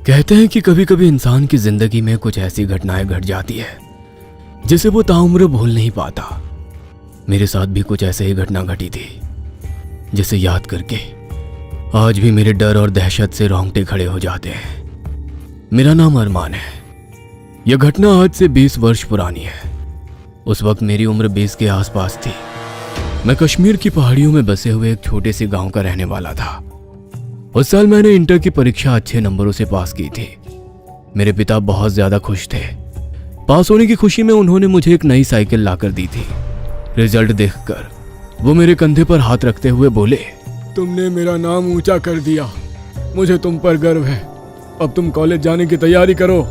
कहते हैं कि कभी कभी इंसान की जिंदगी में कुछ ऐसी घटनाएं घट जाती है जिसे वो ताउम्र भूल नहीं पाता। मेरे साथ भी कुछ ऐसे ही घटना घटी थी जिसे याद करके आज भी मेरे डर और दहशत से रोंगटे खड़े हो जाते हैं। मेरा नाम अरमान है। यह घटना आज से 20 वर्ष पुरानी है। उस वक्त मेरी उम्र 20 के आसपास थी। मैं कश्मीर की पहाड़ियों में बसे हुए एक छोटे से गांव का रहने वाला था। उस साल मैंने इंटर की परीक्षा अच्छे नंबरों से पास की थी। मेरे पिता बहुत ज्यादा खुश थे। पास होने की खुशी में उन्होंने मुझे एक नई साइकिल लाकर दी थी। रिजल्ट देखकर वो मेरे कंधे पर हाथ रखते हुए बोले, तुमने मेरा नाम ऊंचा कर दिया, मुझे तुम पर गर्व है। अब तुम कॉलेज जाने की तैयारी करो।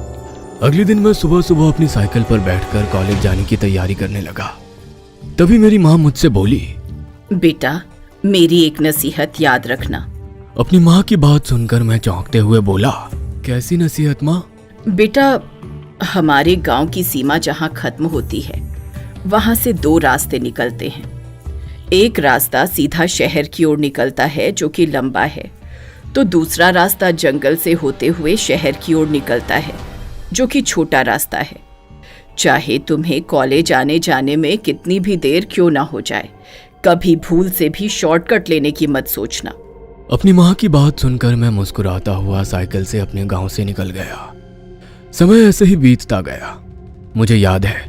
अगले दिन मैं सुबह सुबह अपनी साइकिल पर बैठकर कॉलेज जाने की तैयारी करने लगा। तभी मेरी माँ मुझसे बोली, बेटा मेरी एक नसीहत याद रखना। अपनी माँ की बात सुनकर मैं चौंकते हुए बोला, कैसी नसीहत माँ? बेटा हमारे गांव की सीमा जहां खत्म होती है वहां से 2 रास्ते निकलते हैं। एक रास्ता सीधा शहर की ओर निकलता है जो कि लंबा है, तो दूसरा रास्ता जंगल से होते हुए शहर की ओर निकलता है जो कि छोटा रास्ता है। चाहे तुम्हें कॉलेज आने जाने में कितनी भी देर क्यों ना हो जाए, कभी भूल से भी शॉर्टकट लेने की मत सोचना। अपनी माँ की बात सुनकर मैं मुस्कुराता हुआ साइकिल से अपने गांव से निकल गया। समय ऐसे ही बीतता गया। मुझे याद है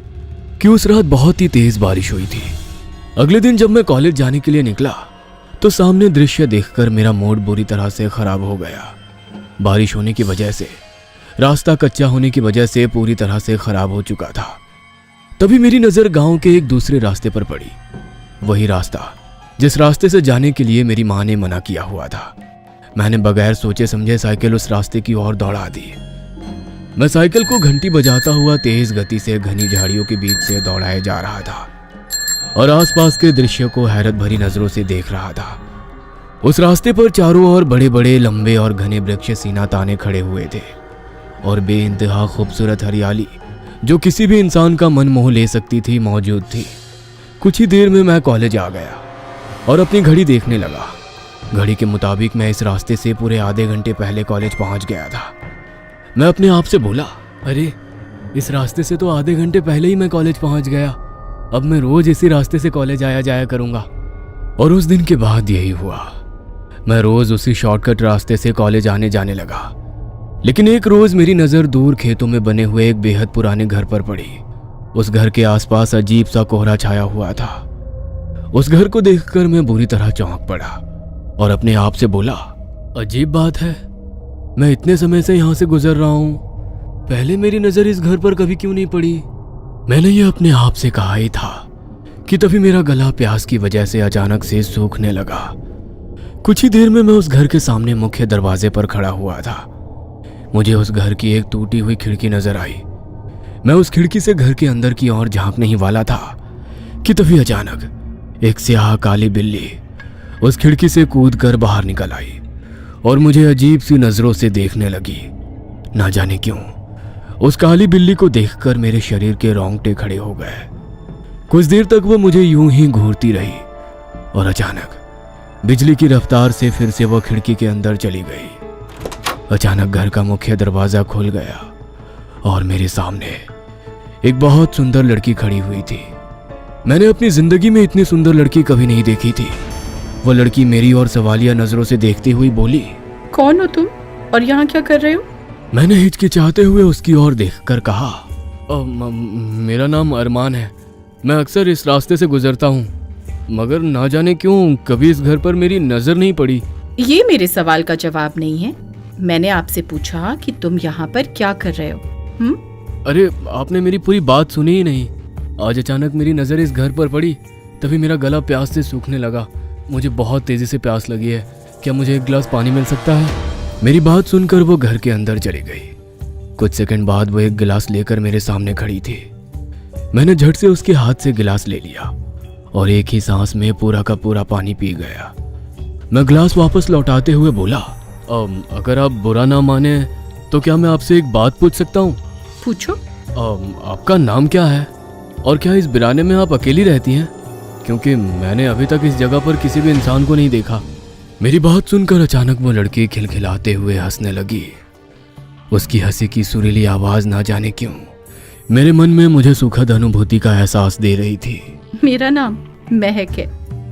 कि उस रात बहुत ही तेज बारिश हुई थी। अगले दिन जब मैं कॉलेज जाने के लिए निकला तो सामने दृश्य देखकर मेरा मूड बुरी तरह से खराब हो गया। बारिश होने की वजह से, रास्ता कच्चा होने की वजह से पूरी तरह से खराब हो चुका था। तभी मेरी नजर गांव के एक दूसरे रास्ते पर पड़ी। वही रास्ता जिस रास्ते से जाने के लिए मेरी माँ ने मना किया हुआ था। मैंने बगैर सोचे समझे साइकिल उस रास्ते की ओर दौड़ा दी। मैं साइकिल को घंटी बजाता हुआ तेज गति से घनी झाड़ियों के बीच से दौड़ाए जा रहा था और आसपास के दृश्य को हैरत भरी नजरों से देख रहा था। उस रास्ते पर चारों ओर बड़े बड़े लंबे और घने वृक्ष सीना ताने खड़े हुए थे और बेइंतहा खूबसूरत हरियाली जो किसी भी इंसान का मन मोह ले सकती थी मौजूद थी। कुछ ही देर में मैं कॉलेज आ गया और अपनी घड़ी देखने लगा। घड़ी के मुताबिक मैं इस रास्ते से पूरे आधे घंटे पहले कॉलेज पहुंच गया था। मैं अपने आप से बोला, अरे इस रास्ते से तो आधे घंटे पहले ही मैं कॉलेज पहुंच गया। अब मैं रोज इसी रास्ते से कॉलेज आया जाया करूंगा। और उस दिन के बाद यही हुआ। मैं रोज उसी शॉर्टकट रास्ते से कॉलेज आने जाने लगा। लेकिन एक रोज मेरी नजर दूर खेतों में बने हुए एक बेहद पुराने घर पर पड़ी। उस घर के आसपास अजीब सा कोहरा छाया हुआ था। उस घर को देखकर मैं बुरी तरह चौंक पड़ा और अपने आप से बोला, अजीब बात है, मैं इतने समय से यहाँ से गुजर रहा हूँ, पहले मेरी नजर इस घर पर कभी क्यों नहीं पड़ी? मैंने ये अपने आप से कहा ही था कि तभी मेरा गला प्यास की वजह से अचानक से सूखने लगा। कुछ ही देर में मैं उस घर के सामने मुख्य दरवाजे पर खड़ा हुआ था। मुझे उस घर की एक टूटी हुई खिड़की नजर आई। मैं उस खिड़की से घर के अंदर की ओर झांकने ही वाला था कि तभी अचानक एक स्याह काली बिल्ली उस खिड़की से कूदकर बाहर निकल आई और मुझे अजीब सी नजरों से देखने लगी। ना जाने क्यों उस काली बिल्ली को देखकर मेरे शरीर के रोंगटे खड़े हो गए। कुछ देर तक वो मुझे यूं ही घूरती रही और अचानक बिजली की रफ्तार से फिर से वो खिड़की के अंदर चली गई। अचानक घर का मुख्य दरवाजा खुल गया और मेरे सामने एक बहुत सुंदर लड़की खड़ी हुई थी। मैंने अपनी जिंदगी में इतनी सुंदर लड़की कभी नहीं देखी थी। वो लड़की मेरी और सवालिया नजरों से देखती हुई बोली, कौन हो तुम और यहाँ क्या कर रहे हो? मैंने हिचकिचाते हुए उसकी ओर देखकर कहा, मेरा नाम अरमान है, मैं अक्सर इस रास्ते से गुजरता हूँ, मगर ना जाने क्यों कभी इस घर पर मेरी नजर नहीं पड़ी। ये मेरे सवाल का जवाब नहीं है। मैंने आपसे पूछा कि तुम यहाँ पर क्या कर रहे हो। अरे आपने मेरी पूरी बात सुनी ही नहीं। आज अचानक मेरी नज़र इस घर पर पड़ी, तभी मेरा गला प्यास से सूखने लगा। मुझे बहुत तेज़ी से प्यास लगी है, क्या मुझे एक गिलास पानी मिल सकता है? मेरी बात सुनकर वो घर के अंदर चली गई। कुछ सेकंड बाद वो एक गिलास लेकर मेरे सामने खड़ी थी। मैंने झट से उसके हाथ से गिलास ले लिया और एक ही सांस में पूरा का पूरा पानी पी गया। मैं गिलास वापस लौटाते हुए बोला, अगर आप बुरा ना माने तो क्या मैं आपसे एक बात पूछ सकता हूँ? पूछो। आपका नाम क्या है और क्या इस बिराने में आप अकेली रहती हैं? क्योंकि मैंने अभी तक इस जगह पर किसी भी इंसान को नहीं देखा। मेरी बात सुनकर अचानक वो लड़की खिलखिलाते हुए हंसने लगी उसकी हंसी की सुरीली आवाज ना जाने क्यों मेरे मन में मुझे सुखद अनुभूति का एहसास दे रही थी। मेरा नाम महक है।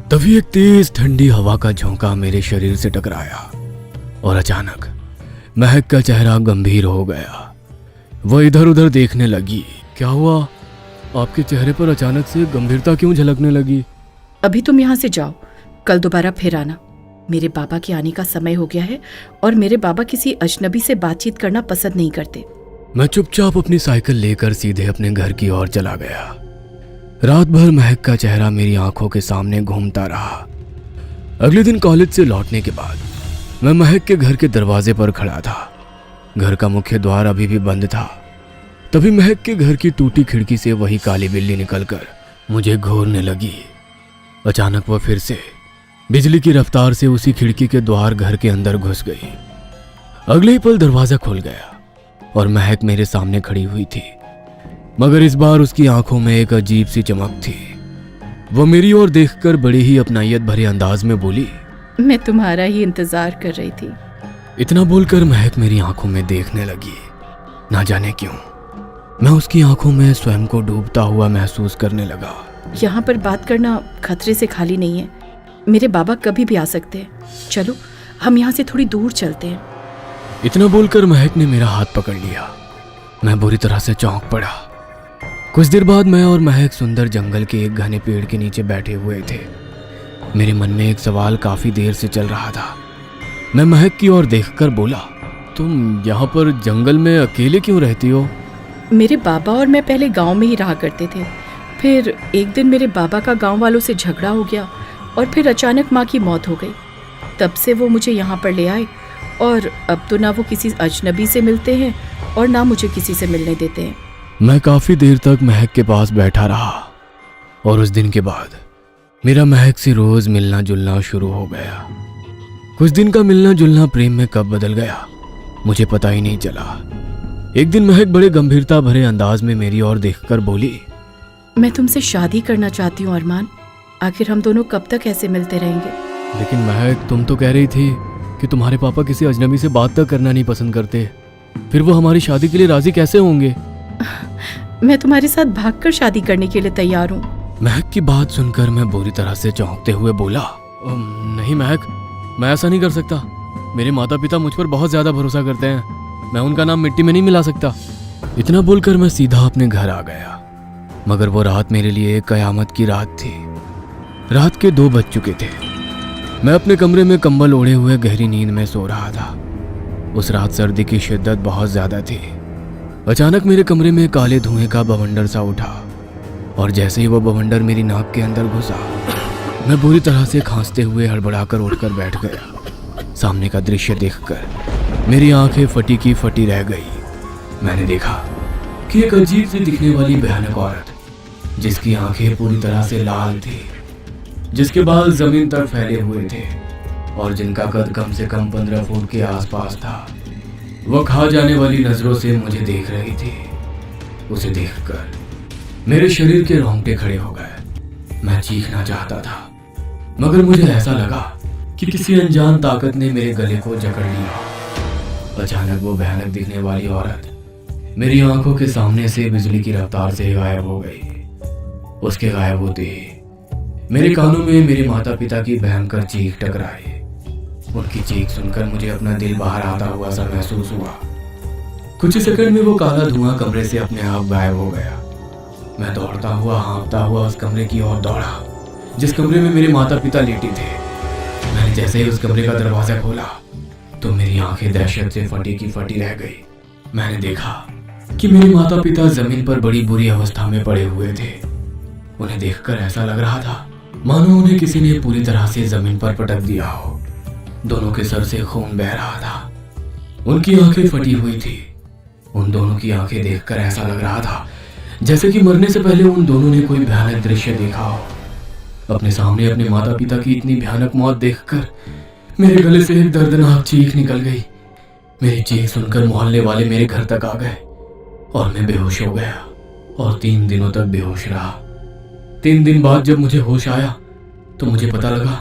तभी एक तेज ठंडी हवा का झोंका मेरे शरीर से टकराया और अचानक महक का चेहरा गंभीर हो गया। वह इधर उधर देखने लगी। क्या हुआ? आपके चेहरे पर अचानक से गंभीरता क्यों झलकने लगी? अभी तुम यहाँ से जाओ, कल दोबारा फिर आना। मेरे बाबा के आने का समय हो गया है और मेरे बाबा किसी अजनबी से बातचीत करना पसंद नहीं करते। मैं चुपचाप अपनी साइकिल लेकर सीधे अपने घर की ओर चला गया। रात भर महक का चेहरा मेरी आंखों के सामने घूमता रहा। अगले दिन कॉलेज से लौटने के बाद मैं महक के घर के दरवाजे पर खड़ा था। घर का मुख्य द्वार अभी भी बंद था। तभी महक के घर की टूटी खिड़की से वही काली बिल्ली निकलकर मुझे घूरने लगी। अचानक वह फिर से बिजली की रफ्तार से उसी खिड़की के द्वार घर के अंदर घुस गई। अगले ही पल दरवाजा खुल गया और महक मेरे सामने खड़ी हुई थी, मगर इस बार उसकी आंखों में एक अजीब सी चमक थी। वह मेरी ओर देखकर बड़े ही अपनायत भरे अंदाज में बोली, मैं तुम्हारा ही इंतजार कर रही थी। इतना बोलकर महक मेरी आंखों में देखने लगी। ना जाने क्यों मैं उसकी आंखों में स्वयं को डूबता हुआ महसूस करने लगा। यहाँ पर बात करना खतरे से खाली नहीं है। मेरे बाबा कभी भी आ सकते हैं। चलो हम यहाँ से थोड़ी दूर चलते हैं। इतना बोलकर महक ने मेरा हाथ पकड़ लिया। मैं बुरी तरह से चौंक पड़ा। कुछ देर बाद मैं और महक सुंदर जंगल के एक घने पेड़ के नीचे बैठे हुए थे। मेरे मन में एक सवाल काफी देर से चल रहा था। मैं महक की ओर देखकर बोला, तुम यहाँ पर जंगल में अकेले क्यों रहती हो? मेरे बाबा और मैं पहले गांव में ही रहा करते थे। फिर एक दिन मेरे बाबा का गांव वालों से झगड़ा हो गया और फिर अचानक माँ की मौत हो गई। तब से वो मुझे यहाँ पर ले आए और अब तो ना वो किसी अजनबी से मिलते हैं और ना मुझे किसी से मिलने देते हैं। मैं काफी देर तक महक के पास बैठा रहा और उस दिन के बाद मेरा महक से रोज मिलना जुलना शुरू हो गया। कुछ दिन का मिलना जुलना प्रेम में कब बदल गया मुझे पता ही नहीं चला। एक दिन महक बड़े गंभीरता भरे अंदाज में मेरी ओर देखकर बोली, मैं तुमसे शादी करना चाहती हूँ अरमान। आखिर हम दोनों कब तक ऐसे मिलते रहेंगे? लेकिन महक, तुम तो कह रही थी कि तुम्हारे पापा किसी अजनबी से बात तक करना नहीं पसंद करते। फिर वो हमारी शादी के लिए राजी कैसे होंगे? मैं तुम्हारे साथ भागकर शादी करने के लिए तैयार हूँ। महक की बात सुनकर मैं बुरी तरह से चौंकते हुए बोला, नहीं महक, मैं ऐसा नहीं कर सकता। मेरे माता पिता मुझ पर बहुत ज्यादा भरोसा करते हैं। मैं उनका नाम मिट्टी में नहीं मिला सकता। इतना बोलकर मैं सीधा अपने घर आ गया। मगर वो रात मेरे लिए एक कयामत की रात थी। रात के 2 बज चुके थे। मैं अपने कमरे में कंबल ओढ़े हुए गहरी नींद में सो रहा था। उस रात सर्दी की शिद्दत बहुत ज्यादा थी। अचानक मेरे कमरे में काले धुएं का बवंडर सा उठा और जैसे ही वो बवंडर मेरी नाक के अंदर घुसा, मैं बुरी तरह से खांसते हुए हड़बड़ाकर उठकर बैठ गया। सामने का दृश्य देखकर मेरी आंखें फटी की फटी रह गई। मैंने देखा कि एक अजीब सी दिखने वाली भयानक औरत, जिसकी आंखें पूरी तरह से लाल थी, जिसके बाल जमीन तक फैले हुए थे और जिनका कद कम से कम 15 फुट के आसपास था, वह खा जाने वाली नजरों से मुझे देख रही थी। उसे देखकर मेरे शरीर के रोंगटे खड़े हो गए। मैं चीखना चाहता था, मगर मुझे ऐसा लगा कि किसी अनजान ताकत ने मेरे गले को जकड़ लिया। अचानक वो भयानक दिखने वाली औरत मेरी आंखों के सामने से बिजली की रफ्तार से गायब हो गई। उसके गायब होते ही मेरे कानों में मेरे माता पिता की भयंकर चीख टकराई। उनकी चीख सुनकर मुझे अपना दिल बाहर आता हुआ सा महसूस हुआ। कुछ ही सेकंड में वो काला धुआं कमरे से अपने आप गायब हो गया। मैं दौड़ता हुआ हाँफता हुआ उस कमरे की ओर दौड़ा जिस कमरे में मेरे माता पिता लेटे थे। मैंने जैसे ही उस कमरे का दरवाजा खोला तो मेरी आंखें दहशत से फटी की फटी रह गई। मैंने देखा कि मेरे माता पिता जमीन पर बड़ी बुरी अवस्था में पड़े हुए थे। उन्हें देखकर ऐसा लग रहा था मानो उन्हें किसी ने पूरी तरह से जमीन पर पटक दिया हो। दोनों के सर से खून बह रहा था। उनकी आंखें फटी हुई थी। उन दोनों की आंखें देखकर ऐसा लग रहा था जैसे कि मरने से पहले उन दोनों ने कोई भयानक दृश्य देखा हो। अपने सामने अपने माता पिता की इतनी भयानक मौत देखकर मेरे गले से एक दर्दनाक चीख निकल गई। मेरी चीख सुनकर मोहल्ले वाले मेरे घर तक आ गए और मैं बेहोश हो गया और 3 दिनों तक बेहोश रहा। 3 दिन बाद जब मुझे होश आया तो मुझे पता लगा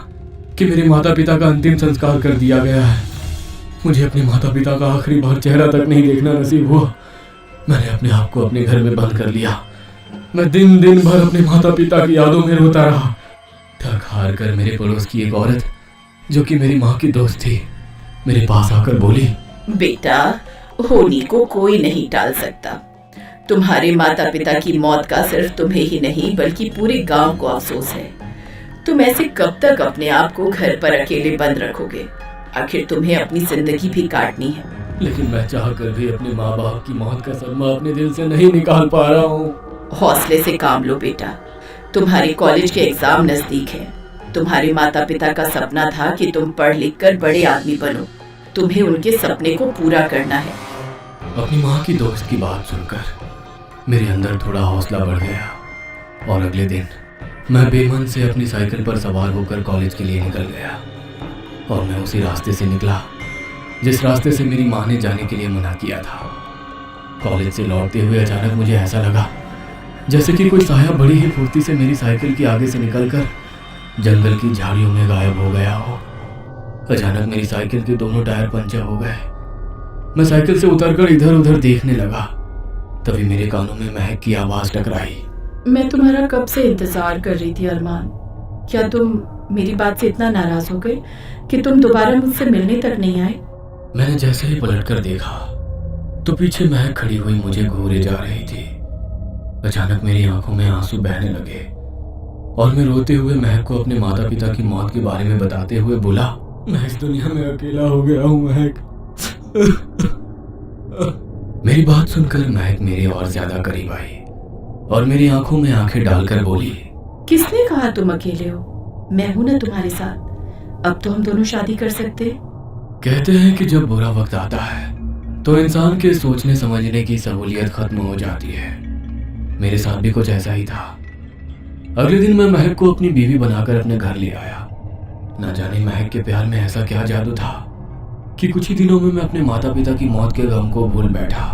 कि मेरे माता पिता का अंतिम संस्कार कर दिया गया है। मुझे अपने माता पिता का आखिरी बार चेहरा तक नहीं देखना नसीब हुआ। मैंने अपने आप को अपने घर में बंद कर लिया। मैं दिन दिन भर अपने माता पिता की यादों में रोता रहा। थक हार कर मेरे पड़ोस की एक औरत, जो कि मेरी माँ की दोस्त थी, मेरे पास आकर बोली, बेटा, होली को कोई नहीं टाल सकता। तुम्हारे माता पिता की मौत का सिर्फ तुम्हें ही नहीं बल्कि पूरे गांव को अफसोस है। तुम ऐसे कब तक अपने आप को घर पर अकेले बंद रखोगे? आखिर तुम्हें अपनी जिंदगी भी काटनी है। लेकिन मैं चाहकर भी अपने माँ बाप की मौत का सदमा अपने दिल से नहीं निकाल पा रहा हूँ। हौसले से काम लो बेटा, तुम्हारे कॉलेज के एग्जाम नजदीक है। तुम्हारे माता पिता का सपना था कि तुम पढ़ लिख कर बड़े आदमी बनो। तुम्हें उनके सपने को पूरा करना है। अपनी माँ की दोस्त की बात सुनकर मेरे अंदर थोड़ा हौसला बढ़ गया और अगले दिन मैं बेमन से अपनी साइकिल पर सवार होकर कॉलेज के लिए निकल गया। और मैं उसी रास्ते से निकला जिस रास्ते से मेरी माँ ने जाने के लिए मना किया था। कॉलेज से लौटते हुए अचानक मुझे ऐसा लगा जैसे कि कोई साया बड़ी ही फुर्ती से मेरी साइकिल के आगे से निकलकर जंगल की झाड़ियों में गायब हो गया हो। अचानक मेरी साइकिल के दोनों टायर पंचर हो गए। मैं साइकिल से उतरकर इधर उधर देखने लगा। तभी मेरे कानों में महक की आवाज टकराई। मैं तुम्हारा कब से इंतजार कर रही थी अरमान। क्या तुम मेरी बात से इतना नाराज हो गए कि तुम दोबारा मुझसे मिलने तक नहीं आए? मैंने जैसे ही पलटकर देखा तो पीछे महक खड़ी हुई मुझे घूरे जा रही थी। अचानक मेरी आंखों में आंसू बहने लगे और मैं रोते हुए महक को अपने माता पिता की मौत के बारे में बताते हुए बोला, मैं इस दुनिया में अकेला हो गया हूँ महक। मेरी बात सुनकर महक मेरे और ज्यादा करीब आई और मेरी आंखों में आंखें डालकर बोली, किसने कहा तुम अकेले हो? मैं हूं ना तुम्हारे साथ। अब तो हम दोनों शादी कर सकते। कहते हैं कि जब बुरा वक्त आता है तो इंसान के सोचने समझने की सहूलियत खत्म हो जाती है। मेरे साथ भी कुछ ऐसा ही था। अगले दिन मैं महक को अपनी बीवी बनाकर अपने घर ले आया। न जाने महक के प्यार में ऐसा क्या जादू था कि कुछ ही दिनों में मैं अपने माता पिता की मौत के गम को भूल बैठा।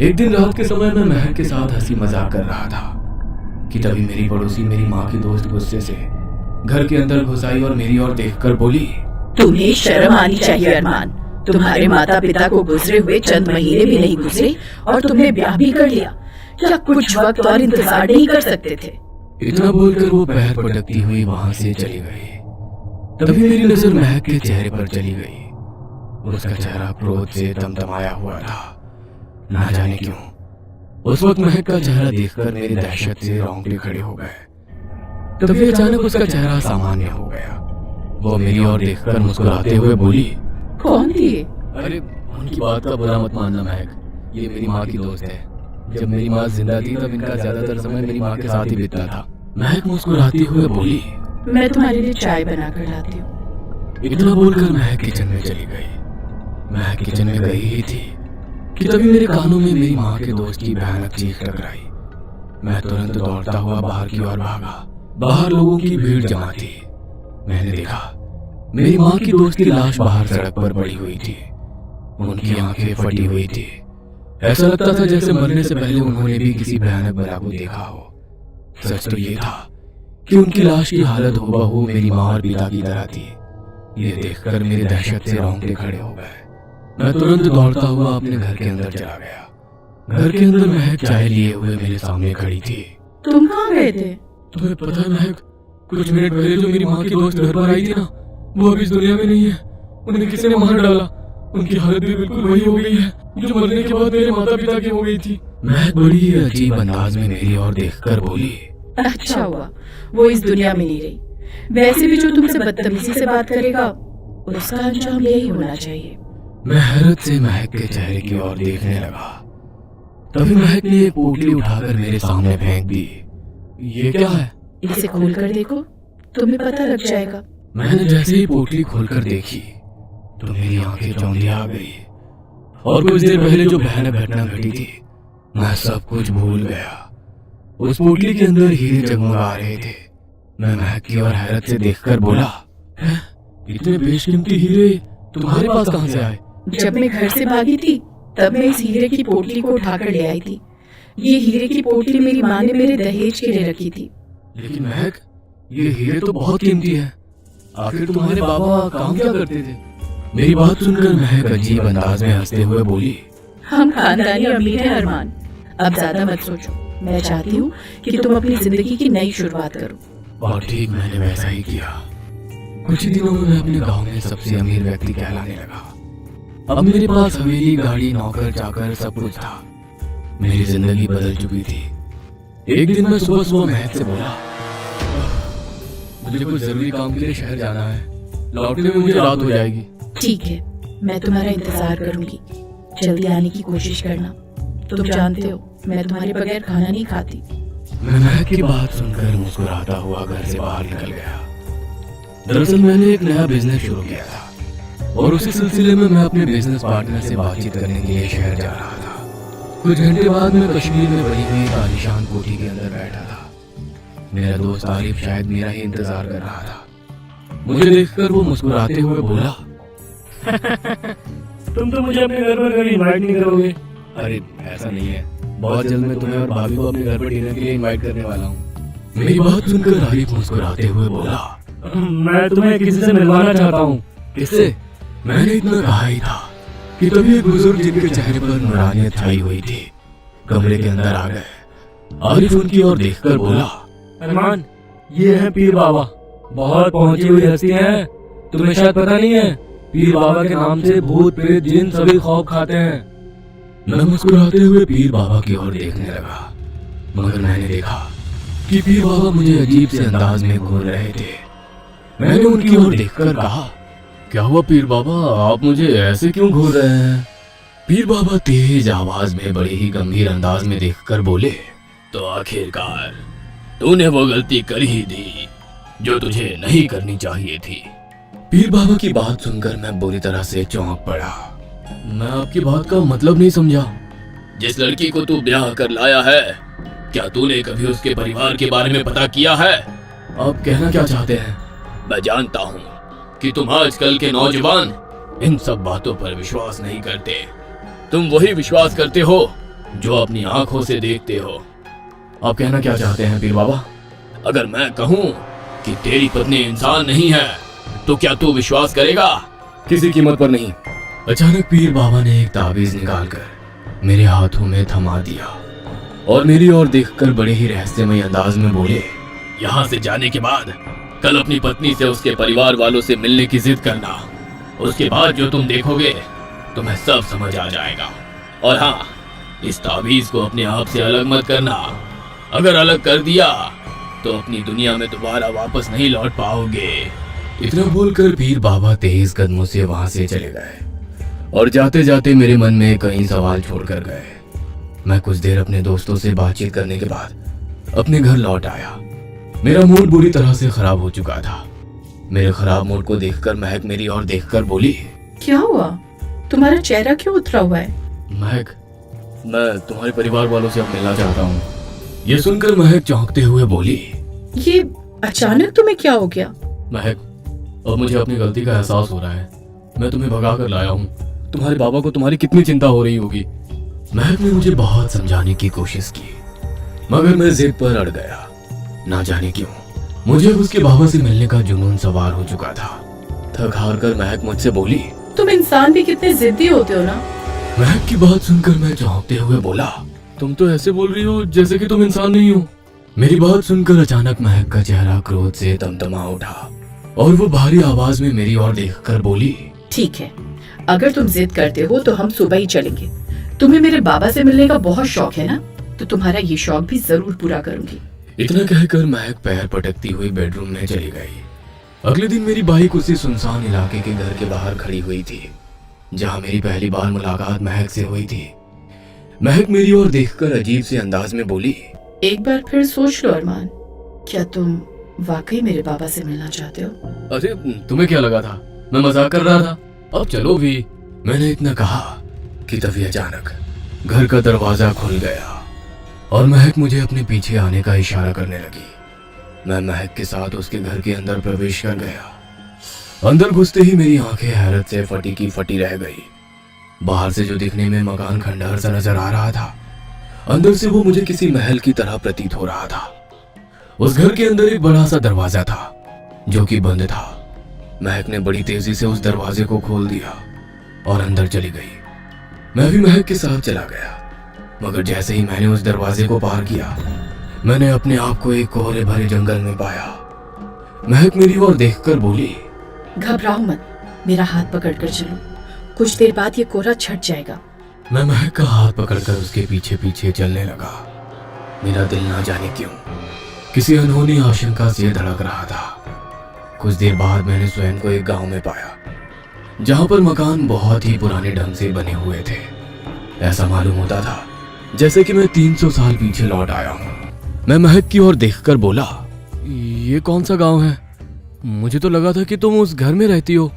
एक दिन रात के समय मैं महक के साथ हंसी मजाक कर रहा था कि तभी मेरी पड़ोसी मेरी माँ की दोस्त गुस्से से घर के अंदर घुस आई और मेरी ओर देखकर बोली, तुम्हें शर्म आनी चाहिए अरमान। तुम्हारे माता पिता को गुजरे हुए चंद महीने भी नहीं गुजरे और तुमने ब्याह भी कर लिया। क्या कुछ वक्त और इंतजार नहीं कर सकते थे? इतना बोलकर वो पैर पटकती हुई वहां से चली गई। तभी मेरी नजर महक के चेहरे पर चली गई। उसका चेहरा क्रोध से तमतमाया हुआ था। ना जाने क्यों उस वक्त महक का चेहरा देखकर मेरी दहशत से रोंगटे खड़े हो गए। तभी अचानक उसका चेहरा सामान्य हो गया। वो मेरी ओर देखकर मुस्कुराते हुए बोली, कौन थी? अरे उनकी बात का बुरा मत मानना महक, ये मेरी माँ की दोस्त है। जब मेरी माँ जिंदा थी तब इनका ज्यादातर समय मेरी माँ के साथ ही बीतता था। महक मुस्कुराती हुए बोली, मैं तुम्हारे लिए चाय बनाकर लाती हूँ। इतना बोलकर महक किचन में चली गई। महक किचन में गई ही थी कि तभी मेरे कानों में मेरी माँ के दोस्त की भयानक चीख टकराई। मैं तुरंत दौड़ता हुआ बाहर की ओर भागा। बाहर लोगों की भीड़ जमा थी। मैंने देखा मेरी माँ की दोस्त की लाश बाहर सड़क पर पड़ी हुई थी। उनकी आंखें फटी हुई थी। ऐसा लगता था जैसे मरने से पहले उन्होंने भी किसी भयानक बला को देखा हो। सच तो ये था कि उनकी लाश की हालत हुबहू मेरी माँ और पिता की तरह थी। ये देखकर मेरे दहशत से रोंगटे खड़े हो गए। मैं तुरंत दौड़ता हुआ अपने घर के अंदर चला गया। घर के अंदर महक चाय लिए हुए मेरे सामने खड़ी थी। तुम कहाँ गए थे? तुम्हें पता है महक, कुछ मिनट पहले जो मेरी माँ की दोस्त घर पर आई थी ना, वो अभी इस दुनिया में नहीं है। उन्हें किसी ने मार डाला। उनकी हालत भी बिल्कुल वही हो गई है जो मरने के बाद मेरे माता पिता की हो गई थी। महक बड़ी ही अजीब अंदाज में मेरी ओर देखकर बोली, अच्छा हुआ वो इस दुनिया में नहीं रही। वैसे भी जो तुमसे बदतमीजी से बात करेगा उसका अंजाम यही होना चाहिए। मैं हैरत से महक के चेहरे की ओर देखने लगा। तभी महक ने एक पोटली उठाकर मेरे सामने फेंक दी। ये क्या है? इसे खोलकर देखो, तुम्हें पता लग जाएगा। मैंने जैसे ही पोटली खोलकर देखी तो मेरी आंखें चौंधिया आ गई और कुछ देर पहले जो भयानक घटना घटी थी मैं सब कुछ भूल गया। उस पोटली के अंदर हीरे जगमगा रहे थे। मैं महक की ओर हैरत से देखकर बोला, इतने बेशकीमती हीरे तुम्हारे पास कहां से आए? जब मैं घर से भागी थी तब मैं इस हीरे की पोटली को उठाकर ले आई थी। ये हीरे की पोटली मेरी माँ ने मेरे दहेज के लिए रखी थी। लेकिन महक, ये हीरे तो बहुत कीमती है। आखिर तुम्हारे बाबा काम क्या करते थे? मेरी बात सुनकर महक अजीब अंदाज में हंसते हुए बोली, हम खानदानी अमीर हैं अरमान, अब ज्यादा मत सोचो। मैं चाहती हूँ कि तुम अपनी जिंदगी की नई शुरुआत करो। और ठीक मैंने वैसा ही किया। कुछ ही दिनों में मैं अपने गांव में सबसे अमीर व्यक्ति कहलाने लगा। अब मेरे पास हवेली, गाड़ी, नौकर चाकर सब कुछ था। मेरी जिंदगी बदल चुकी थी। एक दिन मैं सुबह सुबह महक से बोला, मुझे कुछ जरूरी काम के लिए शहर जाना है, लौटने में मुझे रात हो जाएगी। ठीक है, मैं तुम्हारा इंतजार करूंगी, जल्दी आने की कोशिश करना। तुम जानते हो मैं तुम्हारे बगैर खाना नहीं खाती। मैं महक की बात सुनकर मुस्कुराता हुआ घर से बाहर निकल गया। दरअसल मैंने एक नया बिजनेस शुरू किया था और उसी सिलसिले में मैं अपने बिजनेस पार्टनर से बातचीत करने के लिए शहर जा रहा था। कुछ घंटे बाद मैं कश्मीर में बनी हुई एक आलीशान कोठी के अंदर बैठा था। मेरा दोस्त आरिफ शायद मेरा ही इंतजार कर रहा था। मुझे देखकर वो मुस्कुराते हुए बोला, तुम तो मुझे अपने घर पर कभी इनवाइट नहीं करोगे। अरे ऐसा नहीं है, बहुत जल्द मैं तुम्हें और भाभी को अपने घर पर डिनर के लिए इनवाइट करने वाला हूँ। मेरी बात सुनकर आरिफ मुस्कुराते हुए बोला, मैं तुम्हें किसी से मिलवाना चाहता हूँ। किससे? मैंने इतना कहा ही था कि तभी एक बुजुर्ग जिनके चेहरे पर नूरानियत छाई हुई थी कमरे के अंदर आ गए। आरिफ उनकी ओर देखकर बोला, अरमान, ये है पीर बाबा, बहुत पहुंची हुई हस्ती है। तुम्हें शायद पता नहीं है, पीर बाबा के नाम से भूत प्रेत जिन सभी खौफ खाते हैं। मैं मुस्कुराते हुए पीर बाबा की ओर देखने लगा, मगर मैंने देखा कि पीर बाबा मुझे अजीब से अंदाज में घूर रहे थे। मैंने उनकी ओर देखकर कहा, क्या हुआ पीर बाबा, आप मुझे ऐसे क्यों घूर रहे हैं? पीर बाबा तेज आवाज में बड़े ही गंभीर अंदाज में देखकर बोले, तो आखिरकार तूने वो गलती कर ही दी जो तुझे नहीं करनी चाहिए थी। पीर बाबा की बात सुनकर मैं बुरी तरह से चौंक पड़ा। मैं आपकी बात का मतलब नहीं समझा। जिस लड़की को तू ब्याह कर लाया है, क्या तूने कभी उसके परिवार के बारे में पता किया है? आप कहना क्या चाहते हैं? मैं जानता हूँ कि तुम आजकल के नौजवान इन सब बातों पर विश्वास नहीं करते। तुम वही विश्वास करते हो जो अपनी आंखों से देखते हो। आप कहना क्या चाहते हैं पीर बाबा? अगर मैं कहूँ कि तेरी पत्नी इंसान नहीं है, तो क्या तू विश्वास करेगा? किसी कीमत पर नहीं। अचानक पीर बाबा ने एक ताबीज निकालकर मेरे हाथों में थमा दिया और मेरी ओर देखकर बड़े ही रहस्यमय अंदाज में बोले, यहाँ से जाने के बाद कल अपनी पत्नी से उसके परिवार वालों से मिलने की जिद करना। उसके बाद जो तुम देखोगे तुम्हें सब समझ आ जाएगा। और हाँ, इस ताबीज को अपने आप से अलग मत करना। अगर अलग कर दिया तो अपनी दुनिया में दोबारा वापस नहीं लौट पाओगे। इतना बोलकर पीर बाबा तेज कदमों से वहां से चले गए और जाते जाते मेरे मन में कई सवाल छोड़कर गए। मैं कुछ देर अपने दोस्तों से बातचीत करने के बाद अपने घर लौट आया। मेरा मूड बुरी तरह से खराब हो चुका था। मेरे खराब मूड को देखकर महक मेरी ओर देखकर बोली, क्या हुआ? तुम्हारा चेहरा क्यों उतरा हुआ है? महक, मैं तुम्हारे परिवार वालों से अब मिलना चाहता हूँ। ये सुनकर महक चौंकते हुए बोली, ये अचानक तुम्हें क्या हो गया? महक, अब मुझे अपनी गलती का एहसास हो रहा है। मैं तुम्हें भगा कर लाया हूँ। तुम्हारे बाबा को तुम्हारी कितनी चिंता हो रही होगी। महक ने मुझे बहुत समझाने की कोशिश की, मगर मैं जिद पर अड़ गया। ना जाने क्यों मुझे उसके बाबा से मिलने का जुनून सवार हो चुका था। थक हार कर महक मुझसे बोली, तुम इंसान भी कितने जिद्दी होते हो ना। महक की बात सुनकर मैं चौंकते हुए बोला, तुम तो ऐसे बोल रही हो जैसे कि तुम इंसान नहीं हो। मेरी बात सुनकर अचानक महक का चेहरा क्रोध से तमतमा उठा और वो भारी आवाज में मेरी ओर देखकर बोली, ठीक है, अगर तुम जिद करते हो तो हम सुबह ही चलेंगे। तुम्हें मेरे बाबा से मिलने का बहुत शौक है ना, तो तुम्हारा ये शौक भी जरूर पूरा करूंगी। इतना कहकर महक पैर पटकती हुई बेडरूम में चली गई। अगले दिन मेरी बाइक उसी सुनसान इलाके के घर के बाहर खड़ी हुई थी जहां मेरी पहली बार मुलाकात महक से हुई थी। महक मेरी ओर देखकर अजीब से अंदाज में बोली, एक बार फिर सोच लो अरमान, क्या तुम वाकई मेरे बाबा से मिलना चाहते हो? अरे तुम्हें क्या लगा था मैं मजाक कर रहा था? अब चलो भी। मैंने इतना कहा कि तभी अचानक घर का दरवाजा खुल गया और महक मुझे अपने पीछे आने का इशारा करने लगी। मैं महक के साथ उसके घर के अंदर प्रवेश कर गया। अंदर घुसते ही मेरी आंखें हैरत से फटी की फटी रह गई। बाहर से जो दिखने में मकान खंडहर सा नजर आ रहा था, अंदर से वो मुझे किसी महल की तरह प्रतीत हो रहा था। उस घर के अंदर एक बड़ा सा दरवाजा था जो कि बंद था महक ने बड़ी तेजी से उस दरवाजे को खोल दिया और अंदर चली गई। मैं भी महक के साथ चला गया, मगर जैसे ही मैंने उस दरवाजे को पार किया, मैंने अपने आप को एक कोहरे भरे जंगल में पाया। महक मेरी ओर देखकर बोली, घबराओ मत, मेरा हाथ पकड़कर चलो, कुछ देर बाद ये कोहरा छट जाएगा। मैं महक का हाथ पकड़कर उसके पीछे पीछे चलने लगा। मेरा दिल ना जाने क्यों किसी अनहोनी आशंका से धड़क रहा था। कुछ देर बाद मैंने स्वयं को एक गांव में पाया, जहां पर मकान बहुत ही पुराने ढंग से बने हुए थे। ऐसा मालूम होता था जैसे कि मैं 300 साल पीछे लौट आया हूँ। मैं महक की ओर देखकर बोला, ये कौन सा गांव है? मुझे तो लगा था कि तुम उस घर में रहती हो।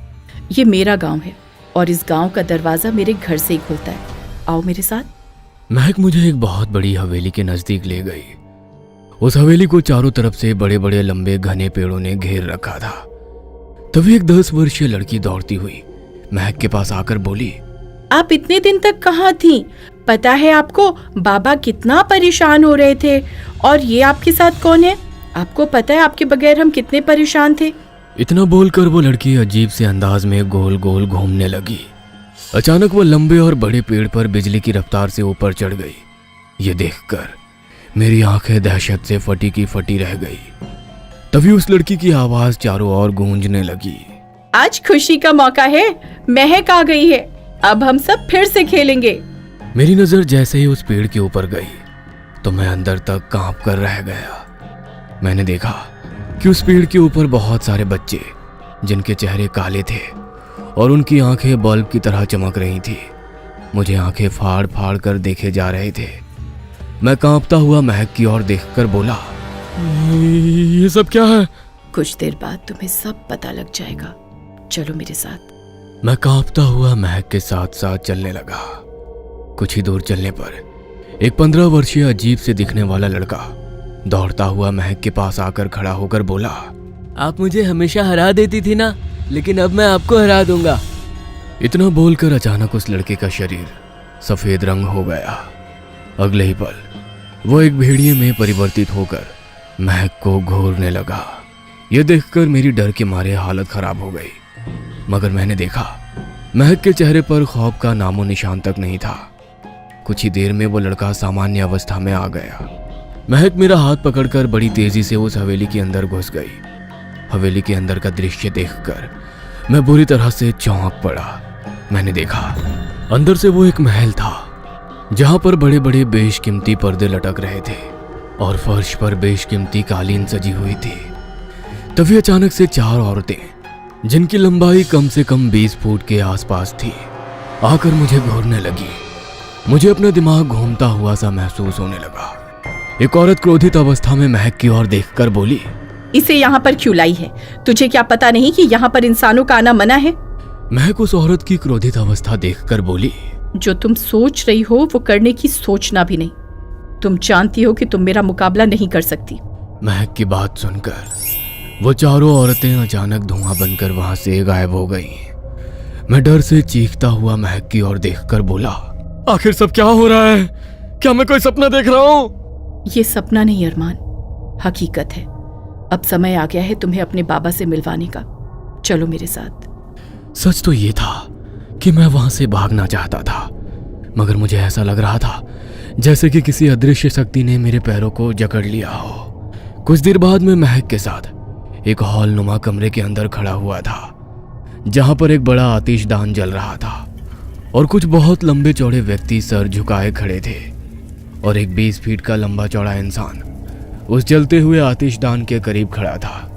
ये मेरा गांव है और इस गांव का दरवाजा मेरे घर से ही खुलता है। आओ मेरे साथ। महक मुझे एक बहुत बड़ी हवेली के नजदीक ले गई। उस हवेली को चारों तरफ से बड़े बड़े लंबे घने पेड़ों ने घेर रखा था। तभी एक 10 वर्षीय लड़की दौड़ती हुई महक के पास आकर बोली, आप इतने दिन तक कहाँ थी? पता है आपको बाबा कितना परेशान हो रहे थे, और ये आपके साथ कौन है? आपको पता है आपके बगैर हम कितने परेशान थे। इतना बोलकर वो लड़की अजीब से अंदाज में गोल गोल घूमने लगी। अचानक वो लंबे और बड़े पेड़ पर बिजली की रफ्तार से ऊपर चढ़ गई। ये देखकर मेरी आंखें दहशत से फटी की फटी रह गई। तभी उस लड़की की आवाज चारों ओर गूंजने लगी, आज खुशी का मौका है, महक आ गई है, अब हम सब फिर से खेलेंगे। मेरी नजर जैसे ही उस पेड़ के ऊपर गई तो मैं अंदर तक कांप कर रह गया। मैंने देखा कि उस पेड़ के ऊपर बहुत सारे बच्चे, जिनके चेहरे काले थे और उनकी आंखें बल्ब की तरह चमक रही थी, मुझे आंखें फाड़ फाड़ कर देखे जा रहे थे। मैं कांपता हुआ महक की ओर देखकर बोला, ये सब क्या है? कुछ देर बाद तुम्हें सब पता लग जाएगा, चलो मेरे साथ। मैं कांपता हुआ महक के साथ साथ चलने लगा। कुछ ही दूर चलने पर एक 15 वर्षीय अजीब से दिखने वाला लड़का दौड़ता हुआ महक के पास आकर खड़ा होकर बोला, आप मुझे हमेशा हरा देती थी ना, लेकिन अब मैं आपको हरा दूंगा। इतना बोलकर अचानक उस लड़के का शरीर सफेद रंग हो गया। अगले ही पल वो एक भेड़िए में परिवर्तित होकर महक को घूरने लगा। यह देखकर मेरी डर के मारे हालत खराब हो गई, मगर मैंने देखा महक के चेहरे पर खौफ का नामो निशान तक नहीं था। कुछ ही देर में वो लड़का सामान्य अवस्था में आ गया। महक मेरा हाथ पकड़कर बड़ी तेजी से उस हवेली के अंदर घुस गई। हवेली के अंदर का दृश्य देखकर मैं बुरी तरह से चौंक पड़ा। मैंने देखा अंदर से वो एक महल था, जहां पर बड़े बड़े बेशकीमती पर्दे लटक रहे थे और फर्श पर बेशकीमती कालीन सजी हुई थी। तभी अचानक से 4 औरतें, जिनकी लंबाई कम से कम 20 फुट के आसपास थी, आकर मुझे घूरने लगी। मुझे अपना दिमाग घूमता हुआ सा महसूस होने लगा। एक औरत क्रोधित अवस्था में महक की ओर देखकर बोली, इसे यहाँ पर क्यों लाई है? तुझे क्या पता नहीं कि यहाँ पर इंसानों का आना मना है? महक उस औरत की क्रोधित अवस्था देखकर बोली, जो तुम सोच रही हो वो करने की सोचना भी नहीं। तुम जानती हो कि तुम मेरा मुकाबला नहीं कर सकती। महक की बात सुनकर वो चारों औरतें अचानक धुआं बनकर वहां से गायब हो गईं। मैं डर से चीखता हुआ महक की ओर देखकर बोला, आखिर सब क्या हो रहा है? क्या मैं कोई सपना देख रहा हूँ? ये सपना नहीं अरमान, हकीकत है। अब समय आ गया है तुम्हें अपने बाबा से मिलवाने का, चलो मेरे साथ। सच तो ये था कि मैं वहां से भागना चाहता था, मगर मुझे ऐसा लग रहा था जैसे कि किसी अदृश्य शक्ति ने मेरे पैरों को जकड़ लिया हो। कुछ देर बाद मैं महक के साथ एक हॉल नुमा कमरे के अंदर खड़ा हुआ था, जहां पर एक बड़ा आतिशदान जल रहा था और कुछ बहुत लंबे चौड़े व्यक्ति सर झुकाए खड़े थे और एक 20 फीट का लंबा चौड़ा इंसान उस जलते हुए आतिशदान के करीब खड़ा था।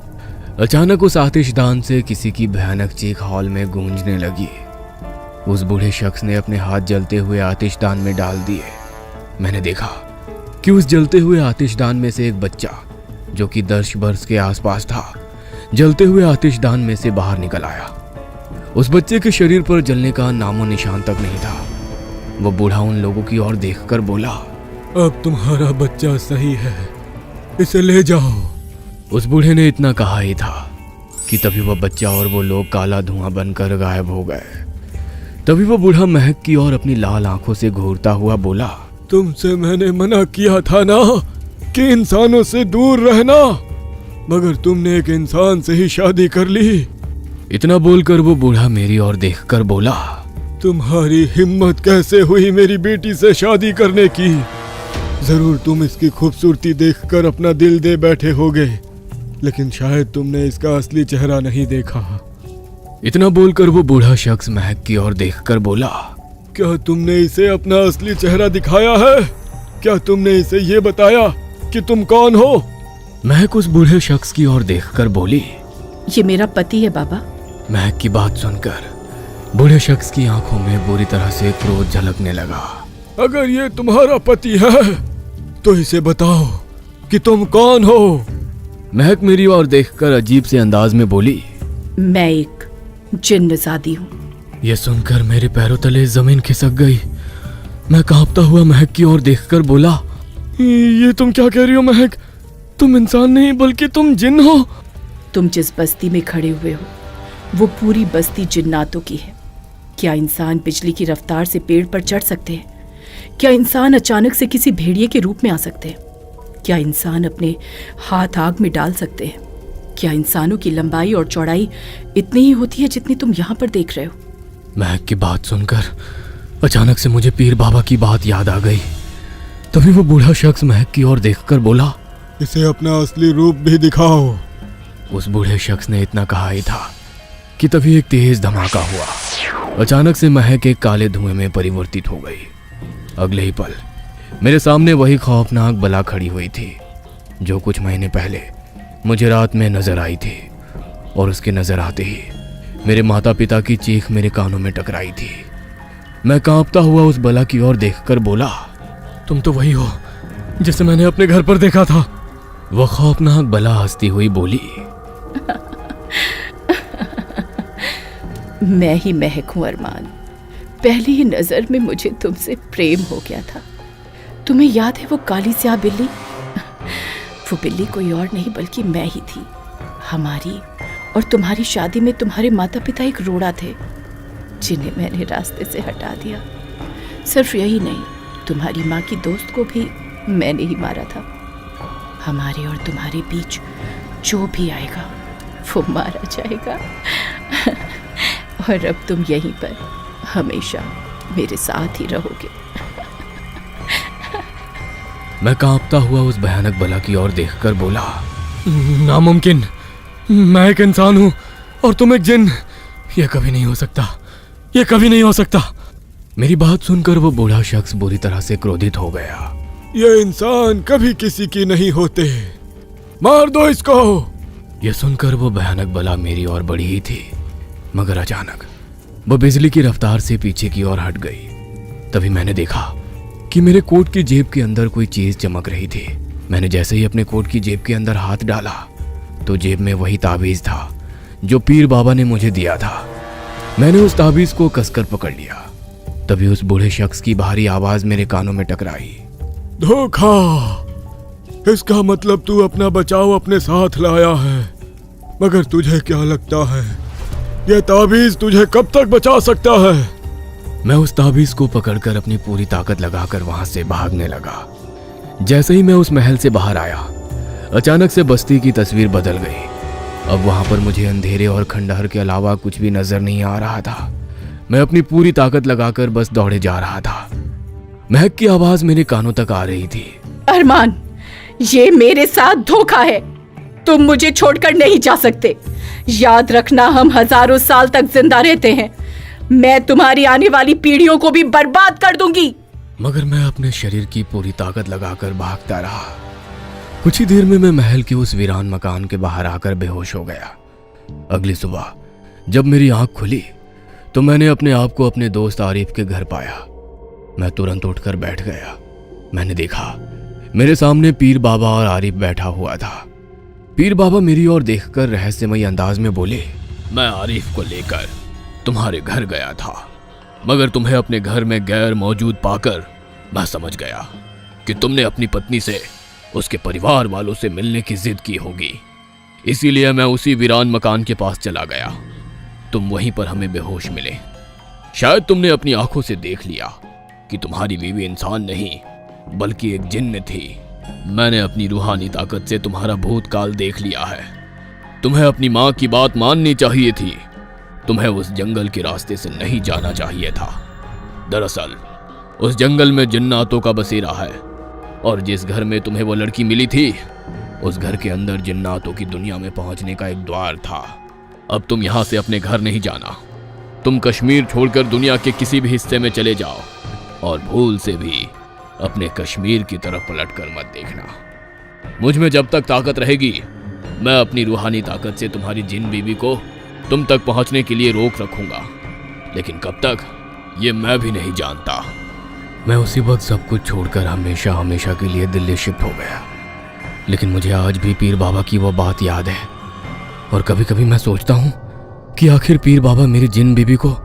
अचानक उस आतिशदान से किसी की भयानक चीख हॉल में गूंजने लगी। उस बूढ़े शख्स ने अपने हाथ जलते हुए आतिशदान में डाल दिए। मैंने देखा कि उस जलते हुए आतिशदान में से एक बच्चा, जो कि 10 वर्ष के आसपास था, जलते हुए आतिशदान में से बाहर निकल आया। उस बच्चे के शरीर पर जलने का नामो निशान तक नहीं था। वो बूढ़ा उन लोगों की ओर देखकर बोला, अब तुम्हारा बच्चा सही है, इसे ले जाओ। उस बूढ़े ने इतना कहा ही था कि तभी वह बच्चा और वो लोग काला धुआं बनकर गायब हो गए। तभी वो बूढ़ा महक की ओर अपनी लाल आंखों से घूरता हुआ बोला, तुमसे मैंने मना किया था ना कि इंसानों से दूर रहना, मगर तुमने एक इंसान से ही शादी कर ली। इतना बोलकर वो बूढ़ा मेरी ओर देखकर बोला, तुम्हारी हिम्मत कैसे हुई मेरी बेटी से शादी करने की? जरूर तुम इसकी खूबसूरती देखकर अपना दिल दे बैठे होगे, लेकिन शायद तुमने इसका असली चेहरा नहीं देखा। इतना बोलकर वो बूढ़ा शख्स महक की ओर देखकर बोला, क्या तुमने इसे अपना असली चेहरा दिखाया है? क्या तुमने इसे ये बताया कि तुम कौन हो? महक उस बूढ़े शख्स की ओर देखकर बोली, ये मेरा पति है बाबा। महक की बात सुनकर बूढ़े शख्स की आंखों में बुरी तरह से क्रोध झलकने लगा। अगर ये तुम्हारा पति है तो इसे बताओ कि तुम कौन हो? महक मेरी ओर देखकर अजीब से अंदाज में बोली, मैं एक जिन्नज़ादी हूँ। यह सुनकर मेरे पैरों तले जमीन खिसक गई। मैं कांपता हुआ महक की ओर देखकर बोला, ये तुम क्या कह रही हो महक? तुम इंसान नहीं बल्कि तुम जिन्न हो। तुम जिस बस्ती में खड़े हुए हो वो पूरी बस्ती जिन्नातों की है। क्या इंसान बिजली की रफ्तार से पेड़ पर चढ़ सकते हैं? क्या इंसान अचानक से किसी भेड़िए के रूप में आ सकते हैं? क्या इंसान अपने हाथ आग में डाल सकते हैं? क्या इंसानों की लंबाई और चौड़ाई इतनी ही होती है जितनी तुम यहाँ पर देख रहे हो? महक की बात सुनकर अचानक से मुझे पीर बाबा की बात याद आ गई। तभी वो बूढ़ा शख्स महक की ओर देखकर बोला, इसे अपना असली रूप भी दिखाओ। उस बूढ़े शख्स ने इतना कहा ही था कि तभी एक तेज धमाका हुआ। अचानक से महक एक काले धुएं में परिवर्तित हो गई। अगले ही पल मेरे सामने वही खौफनाक बला खड़ी हुई थी जो कुछ महीने पहले मुझे रात में नजर आई थी, और उसके नजर आते ही मेरे माता पिता की चीख मेरे कानों में टकराई थी। मैं कांपता हुआ उस बला की ओर देखकर बोला, तुम तो वही हो जिसे मैंने अपने घर पर देखा था। वह खौफनाक बला हंसती हुई बोली, मैं ही महक हूं अरमान। पहली ही नजर में मुझे तुमसे प्रेम हो गया था। तुम्हें याद है वो काली स्याह बिल्ली? वो बिल्ली कोई और नहीं बल्कि मैं ही थी। हमारी और तुम्हारी शादी में तुम्हारे माता पिता एक रोड़ा थे जिन्हें मैंने रास्ते से हटा दिया। सिर्फ यही नहीं, तुम्हारी माँ की दोस्त को भी मैंने ही मारा था। हमारे और तुम्हारे बीच जो भी आएगा वो मारा जाएगा। और अब तुम यहीं पर हमेशा मेरे साथ ही रहोगे। मैं कांपता हुआ उस भयानक बला की ओर देखकर बोला, नामुमकिन, मैं एक इंसान हूं और तुम एक जिन्न। यह कभी नहीं हो सकता, यह कभी नहीं हो सकता। मेरी बात सुनकर वो बूढ़ा शख्स बुरी तरह से क्रोधित हो गया। ये इंसान कभी किसी की नहीं होते, मार दो इसको। यह सुनकर वो भयानक बला मेरी ओर बढ़ी ही थी, मगर अचानक वो बिजली की रफ्तार से पीछे की ओर हट गई। तभी मैंने देखा कि मेरे कोट की जेब के अंदर कोई चीज चमक रही थी। मैंने जैसे ही अपने कोट की जेब के अंदर हाथ डाला तो जेब में वही ताबीज था जो पीर बाबा ने मुझे दिया था। मैंने उस ताबीज को कसकर पकड़ लिया। तभी उस बूढ़े शख्स की भारी आवाज मेरे कानों में टकराई, धोखा! इसका मतलब तू अपना बचाव अपने साथ लाया है, मगर तुझे क्या लगता है यह ताबीज तुझे कब तक बचा सकता है? मैं उस ताबीज को पकड़कर अपनी पूरी ताकत लगाकर वहां से भागने लगा। जैसे ही मैं उस महल से बाहर आया, अचानक से बस्ती की तस्वीर बदल गई। अब वहां पर मुझे अंधेरे और खंडहर के अलावा कुछ भी नजर नहीं आ रहा था। मैं अपनी पूरी ताकत लगाकर बस दौड़े जा रहा था। महक की आवाज मेरे कानों तक आ रही थी, अरमान, ये मेरे साथ धोखा है। तुम मुझे छोड़कर नहीं जा सकते। याद रखना, हम हजारों साल तक जिंदा रहते हैं। मैं तुम्हारी आने वाली पीढ़ियों को भी बर्बाद कर दूंगी। मगर मैं अपने शरीर की पूरी ताकत लगाकर भागता रहा। कुछ ही देर में मैं महल के उस वीरान मकान के बाहर आकर बेहोश हो गया। अगली सुबह जब मेरी आंख खुली तो मैंने अपने आप को अपने दोस्त आरिफ के घर पाया। मैं तुरंत उठकर बैठ गया। मैंने देखा मेरे सामने पीर बाबा और आरिफ बैठा हुआ था। पीर बाबा मेरी ओर देखकर रहस्यमयी अंदाज में बोले, मैं आरिफ को लेकर तुम्हारे घर गया था, मगर तुम्हें अपने घर में गैर मौजूद पाकर मैं समझ गया कि तुमने अपनी पत्नी से उसके परिवार वालों से मिलने की जिद की होगी। इसीलिए मैं उसी वीरान मकान के पास चला गया। तुम वहीं पर हमें बेहोश मिले। शायद तुमने अपनी आंखों से देख लिया कि तुम्हारी बीवी इंसान नहीं बल्कि एक जिन्न थी। मैंने अपनी रूहानी ताकत से तुम्हारा भूतकाल देख लिया है। तुम्हें अपनी माँ की बात माननी चाहिए थी, तुम्हें उस जंगल के रास्ते से नहीं जाना चाहिए था। दरअसल उस जंगल में जिन्नातों का बसेरा है, और जिस घर में तुम्हें वो लड़की मिली थी, उस घर के अंदर जिन्नातों की दुनिया में पहुंचने का एक द्वार था। अब तुम यहां से अपने घर नहीं जाना। तुम कश्मीर छोड़कर दुनिया के किसी भी हिस्से में चले जाओ, और भूल से भी अपने कश्मीर की तरफ पलट कर मत देखना। मुझ में जब तक ताकत रहेगी, मैं अपनी रूहानी ताकत से तुम्हारी जिन बीवी को तुम तक पहुंचने के लिए रोक रखूंगा, लेकिन कब तक ये मैं भी नहीं जानता। मैं उसी वक्त सब कुछ छोड़कर हमेशा हमेशा के लिए दिल्ली शिफ्ट हो गया, लेकिन मुझे आज भी पीर बाबा की वो बात याद है। और कभी कभी मैं सोचता हूँ कि आखिर पीर बाबा मेरी जिन बीबी को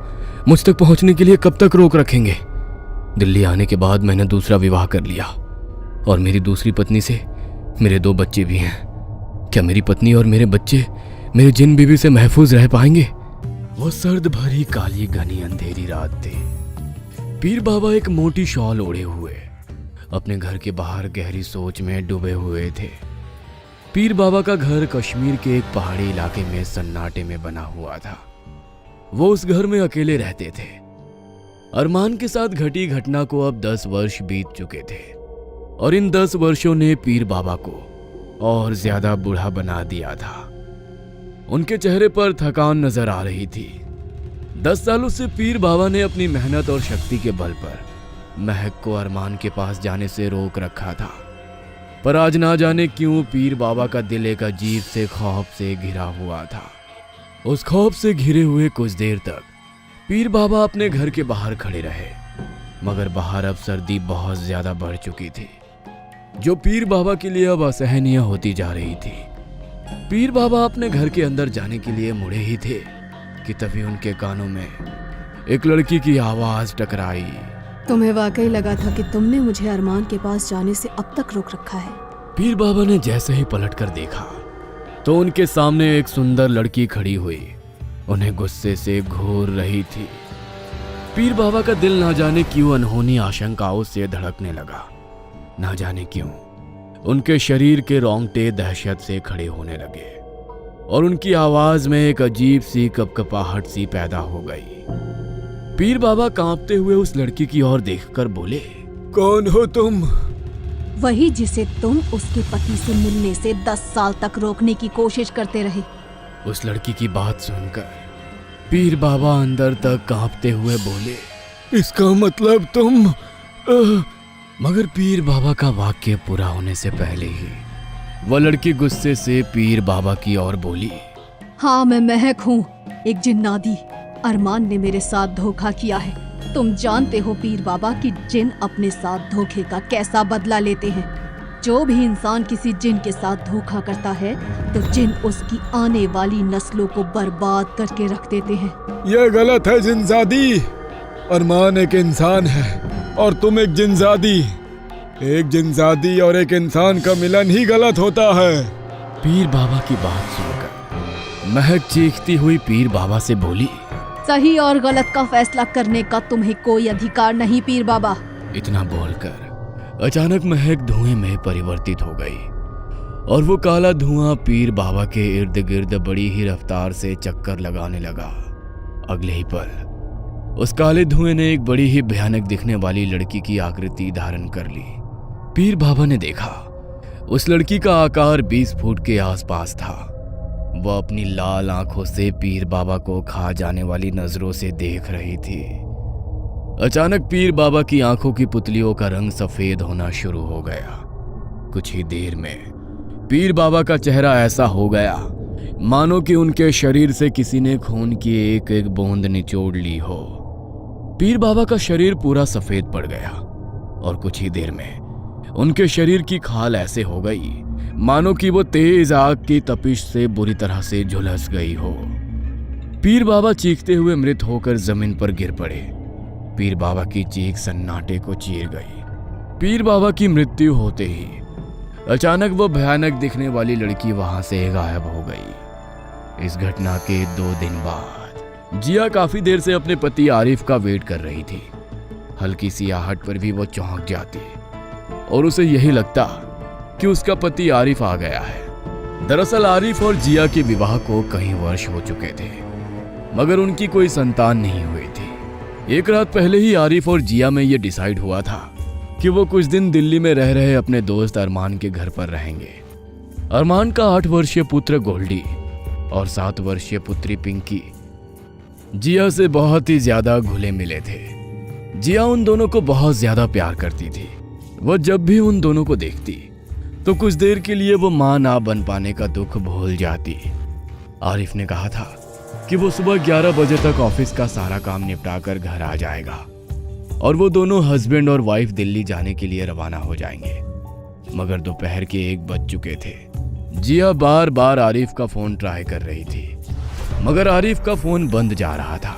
मुझ तक पहुंचने के लिए कब तक रोक रखेंगे। दिल्ली आने के बाद मैंने दूसरा विवाह कर लिया, और मेरी दूसरी पत्नी से मेरे 2 बच्चे भी हैं। क्या मेरी पत्नी और मेरे बच्चे मेरी जिन बीबी से महफूज रह पाएंगे? वो सर्द भरी काली घनी अंधेरी रात थी। पीर बाबा एक मोटी शॉल ओढ़े हुए अपने घर के बाहर गहरी सोच में डूबे हुए थे। पीर बाबा का घर कश्मीर के एक पहाड़ी इलाके में सन्नाटे में बना हुआ था। वो उस घर में अकेले रहते थे। अरमान के साथ घटी घटना को अब 10 वर्ष बीत चुके थे, और इन 10 वर्षों ने पीर बाबा को और ज्यादा बूढ़ा बना दिया था। उनके चेहरे पर थकान नजर आ रही थी। 10 सालों से पीर बाबा ने अपनी मेहनत और शक्ति के बल पर महक को अरमान के पास जाने से रोक रखा था, पर आज ना जाने क्यों पीर बाबा का दिल एक अजीब से खौफ से घिरा हुआ था। उस खौफ से घिरे हुए कुछ देर तक पीर बाबा अपने घर के बाहर खड़े रहे, मगर बाहर अब सर्दी बहुत ज्यादा बढ़ चुकी थी, जो पीर बाबा के लिए अब असहनीय होती जा रही थी। पीर बाबा अपने घर के अंदर जाने के लिए मुड़े ही थे कि तभी उनके कानों में एक लड़की की आवाज टकराई। तुम्हें वाकई लगा था कि तुमने मुझे अरमान के पास जाने से अब तक रोक रखा है? पीर बाबा ने जैसे ही पलटकर देखा तो उनके सामने एक सुंदर लड़की खड़ी हुई, उन्हें गुस्से से घूर रही थी। पीर बाबा का दिल ना जाने क्यों अनहोनी आशंकाओं से धड़कने लगा। ना जाने क्यों उनके शरीर के रोंगटे दहशत से खड़े होने लगे, और उनकी आवाज में एक अजीब सी कपकपाहट सी पैदा हो गई। पीर बाबा कांपते हुए उस लड़की की ओर देखकर बोले, कौन हो तुम? वही जिसे तुम उसके पति से मिलने से 10 साल तक रोकने की कोशिश करते रहे। उस लड़की की बात सुनकर पीर बाबा अंदर तक कांपते हुए बोले, इसका मतलब तुम मगर पीर बाबा का वाक्य पूरा होने से पहले ही वह लड़की गुस्से से पीर बाबा की ओर बोली, हाँ, मैं महक हूँ, एक जिन्नादी। अरमान ने मेरे साथ धोखा किया है। तुम जानते हो पीर बाबा कि जिन अपने साथ धोखे का कैसा बदला लेते हैं। जो भी इंसान किसी जिन के साथ धोखा करता है तो जिन उसकी आने वाली नस्लों को बर्बाद करके रख देते हैं। यह गलत है जिनजादी। अरमान एक इंसान है और तुम एक जिनजादी। एक जिनजादी और एक इंसान का मिलन ही गलत होता है। पीर बाबा की बात सुनकर महक चीखती हुई पीर बाबा से बोली, सही और गलत का फैसला करने का तुम्हें कोई अधिकार नहीं पीर बाबा। इतना बोलकर अचानक महक धुएं में परिवर्तित हो गई, और वो काला धुआं पीर बाबा के इर्द गिर्द बड़ी ही रफ्तार से चक्कर लगाने लगा। अगले ही पल उस काले धुएं ने एक बड़ी ही भयानक दिखने वाली लड़की की आकृति धारण कर ली। पीर बाबा ने देखा उस लड़की का आकार 20 फुट के आसपास था। वह अपनी लाल आंखों से पीर बाबा को खा जाने वाली नजरों से देख रही थी। अचानक पीर बाबा की आंखों की पुतलियों का रंग सफेद होना शुरू हो गया। कुछ ही देर में पीर बाबा का चेहरा ऐसा हो गया मानो कि उनके शरीर से किसी ने खून की एक एक बूंद निचोड़ ली हो। पीर बाबा का शरीर पूरा सफेद पड़ गया, और कुछ ही देर में उनके शरीर की खाल ऐसे हो गई मानो कि वो तेज आग की तपिश से बुरी तरह से झुलस गई हो। पीर बाबा चीखते हुए मृत होकर जमीन पर गिर पड़े। पीर बाबा की चीख सन्नाटे को चीर गई। पीर बाबा की मृत्यु होते ही अचानक वो भयानक दिखने वाली लड़की वहां से गायब हो गई। इस घटना के 2 दिन बाद जिया काफी देर से अपने पति आरिफ का वेट कर रही थी। हल्की सी आहट पर भी वो चौंक जाती और उसे यही लगता कि उसका पति आरिफ आ गया है। दरअसल आरिफ और जिया के विवाह को कई वर्ष हो चुके थे। मगर उनकी कोई संतान नहीं हुई थी। एक रात पहले ही आरिफ और जिया में ये डिसाइड हुआ था कि वो कुछ दिन दिल्ली में रह रहे अपने दोस्त अरमान के घर पर रहेंगे। अरमान का 8 वर्षीय पुत्र गोल्डी और 7 वर्षीय पुत्री पिंकी जिया से बहुत ही ज्यादा घुले मिले थे। जिया उन दोनों को बहुत ज्यादा प्यार करती थी। वह जब भी उन दोनों को देखती तो कुछ देर के लिए वो मां ना बन पाने का दुख भूल जाती। आरिफ ने कहा था कि वो सुबह 11 बजे तक ऑफिस का सारा काम निपटाकर घर आ जाएगा और वो दोनों हस्बैंड और वाइफ दिल्ली जाने के लिए रवाना हो जाएंगे। मगर दोपहर के 1 बज चुके थे। जिया बार बार आरिफ का फोन ट्राई कर रही थी, मगर आरिफ का फोन बंद जा रहा था।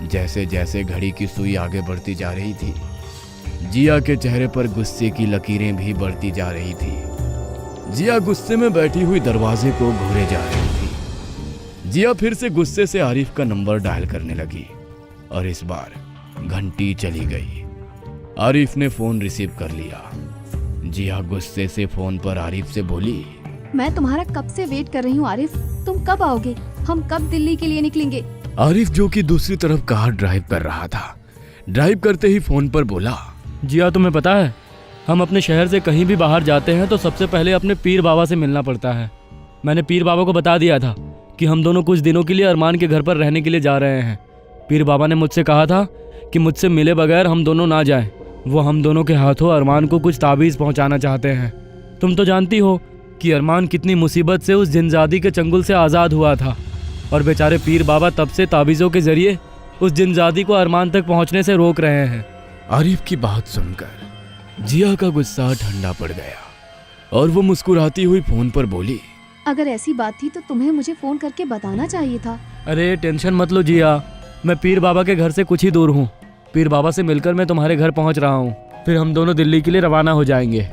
जैसे जैसे घड़ी की सुई आगे बढ़ती जा रही थी, जिया के चेहरे पर गुस्से की लकीरें भी बढ़ती जा रही थी। जिया गुस्से में बैठी हुई दरवाजे को घूरे जा रही थी। जिया फिर से गुस्से से आरिफ का नंबर डायल करने लगी और इस बार घंटी चली गई। आरिफ ने फोन रिसीव कर लिया। जिया गुस्से से फोन पर आरिफ से बोली, मैं तुम्हारा कब से वेट कर रही हूँ आरिफ, तुम कब आओगे? हम कब दिल्ली के लिए निकलेंगे? आरिफ जो कि दूसरी तरफ कार ड्राइव कर रहा था, ड्राइव करते ही फोन पर बोला, जिया तुम्हें पता है, हम अपने शहर से कहीं भी बाहर जाते हैं तो सबसे पहले अपने पीर बाबा से मिलना पड़ता है। मैंने पीर बाबा को बता दिया था कि हम दोनों कुछ दिनों के लिए अरमान के घर पर रहने के लिए जा रहे हैं। पीर बाबा ने मुझसे कहा था कि मुझसे मिले बगैर हम दोनों ना जाएं। वो हम दोनों के हाथों अरमान को कुछ ताबीज़ पहुंचाना चाहते हैं। तुम तो जानती हो कि अरमान कितनी मुसीबत से उस जिनजादी के चंगुल से आज़ाद हुआ था और बेचारे पीर बाबा तब से ताबीज़ों के जरिए उस जिनजादी को अरमान तक पहुंचने से रोक रहे हैं। आरिफ की बात सुनकर जिया का गुस्सा ठंडा पड़ गया और वो मुस्कुराती हुई फोन पर बोली, अगर ऐसी बात थी तो तुम्हें मुझे फोन करके बताना चाहिए था। अरे टेंशन मत लो जिया, मैं पीर बाबा के घर से कुछ ही दूर हूँ। पीर बाबा से मिलकर मैं तुम्हारे घर पहुँच रहा हूँ, फिर हम दोनों दिल्ली के लिए रवाना हो जाएंगे।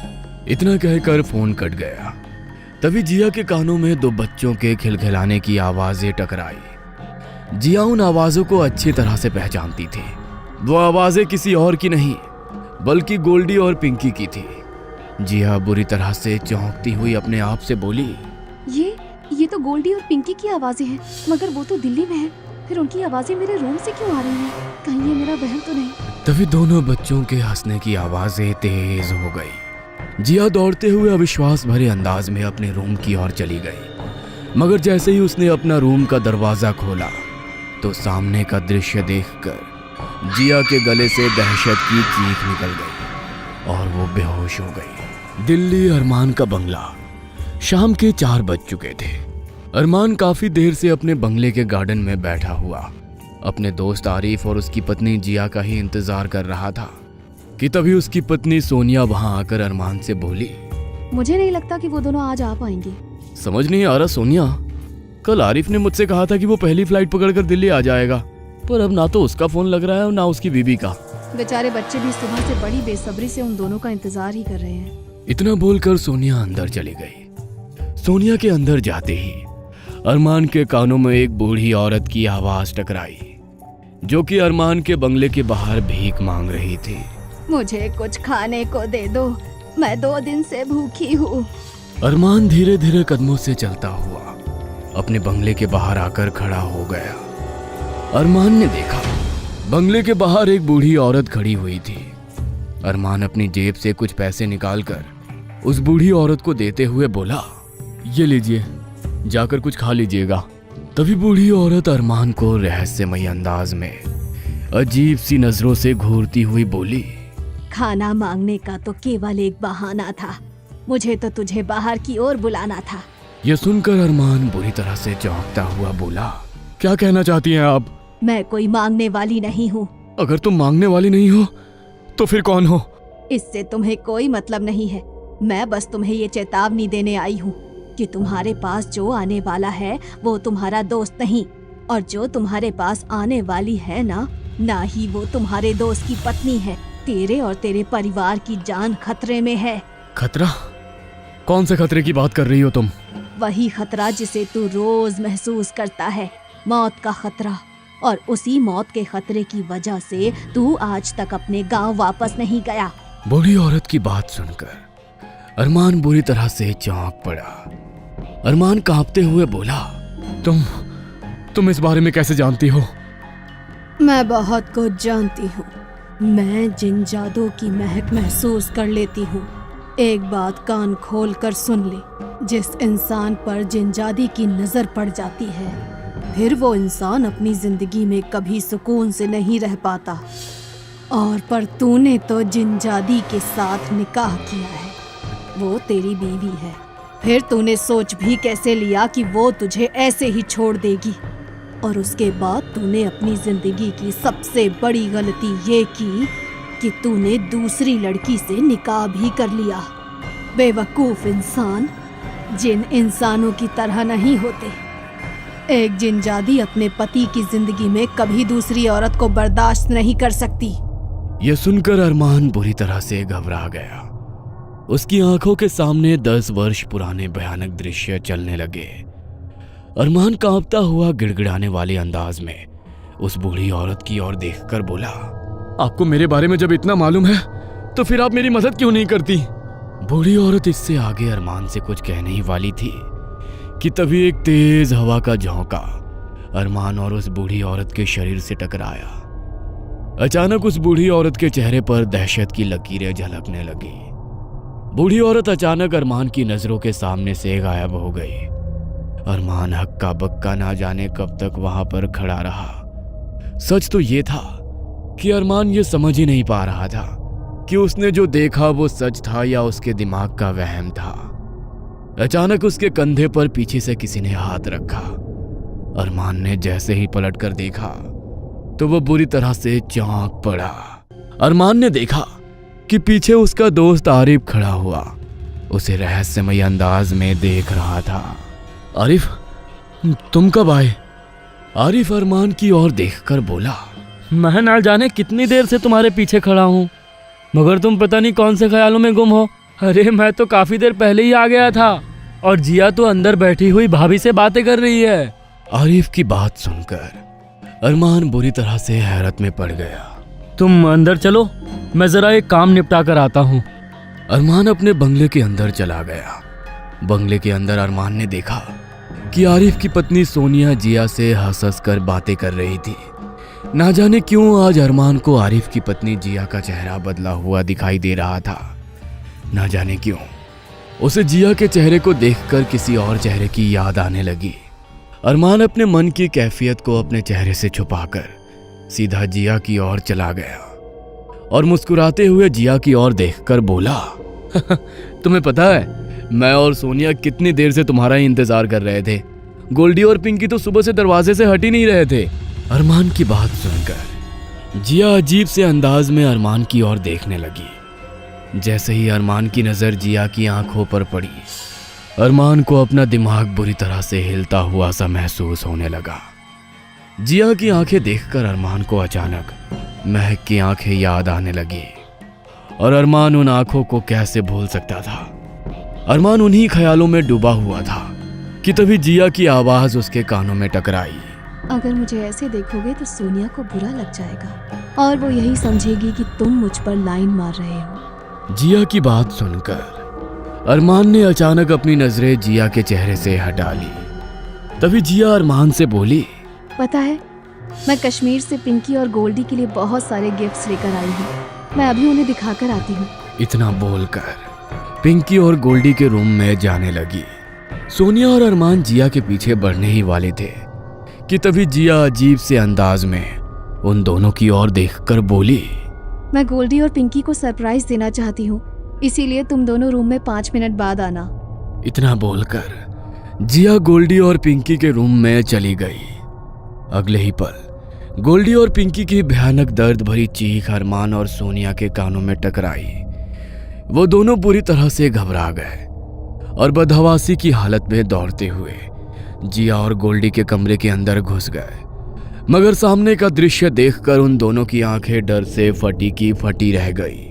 इतना कहकर फोन कट गया। तभी जिया के कानों में 2 बच्चों के खिलखिलाने की आवाजें टकराई। जिया उन आवाजों को अच्छी तरह से पहचानती थी। वो आवाजें किसी और की नहीं बल्कि गोल्डी और पिंकी की थी। जिया बुरी तरह से चौंकती हुई अपने आप से बोली, ये तो गोल्डी और पिंकी की आवाजें हैं, मगर वो तो दिल्ली में है, फिर उनकी आवाजें मेरे रूम से क्यों आ रही हैं? कहीं ये मेरा बहन तो नहीं? तभी दोनों बच्चों के हंसने की आवाजें तेज हो गई। जिया दौड़ते हुए अविश्वास भरे अंदाज में अपने रूम की ओर चली गई, मगर जैसे ही उसने अपना रूम का दरवाजा खोला तो सामने का दृश्य देखकर जिया के गले से दहशत की चीख निकल गई और वो बेहोश हो गई। दिल्ली अरमान का बंगला। शाम के 4 बज चुके थे। अरमान काफी देर से अपने बंगले के गार्डन में बैठा हुआ अपने दोस्त आरिफ और उसकी पत्नी जिया का ही इंतजार कर रहा था कि तभी उसकी पत्नी सोनिया वहां आकर अरमान से बोली, मुझे नहीं लगता कि वो दोनों आज आ पाएंगे। समझ नहीं आ रहा सोनिया, कल आरिफ ने मुझसे कहा था कि वो पहली फ्लाइट पकड़कर दिल्ली आ जाएगा, पर अब ना तो उसका फोन लग रहा है और ना उसकी बीबी का। बेचारे बच्चे भी सुबह से बड़ी बेसब्री से उन दोनों का इंतजार ही कर रहे हैं। इतना बोलकर सोनिया अंदर चली गई। सोनिया के अंदर जाते ही अरमान के कानों में एक बूढ़ी औरत की आवाज टकराई, जो कि अरमान के बंगले के बाहर भीख मांग रही थी। मुझे कुछ खाने को दे दो, मैं 2 दिन से भूखी हूँ। अरमान धीरे धीरे कदमों से चलता हुआ अपने बंगले के बाहर आकर खड़ा हो गया। अरमान ने देखा बंगले के बाहर एक बूढ़ी औरत खड़ी हुई थी। अरमान अपनी जेब से कुछ पैसे निकालकर उस बूढ़ी औरत को देते हुए बोला, ये लीजिए, जाकर कुछ खा लीजिएगा। तभी बूढ़ी औरत अरमान को रहस्यमय अंदाज में अजीब सी नजरों से घूरती हुई बोली, खाना मांगने का तो केवल एक बहाना था, मुझे तो तुझे बाहर की ओर बुलाना था। यह सुनकर अरमान बुरी तरह से चौंकता हुआ बोला, क्या कहना चाहती हैं आप? मैं कोई मांगने वाली नहीं हूँ। अगर तुम मांगने वाली नहीं हो तो फिर कौन हो? इससे तुम्हें कोई मतलब नहीं है। मैं बस तुम्हें ये चेतावनी देने आई हूँ कि तुम्हारे पास जो आने वाला है वो तुम्हारा दोस्त नहीं, और जो तुम्हारे पास आने वाली है ना ही वो तुम्हारे दोस्त की पत्नी है। तेरे और तेरे परिवार की जान खतरे में है। खतरा? कौन से खतरे की बात कर रही हो तुम? वही खतरा जिसे तू रोज महसूस करता है, मौत का खतरा। और उसी मौत के खतरे की वजह से तू आज तक अपने गांव वापस नहीं गया। बूढ़ी औरत की बात सुनकर अरमान बुरी तरह से चौंक पड़ा। अरमान कांपते हुए बोला, तुम इस बारे में कैसे जानती हो? मैं बहुत कुछ जानती हूँ। मैं जिन जादू की महक महसूस कर लेती हूँ। एक बात कान खोल कर सुन ले, जिस इंसान पर जिनजादी की नजर पड़ जाती है, फिर वो इंसान अपनी जिंदगी में कभी सुकून से नहीं रह पाता। और पर तूने तो जिनजादी के साथ निकाह किया है, वो तेरी बीवी है। फिर तूने सोच भी कैसे लिया कि वो तुझे ऐसे ही छोड़ देगी? और उसके बाद तूने अपनी जिंदगी की सबसे बड़ी गलती ये की कि तूने दूसरी लड़की से निकाह भी कर लिया। बेवकूफ इंसान जिन इंसानों की तरह नहीं होते। एक जिनजादी अपने पति की जिंदगी में कभी दूसरी औरत को बर्दाश्त नहीं कर सकती। यह सुनकर अरमान बुरी तरह से घबरा गया। उसकी आंखों के सामने 10 वर्ष पुराने भयानक दृश्य चलने लगे। अरमान कांपता हुआ गिड़गिड़ाने वाले अंदाज में उस बूढ़ी औरत की ओर देखकर बोला, आपको मेरे बारे में जब इतना मालूम है तो फिर आप मेरी मदद क्यों नहीं करती? बूढ़ी औरत इससे आगे अरमान से कुछ कहने ही वाली थी कि तभी एक तेज हवा का झोंका अरमान और उस बूढ़ी औरत के शरीर से टकराया। अचानक उस बूढ़ी औरत के चेहरे पर दहशत की लकीरें झलकने लगी। बूढ़ी औरत अचानक अरमान की नजरों के सामने से गायब हो गई। अरमान हक्का बक्का ना जाने कब तक वहां पर खड़ा रहा। सच तो ये था कि अरमान ये समझ ही नहीं पा रहा था कि उसने जो देखा वो सच था या उसके दिमाग का वहम था। अचानक उसके कंधे पर पीछे से किसी ने हाथ रखा। अरमान ने जैसे ही पलट कर देखा तो वो बुरी तरह से चौंक पड़ा। अरमान ने देखा कि पीछे उसका दोस्त आरिफ खड़ा हुआ उसे रहस्यमय अंदाज में देख रहा था। आरिफ, तुम कब आए? आरिफ अरमान की ओर देखकर बोला, मैं ना जाने कितनी देर से तुम्हारे पीछे खड़ा हूँ, मगर तुम पता नहीं कौन से ख्यालों में गुम हो। अरे मैं तो काफी देर पहले ही आ गया था और जिया तो अंदर बैठी हुई भाभी से बातें कर रही है। आरिफ की बात सुनकर अरमान बुरी तरह से हैरत में पड़ गया। तुम अंदर चलो, मैं जरा एक काम निपटा कर आता हूँ। अरमान अपने बंगले के अंदर चला गया। बंगले के अंदर अरमान ने देखा कि आरिफ की पत्नी सोनिया जिया से हंस हंस कर बातें कर रही थी। ना जाने क्यों आज अरमान को आरिफ की पत्नी जिया का चेहरा बदला हुआ दिखाई दे रहा था। ना जाने क्यों उसे जिया के चेहरे को देखकर किसी और चेहरे की याद आने लगी। अरमान अपने मन की कैफियत को अपने चेहरे से छुपाकर सीधा जिया की ओर चला गया और मुस्कुराते हुए जिया की ओर देखकर बोला, तुम्हें पता है मैं और सोनिया कितनी देर से तुम्हारा ही इंतजार कर रहे थे। गोल्डी और पिंकी तो सुबह से दरवाजे से हट ही नहीं रहे थे। अरमान की बात सुनकर जिया अजीब से अंदाज में अरमान की ओर देखने लगी। जैसे ही अरमान की नजर जिया की आंखों पर पड़ी, अरमान को अपना दिमाग बुरी तरह से हिलता हुआ सा महसूस होने लगा। जिया की आंखें देखकर अरमान को अचानक महक की आंखें याद आने लगी और अरमान उन आंखों को कैसे भूल सकता था। अरमान उन्हीं ख्यालों में डूबा हुआ था कि तभी जिया की आवाज उसके कानों में टकराई। अगर मुझे ऐसे देखोगे तो सोनिया को बुरा लग जाएगा और वो यही समझेगी कि तुम मुझ पर लाइन मार रहे हो। जिया की बात सुनकर अरमान ने अचानक अपनी नजरें जिया के चेहरे से हटा ली। तभी जिया अरमान से बोली, पता है मैं कश्मीर से पिंकी और गोल्डी के लिए बहुत सारे गिफ्ट्स लेकर आई हूँ। मैं अभी उन्हें दिखाकर आती हूँ। इतना बोलकर पिंकी और गोल्डी के रूम में जाने लगी। सोनिया और अरमान जिया के पीछे बढ़ने ही वाले थे कि तभी जिया अजीब से अंदाज में उन दोनों की ओर देखकर बोली, मैं गोल्डी और पिंकी को सरप्राइज देना चाहती हूँ, इसीलिए तुम दोनों रूम में 5 मिनट बाद आना। इतना बोलकर जिया गोल्डी और पिंकी के रूम में चली गई। अगले ही पल गोल्डी और पिंकी की भयानक दर्द भरी चीख अरमान और सोनिया के कानों में टकराई। वो दोनों बुरी तरह से घबरा गए और बदहवासी की हालत में दौड़ते हुए जिया और गोल्डी के कमरे के अंदर घुस गए। मगर सामने का दृश्य देखकर उन दोनों की आंखें डर से फटी की फटी रह गई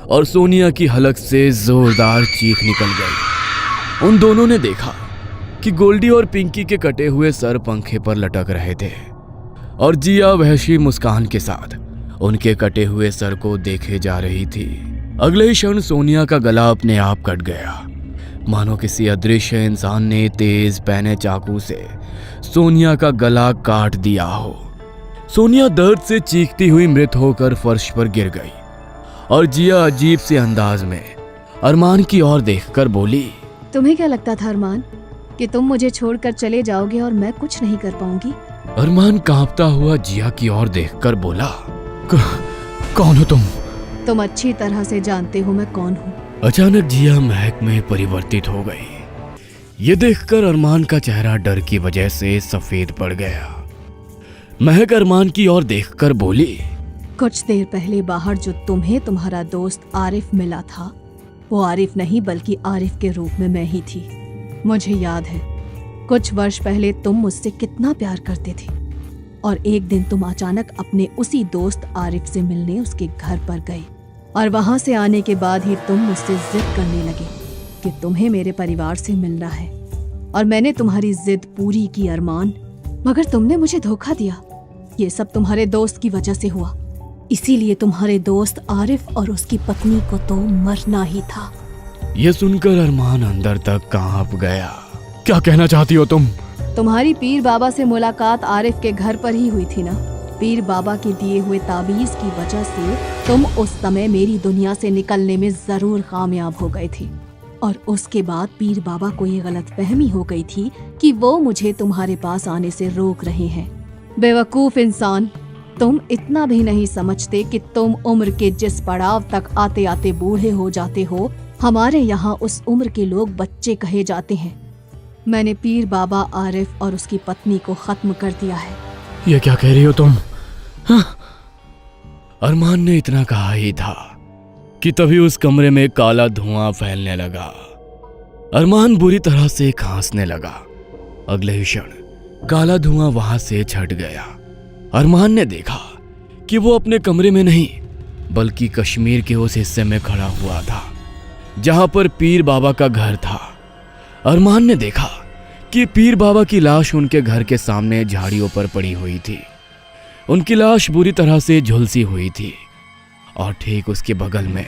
और सोनिया की हलक से जोरदार चीख निकल गई। उन दोनों ने देखा कि गोल्डी और पिंकी के कटे हुए सर पंखे पर लटक रहे थे और जिया वहशी मुस्कान के साथ उनके कटे हुए सर को देखे जा रही थी। अगले ही क्षण सोनिया का गला अपने आप कट गया। मानो किसी अदृश्य इंसान ने तेज पैने चाकू से सोनिया का गला काट दिया हो। सोनिया दर्द से चीखती हुई मृत होकर फर्श पर गिर गई और जिया अजीब से अंदाज में अरमान की ओर देखकर बोली, तुम्हें क्या लगता था अरमान कि तुम मुझे छोड़कर चले जाओगे और मैं कुछ नहीं कर पाऊंगी? अरमान कांपता हुआ जिया की ओर देखकर बोला, कौन हो तुम? तुम अच्छी तरह से जानते हो मैं कौन हूँ। अचानक जिया महक में परिवर्तित हो गई। ये देखकर अरमान का चेहरा डर की वजह से सफेद पड़ गया। महक अरमान की ओर देखकर बोली, कुछ देर पहले बाहर जो तुम्हें तुम्हारा दोस्त आरिफ मिला था, वो आरिफ नहीं बल्कि आरिफ के रूप में मैं ही थी। मुझे याद है कुछ वर्ष पहले तुम मुझसे कितना प्यार करते थे और एक दिन तुम अचानक अपने उसी दोस्त आरिफ से मिलने उसके घर पर गए और वहां से आने के बाद ही तुम मुझसे जिद करने लगे कि तुम्हें मेरे परिवार से मिलना है और मैंने तुम्हारी जिद पूरी की अरमान, मगर तुमने मुझे धोखा दिया। ये सब तुम्हारे दोस्त की वजह से हुआ, इसीलिए तुम्हारे दोस्त आरिफ और उसकी पत्नी को तो मरना ही था। ये सुनकर अरमान अंदर तक कांप गया। क्या कहना चाहती हो तुम? तुम्हारी पीर बाबा से मुलाकात आरिफ के घर पर ही हुई थी ना। पीर बाबा के दिए हुए ताबीज की वजह से तुम उस समय मेरी दुनिया से निकलने में जरूर कामयाब हो गए थे और उसके बाद पीर बाबा को ये गलतफहमी हो गई थी कि वो मुझे तुम्हारे पास आने से रोक रहे हैं। बेवकूफ इंसान, तुम इतना भी नहीं समझते कि तुम उम्र के जिस पड़ाव तक आते आते बूढ़े हो जाते हो, हमारे यहाँ उस उम्र के लोग बच्चे कहे जाते हैं। मैंने पीर बाबा आरिफ और उसकी पत्नी को खत्म कर दिया है। ये क्या कह रही हो तुम? हाँ? अरमान ने इतना कहा ही था कि तभी उस कमरे में काला धुआं फैलने लगा। अरमान बुरी तरह से खांसने लगा। अगले ही क्षण काला धुआं वहां से छट गया। अरमान ने देखा कि वो अपने कमरे में नहीं बल्कि कश्मीर के उस हिस्से में खड़ा हुआ था जहां पर पीर बाबा का घर था। अरमान ने देखा कि पीर बाबा की लाश उनके घर के सामने झाड़ियों पर पड़ी हुई थी। उनकी लाश बुरी तरह से झुलसी हुई थी और ठीक उसके बगल में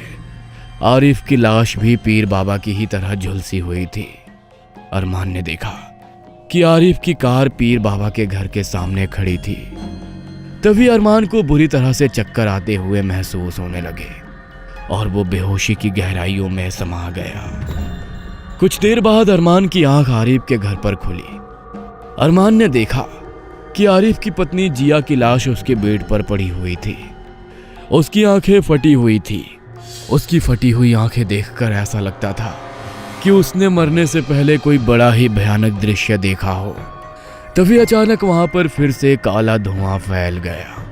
आरिफ की लाश भी पीर बाबा की ही तरह झुलसी हुई थी। अरमान ने देखा कि आरिफ की कार पीर बाबा के घर के सामने खड़ी थी। तभी अरमान को बुरी तरह से चक्कर आते हुए महसूस होने लगे और वो बेहोशी की गहराइयों में समा गया। कुछ देर बाद अरमान की आंख आरिफ के घर पर खुली। अरमान ने देखा कि आरिफ की पत्नी जिया की लाश उसके बेड पर पड़ी हुई थी। उसकी आंखें फटी हुई थी। उसकी फटी हुई आंखें देखकर ऐसा लगता था कि उसने मरने से पहले कोई बड़ा ही भयानक दृश्य देखा हो। तभी अचानक वहां पर फिर से काला धुआं फैल गया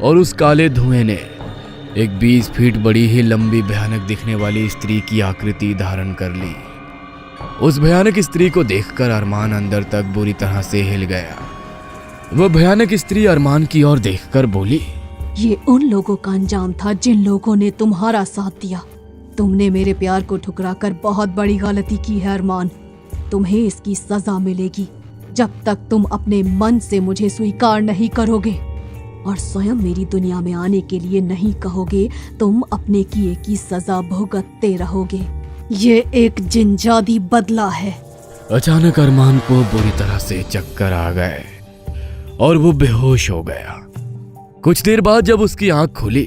और उस काले धुएं ने एक 20 फीट बड़ी ही लंबी भयानक दिखने वाली स्त्री की आकृति धारण कर ली। उस भयानक स्त्री को देखकर अरमान अंदर तक बुरी तरह से हिल गया। वह भयानक स्त्री अरमान की ओर देखकर बोली, ये उन लोगों का अंजाम था जिन लोगों ने तुम्हारा साथ दिया। तुमने मेरे प्यार को ठुकराकर बहुत बड़ी गलती की है अरमान। तुम्हें इसकी सजा मिलेगी जब तक तुम अपने मन से मुझे स्वीकार नहीं करोगे और स्वयं मेरी दुनिया में आने के लिए नहीं कहोगे। तुम अपने किए की सजा भुगतते रहोगे। ये एक जिनजादी बदला है। अचानक अरमान को बुरी तरह से चक्कर आ गए और वो बेहोश हो गया। कुछ देर बाद जब उसकी आंख खुली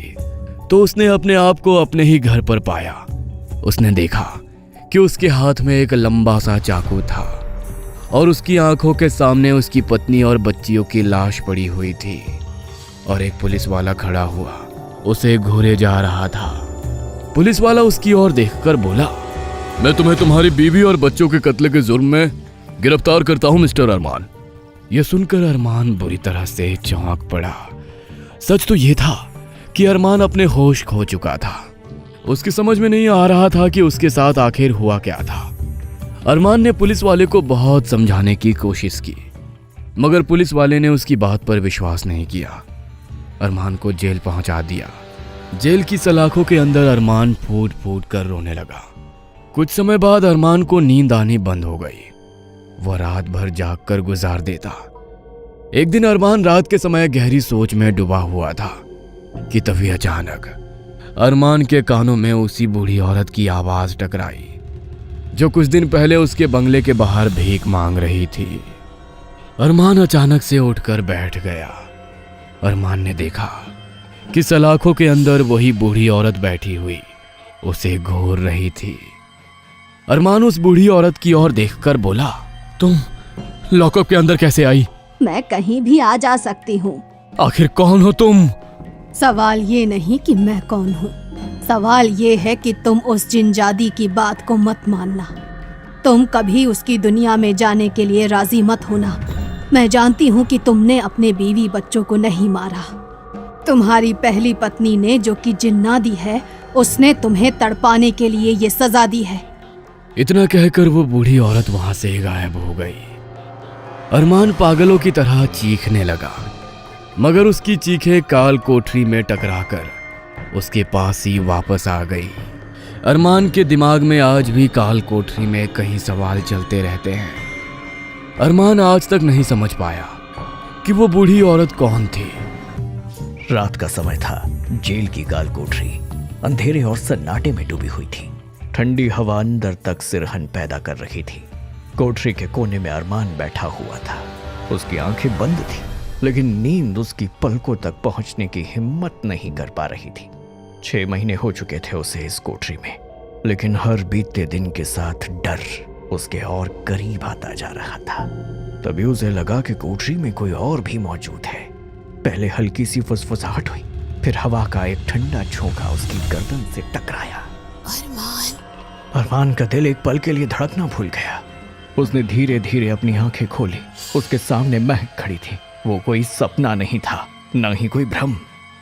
तो उसने अपने आप को अपने ही घर पर पाया। उसने देखा कि उसके हाथ में एक लंबा सा चाकू था और उसकी आंखों के सामने उसकी पत्नी और बच्चियों की लाश पड़ी हुई थी और एक पुलिस वाला खड़ा हुआ उसे घूरे जा रहा था। पुलिस वाला उसकी ओर देखकर बोला, मैं तुम्हें तुम्हारी बीवी और बच्चों के कत्ल के जुर्म में गिरफ्तार करता हूं मिस्टर अरमान। यह सुनकर अरमान बुरी तरह से चौंक पड़ा। सच तो यह था कि अरमान अपने होश खो चुका था। उसकी समझ में नहीं आ रहा था कि उसके साथ आखिर हुआ क्या था। अरमान ने पुलिस वाले को बहुत समझाने की कोशिश की मगर पुलिस वाले ने उसकी बात पर विश्वास नहीं किया। अरमान को जेल पहुंचा दिया। जेल की सलाखों के अंदर अरमान फूट फूट कर रोने लगा। कुछ समय बाद अरमान को नींद आनी बंद हो गई। वह रात भर जाग कर गुजार देता। एक दिन अरमान रात के समय गहरी सोच में डूबा हुआ था कि तभी अचानक अरमान के कानों में उसी बूढ़ी औरत की आवाज टकराई जो कुछ दिन पहले उसके बंगले के बाहर भीख मांग रही थी। अरमान अचानक से उठकर बैठ गया। अरमान ने देखा कि सलाखों के अंदर वही बूढ़ी औरत बैठी हुई उसे घूर रही थी। अरमान उस बूढ़ी औरत की ओर देखकर बोला, तुम लॉकअप के अंदर कैसे आई? मैं कहीं भी आ जा सकती हूँ। आखिर कौन हो तुम? सवाल ये नहीं कि मैं कौन हूँ, सवाल ये है कि तुम उस जिनजादी की बात को मत मानना। तुम कभी उसकी दुनिया में जाने के लिए राजी मत होना। मैं जानती हूँ कि तुमने अपने बीवी बच्चों को नहीं मारा। तुम्हारी पहली पत्नी ने, जो कि जिन्नादी है, उसने तुम्हें तड़पाने के लिए ये सजा दी है। इतना कहकर वो बूढ़ी औरत वहां से गायब हो गई। अरमान पागलों की तरह चीखने लगा, मगर उसकी चीखें काल कोठरी में टकराकर उसके पास ही वापस आ गई। अरमान के दिमाग में आज भी काल कोठरी में कई सवाल चलते रहते हैं। अरमान आज तक नहीं समझ पाया कि वो बूढ़ी औरत कौन थी। रात का समय था। जेल की काल कोठरी अंधेरे और सन्नाटे में डूबी हुई थी। ठंडी हवा अंदर तक सिरहन पैदा कर रही थी। कोठरी के कोने में अरमान बैठा हुआ था। उसकी आंखें बंद थी, लेकिन नींद उसकी पलकों तक पहुंचने की हिम्मत नहीं कर पा रही थी। 6 महीने हो चुके थे उसे इस कोठरी में, लेकिन हर बीतते दिन के साथ डर उसके और करीब आता जा रहा था। तभी उसे लगा कि कोठरी में कोई और भी मौजूद है। पहले हल्की सी फुसफुसाहट हुई, फिर हवा का एक ठंडा झोंका उसकी गर्दन से टकराया। अरमान का दिल एक पल के लिए धड़कना भूल गया। उसने धीरे धीरे अपनी आंखें खोली। उसके सामने महक खड़ी थी। वो कोई सपना नहीं था, न ही कोई भ्रम।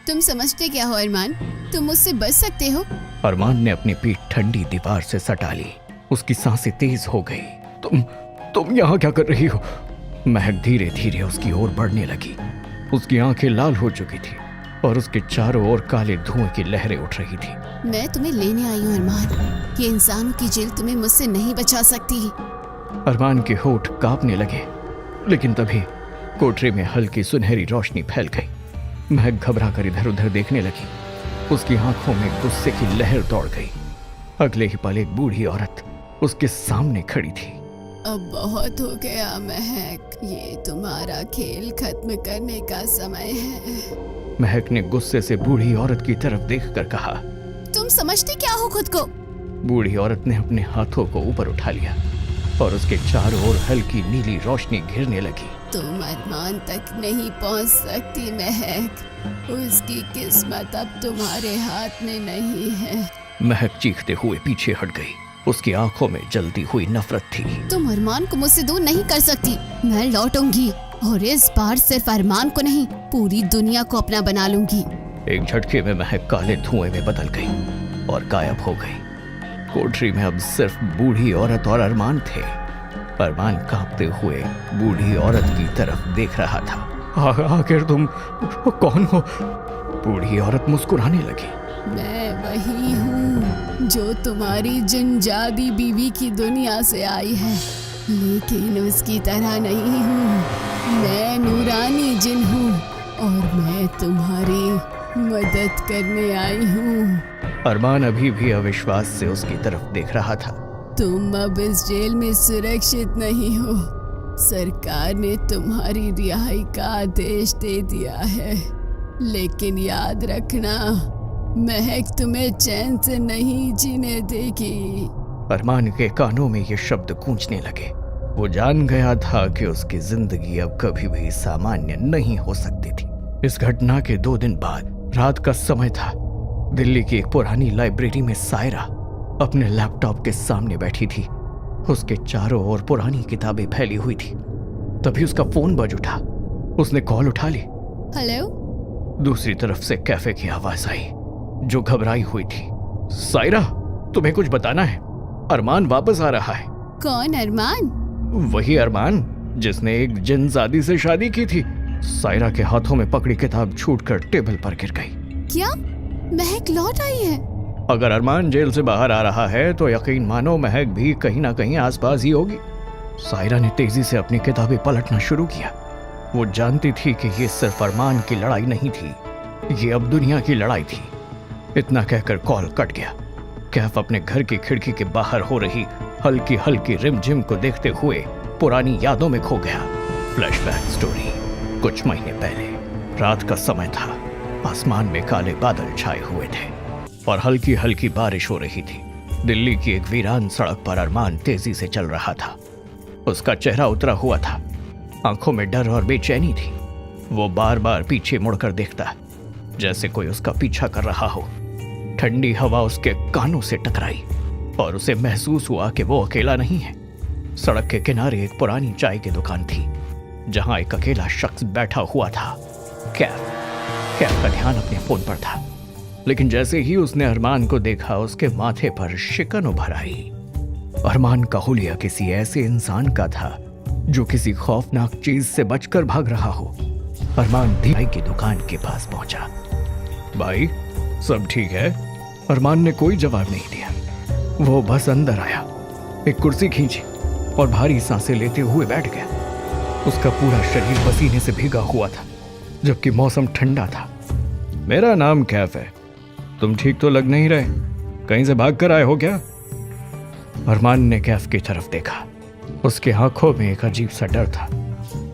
तुम समझते क्या हो अरमान? तुम मुझसे बच सकते हो। अरमान ने अपनी पीठ ठंडी दीवार से सटा ली। उसकी सांसें तेज हो गई। तुम यहाँ क्या कर रही हो? महक धीरे धीरे उसकी ओर बढ़ने लगी। उसकी आंखें लाल हो चुकी थी और उसके चारों ओर काले धुएं की लहरें उठ रही थी। मैं तुम्हें लेने आई हूँ अरमान। ये इंसानों की जेल तुम्हें मुझसे नहीं बचा सकती। अरमान के होठ कांपने लगे, लेकिन तभी कोठरी में हल्की सुनहरी रोशनी फैल गई। महक घबरा कर इधर उधर देखने लगी। उसकी आंखों में गुस्से की लहर दौड़ गई। अगले ही पल एक बूढ़ी औरत उसके सामने खड़ी थी। अब बहुत हो गया महक, ये तुम्हारा खेल खत्म करने का समय है। महक ने गुस्से से बूढ़ी औरत की तरफ देखकर कहा, तुम समझते क्या हो खुद को? बूढ़ी औरत ने अपने हाथों को ऊपर उठा लिया और उसके चारों ओर हल्की नीली रोशनी घिरने लगी। तुम अरमान तक नहीं पहुंच सकती महक। उसकी किस्मत अब तुम्हारे हाथ में नहीं है। महक चीखते हुए पीछे हट गई। उसकी आंखों में जलती हुई नफरत थी। तुम अरमान को मुझसे दूर नहीं कर सकती। मैं लौटूंगी और इस बार सिर्फ अरमान को नहीं, पूरी दुनिया को अपना बना लूंगी। एक झटके में महक काले धुएं में बदल गई और गायब हो गई। कोठरी में अब सिर्फ बूढ़ी औरत और अरमान थे। अरमान कांपते हुए बूढ़ी औरत की तरफ देख रहा था। आखिर तुम कौन हो? बूढ़ी औरत मुस्कुराने लगी। मैं वही हूँ जो तुम्हारी जिनजादी बीवी की दुनिया से आई है, लेकिन उसकी तरह नहीं हूँ। मैं नूरानी जिन हूँ और मैं तुम्हारी मदद करने आई हूँ। अरमान अभी भी अविश्वास से उसकी तरफ देख रहा था। तुम अब इस जेल में सुरक्षित नहीं हो। सरकार ने तुम्हारी रिहाई का आदेश दे दिया है, लेकिन याद रखना, महक तुम्हें चैन से नहीं जीने देगी। अरमान के कानों में ये शब्द गूंजने लगे। वो जान गया था कि उसकी जिंदगी अब कभी भी सामान्य नहीं हो सकती थी। इस घटना के 2 दिन बाद रात का समय था। दिल्ली की एक पुरानी लाइब्रेरी में सायरा अपने लैपटॉप के सामने बैठी थी। उसके चारों ओर पुरानी किताबें फैली हुई थी। तभी उसका फोन बज उठा। उसने कॉल उठा ली। हेलो। दूसरी तरफ से कैफे की आवाज आई, जो घबराई हुई थी। सायरा, तुम्हें कुछ बताना है। अरमान वापस आ रहा है। कौन अरमान? वही अरमान जिसने एक जिनजादी से शादी की थी। सायरा के हाथों में पकड़ी किताब छूटकर टेबल पर गिर गई। क्या महक लौट आई है? अगर अरमान जेल से बाहर आ रहा है तो यकीन मानो महक भी कहीं ना कहीं आसपास ही होगी। सायरा ने तेजी से अपनी किताबें पलटना शुरू किया। वो जानती थी कि ये सिर्फ अरमान की लड़ाई नहीं थी, ये अब दुनिया की लड़ाई थी। इतना कहकर कॉल कट गया। कैफ अपने घर की खिड़की के बाहर हो रही हल्की हल्की रिमझिम को देखते हुए पुरानी यादों में खो गया। Flashback story. कुछ महीने पहले रात का समय था। आसमान में काले बादल छाए हुए थे और हल्की हल्की बारिश हो रही थी। दिल्ली की एक वीरान सड़क पर अरमान तेजी से चल रहा था। उसका चेहरा उतरा हुआ था, आंखों में डर और बेचैनी थी। वो बार बार पीछे मुड़कर देखता, जैसे कोई उसका पीछा कर रहा हो। ठंडी हवा उसके कानों से टकराई और उसे महसूस हुआ कि वो अकेला नहीं है। सड़क के किनारे एक पुरानी चाय की दुकान थी, जहां एक अकेला शख्स बैठा हुआ था। कैफ का ध्यान अपने फोन पर था, लेकिन जैसे ही उसने अरमान को देखा, उसके माथे पर शिकन उभर आई। अरमान का हुलिया किसी ऐसे इंसान का था जो किसी खौफनाक चीज से बचकर भाग रहा हो। अरमान भाई की दुकान के पास पहुंचा। भाई, सब ठीक है? अरमान ने कोई जवाब नहीं दिया। वो बस अंदर आया, एक कुर्सी खींची और भारी सांसें लेते हुए बैठ गया। उसका पूरा शरीर पसीने से भीगा हुआ था, जबकि मौसम ठंडा था। मेरा नाम कैफ है। तुम ठीक तो लग नहीं रहे, कहीं से भाग कर आए हो क्या? अरमान ने कैफ की तरफ देखा। उसके आंखों में एक अजीब सा डर था।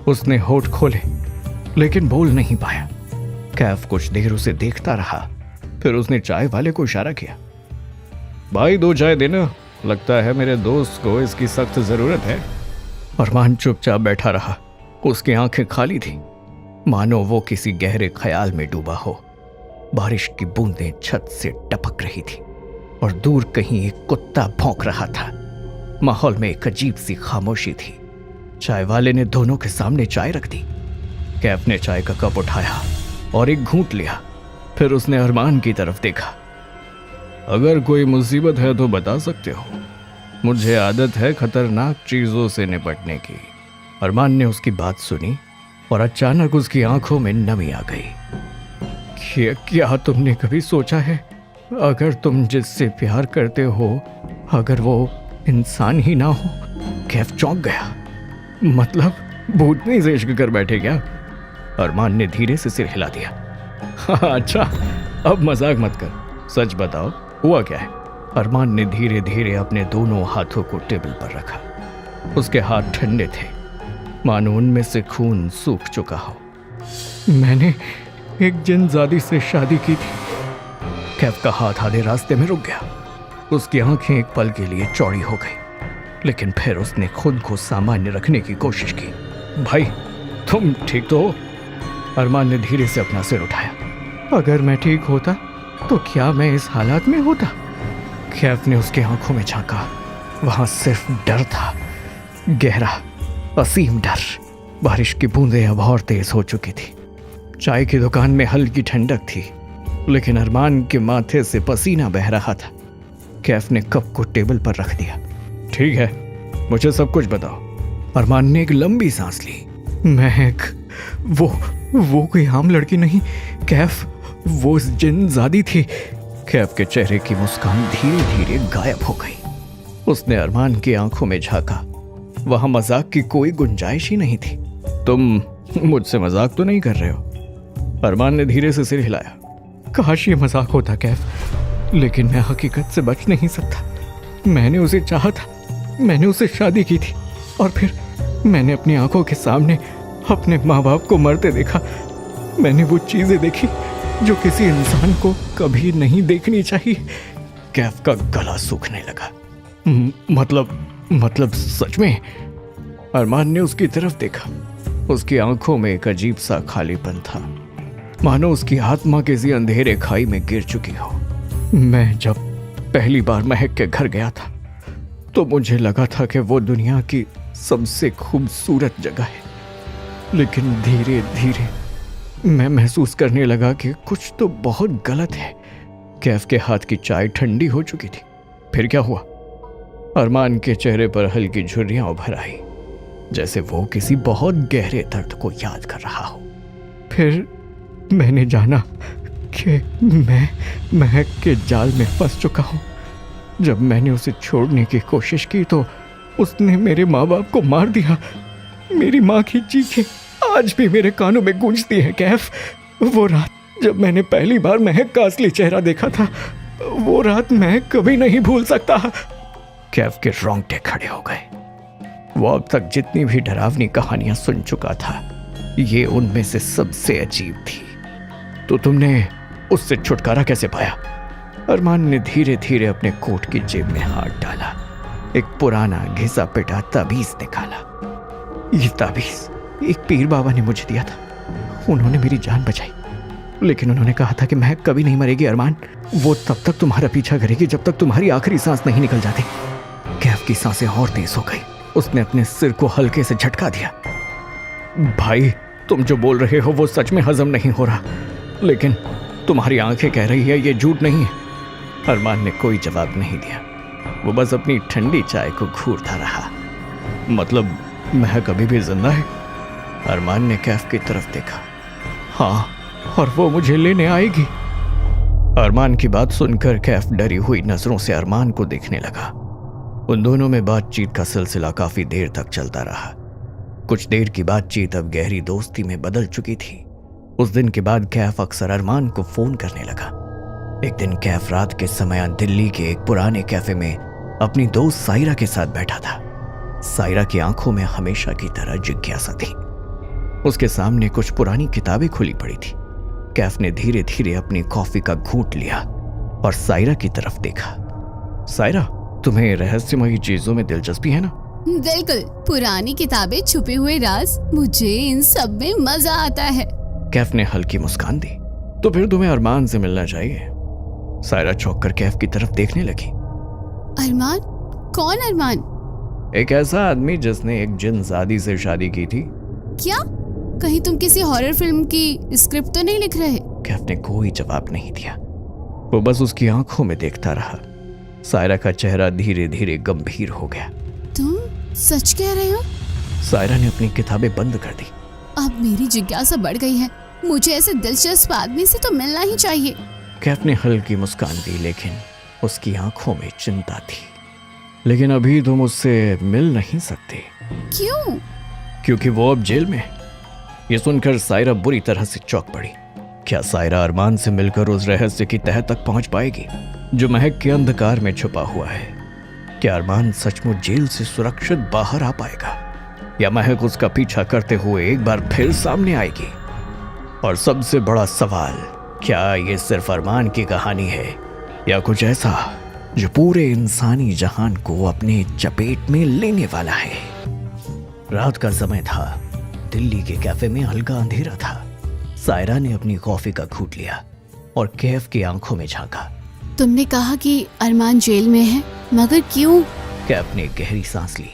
उसने होठ खोले, लेकिन बोल नहीं पाया। कैफ कुछ देर उसे देखता रहा, फिर उसने चाय वाले को इशारा किया। भाई, 2 चाय देना, लगता है मेरे दोस्त को इसकी सख्त जरूरत है। अरमान चुपचाप बैठा रहा। उसकी आंखें खाली थी, मानो वो किसी गहरे ख्याल में डूबा हो। बारिश की बूंदें छत से टपक रही थी और दूर कहीं एक कुत्ता भौंक रहा था। माहौल में एक अजीब सी खामोशी थी। चाय वाले ने दोनों के सामने चाय रख दी। कैफ ने चाय का कप उठाया और एक घूंट लिया। फिर उसने अरमान की तरफ देखा। अगर कोई मुसीबत है तो बता सकते हो, मुझे आदत है खतरनाक चीजों से निपटने की। अरमान ने उसकी बात सुनी और अचानक उसकी आंखों में नमी आ गई। क्या तुमने कभी सोचा है, अगर तुम जिससे प्यार करते हो, अगर वो इंसान ही ना हो? कैफ चौंक गया। मतलब भूतनी से इश्क कर बैठे क्या? अरमान ने धीरे से सिर हिला दिया। अच्छा, अब मजाक मत कर, सच बताओ, हुआ क्या है? अरमान ने धीरे धीरे अपने दोनों हाथों को टेबल पर रखा। उसके हाथ ठंडे थे, मानो उनमें से खून सूख चुका हो। मैंने एक जिनजादी से शादी की थी। कैफ का हाथ आधे रास्ते में रुक गया। उसकी आंखें एक पल के लिए चौड़ी हो गई, लेकिन फिर उसने खुद को सामान्य रखने की कोशिश की। भाई, तुम ठीक तो हो? अरमान ने धीरे से अपना सिर उठाया। अगर मैं ठीक होता तो क्या मैं इस हालात में होता? कैफ ने उसकी आंखों में झांका। वहां सिर्फ डर था, गहरा, असीम डर। बारिश की बूंदें अब और तेज हो चुकी थी। चाय की दुकान में हल्की ठंडक थी, लेकिन अरमान के माथे से पसीना बह रहा था। कैफ ने कप को टेबल पर रख दिया। ठीक है, मुझे सब कुछ बताओ। अरमान ने एक लंबी सांस ली। महक, वो कोई आम लड़की नहीं कैफ, वो जिनजादी थी। कैफ के चेहरे की मुस्कान धीरे धीरे गायब हो गई। उसने अरमान की आंखों में झांका। वहां मजाक की कोई गुंजाइश ही नहीं थी। तुम मुझसे मजाक तो नहीं कर रहे हो? अरमान ने धीरे से सिर हिलाया। काश ये मजाक होता कैफ, लेकिन मैं हकीकत से बच नहीं सकता। मैंने उसे चाहा था, मैंने उससे शादी की थी, और फिर मैंने अपनी आंखों के सामने अपने माँ बाप को मरते देखा। मैंने वो चीजें देखी जो किसी इंसान को कभी नहीं देखनी चाहिए। कैफ का गला सूखने लगा। मतलब सच में? अरमान ने उसकी तरफ देखा। उसकी आंखों में एक अजीब सा खालीपन था, मानो उसकी आत्मा किसी अंधेरे खाई में गिर चुकी हो। मैं जब पहली बार महक के घर गया था तो मुझे लगा था कि वो दुनिया की सबसे खूबसूरत जगह है, लेकिन धीरे धीरे मैं महसूस करने लगा कि कुछ तो बहुत गलत है। कैफ के हाथ की चाय ठंडी हो चुकी थी। फिर क्या हुआ? अरमान के चेहरे पर हल्की झुर्रियां उभर आई, जैसे वो किसी बहुत गहरे दर्द को याद कर रहा हो। फिर मैंने जाना कि मैं महक के जाल में फंस चुका हूँ। जब मैंने उसे छोड़ने की कोशिश की तो उसने मेरे माँ बाप को मार दिया। मेरी माँ की चीखें आज भी मेरे कानों में गूंजती हैं कैफ। वो रात जब मैंने पहली बार महक का असली चेहरा देखा था, वो रात मैं कभी नहीं भूल सकता। कैफ के रोंगटे खड़े हो गए। वो अब तक जितनी भी डरावनी कहानियां सुन चुका था, ये उनमें से सबसे अजीब थी। तो तुमने उससे छुटकारा कैसे पाया? अरमान ने धीरे धीरे अपने कोट की जेब में हाथ डाला। एक पुराना घिसा पिटा ताबीज निकाला। ये ताबीज एक पीर बाबा ने मुझे दिया था। उन्होंने मेरी जान बचाई, लेकिन उन्होंने कहा था कि मैं कभी नहीं मरेगी अरमान। वो तब तक तुम्हारा पीछा करेगी जब तक तुम्हारी आखिरी सांस नहीं निकल जाती। कैफ की सांसें और तेज हो गई। उसने अपने सिर को हल्के से झटका दिया। भाई, तुम जो बोल रहे हो वो सच में हजम नहीं हो रहा, लेकिन तुम्हारी आंखें कह रही है ये झूठ नहीं है। अरमान ने कोई जवाब नहीं दिया। वो बस अपनी ठंडी चाय को घूरता रहा। मतलब महक अभी भी जिंदा है? अरमान ने कैफ की तरफ देखा। हाँ, और वो मुझे लेने आएगी। अरमान की बात सुनकर कैफ डरी हुई नजरों से अरमान को देखने लगा। उन दोनों में बातचीत का सिलसिला काफी देर तक चलता रहा। कुछ देर की बातचीत अब गहरी दोस्ती में बदल चुकी थी। उस दिन के बाद कैफ अक्सर अरमान को फोन करने लगा। एक दिन कैफ रात के समय दिल्ली के एक पुराने कैफे में अपनी दोस्त सायरा के साथ बैठा था। सायरा की आंखों में हमेशा की तरह जिज्ञासा थी। उसके सामने कुछ पुरानी किताबें खुली पड़ी थी। कैफ ने धीरे धीरे अपनी कॉफी का घूंट लिया और सायरा की तरफ देखा। सायरा, तुम्हें रहस्यमयी चीजों में दिलचस्पी है ना? बिल्कुल, पुरानी किताबें, छुपे हुए राज, मुझे इन सब में मजा आता है। कैफ ने हल्की मुस्कान दी। तो फिर तुम्हें अरमान से मिलना चाहिए। सायरा चौंक कर कैफ की तरफ देखने लगी। अरमान? कौन अरमान? एक ऐसा आदमी जिसने एक जिनजादी से शादी की थी। क्या? कहीं तुम किसी हॉरर फिल्म की स्क्रिप्ट तो नहीं लिख रहे? कैफ ने कोई जवाब नहीं दिया। वो बस उसकी आंखों में देखता रहा। सायरा का चेहरा धीरे धीरे गंभीर हो गया। तुम सच कह रहे हो? सायरा ने अपनी किताबें बंद कर दी। अब मेरी जिज्ञासा बढ़ गई है। मुझे ऐसे दिलचस्प आदमी से तो मिलना ही चाहिए। कैफ ने हल्की मुस्कान दी, लेकिन उसकी आंखों में चिंता थी। लेकिन अभी तुम उससे मिल नहीं सकते। क्यों? क्योंकि वो अब जेल में है। ये सुनकर सायरा बुरी तरह से चौंक पड़ी। क्या सायरा अरमान से मिलकर उस रहस्य की तह तक पहुंच पाएगी जो महक के अंधकार में छुपा हुआ है? क्या अरमान सचमुच जेल से सुरक्षित बाहर आ पाएगा, या महक उसका पीछा करते हुए एक बार फिर सामने आएगी? और सबसे बड़ा सवाल, क्या ये सिर्फ अरमान की कहानी है या कुछ ऐसा जो पूरे इंसानी जहान को अपने चपेट में लेने वाला है? रात का समय था। दिल्ली के कैफे में हल्का अंधेरा था। सायरा ने अपनी कॉफी का घूंट लिया और कैफ की आंखों में झांका। तुमने कहा कि अरमान जेल में है, मगर क्यों? कैफ ने गहरी सांस ली।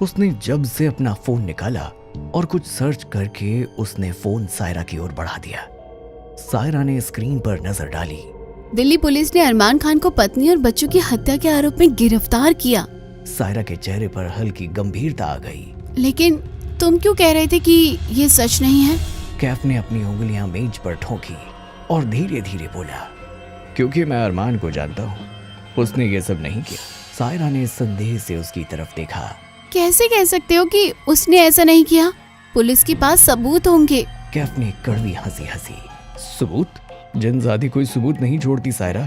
उसने जब से अपना फोन निकाला और कुछ सर्च करके उसने फोन सायरा की ओर बढ़ा दिया। सायरा ने स्क्रीन पर नजर डाली। दिल्ली पुलिस ने अरमान खान को पत्नी और बच्चों की हत्या के आरोप में गिरफ्तार किया। सायरा के चेहरे पर हल्की गंभीरता आ गई। लेकिन तुम क्यों कह रहे थे कि ये सच नहीं है? कैफ ने अपनी उंगलियां मेज पर ठोकी और धीरे धीरे बोला, क्योंकि मैं अरमान को जानता हूँ, उसने ये सब नहीं किया। सायरा ने संदेह से उसकी तरफ देखा। कैसे कह सकते हो कि उसने ऐसा नहीं किया? पुलिस के पास सबूत होंगे। कैफ ने कड़वी हंसी हंसी। सबूत? जिनजादी कोई सबूत नहीं छोड़ती सायरा।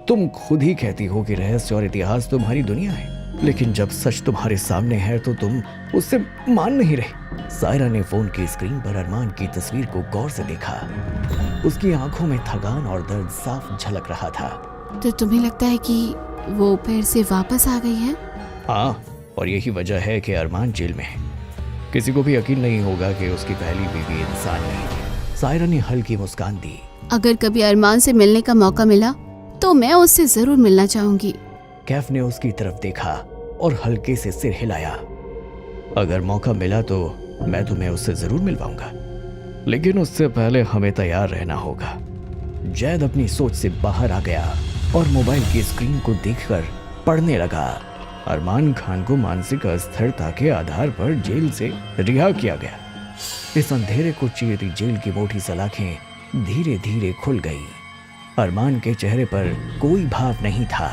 तुम खुद ही कहती हो कि रहस्य और इतिहास तुम्हारी दुनिया है, लेकिन जब सच तुम्हारे सामने है तो तुम उससे मान नहीं रहे। सायरा ने फोन की स्क्रीन पर अरमान की तस्वीर को गौर से देखा। उसकी आंखों में थकान और दर्द साफ झलक रहा था। तो तुम्हें लगता है कि वो फिर से वापस आ गई है? हाँ, और यही वजह है कि अरमान जेल में है। किसी को भी यकीन नहीं होगा कि उसकी पहली बीवी इंसान नहीं थी। सायरा ने हल्की मुस्कान दी। अगर कभी अरमान से मिलने का मौका मिला तो मैं उससे जरूर मिलना चाहूंगी। कैफ ने उसकी तरफ देखा और हल्के से सिर हिलाया। अगर मौका मिला तो मैं तुम्हें उससे जरूर मिलवाऊंगा, लेकिन उससे पहले हमें तैयार रहना होगा। जैद अपनी सोच से बाहर आ गया और मोबाइल की स्क्रीन को देखकर पढ़ने लगा। अरमान खान को मानसिक अस्थिरता के आधार पर जेल से रिहा किया गया। इस अंधेरे को चीरती जेल की मोटी सलाखें धीरे धीरे खुल गई। अरमान के चेहरे पर कोई भाव नहीं था।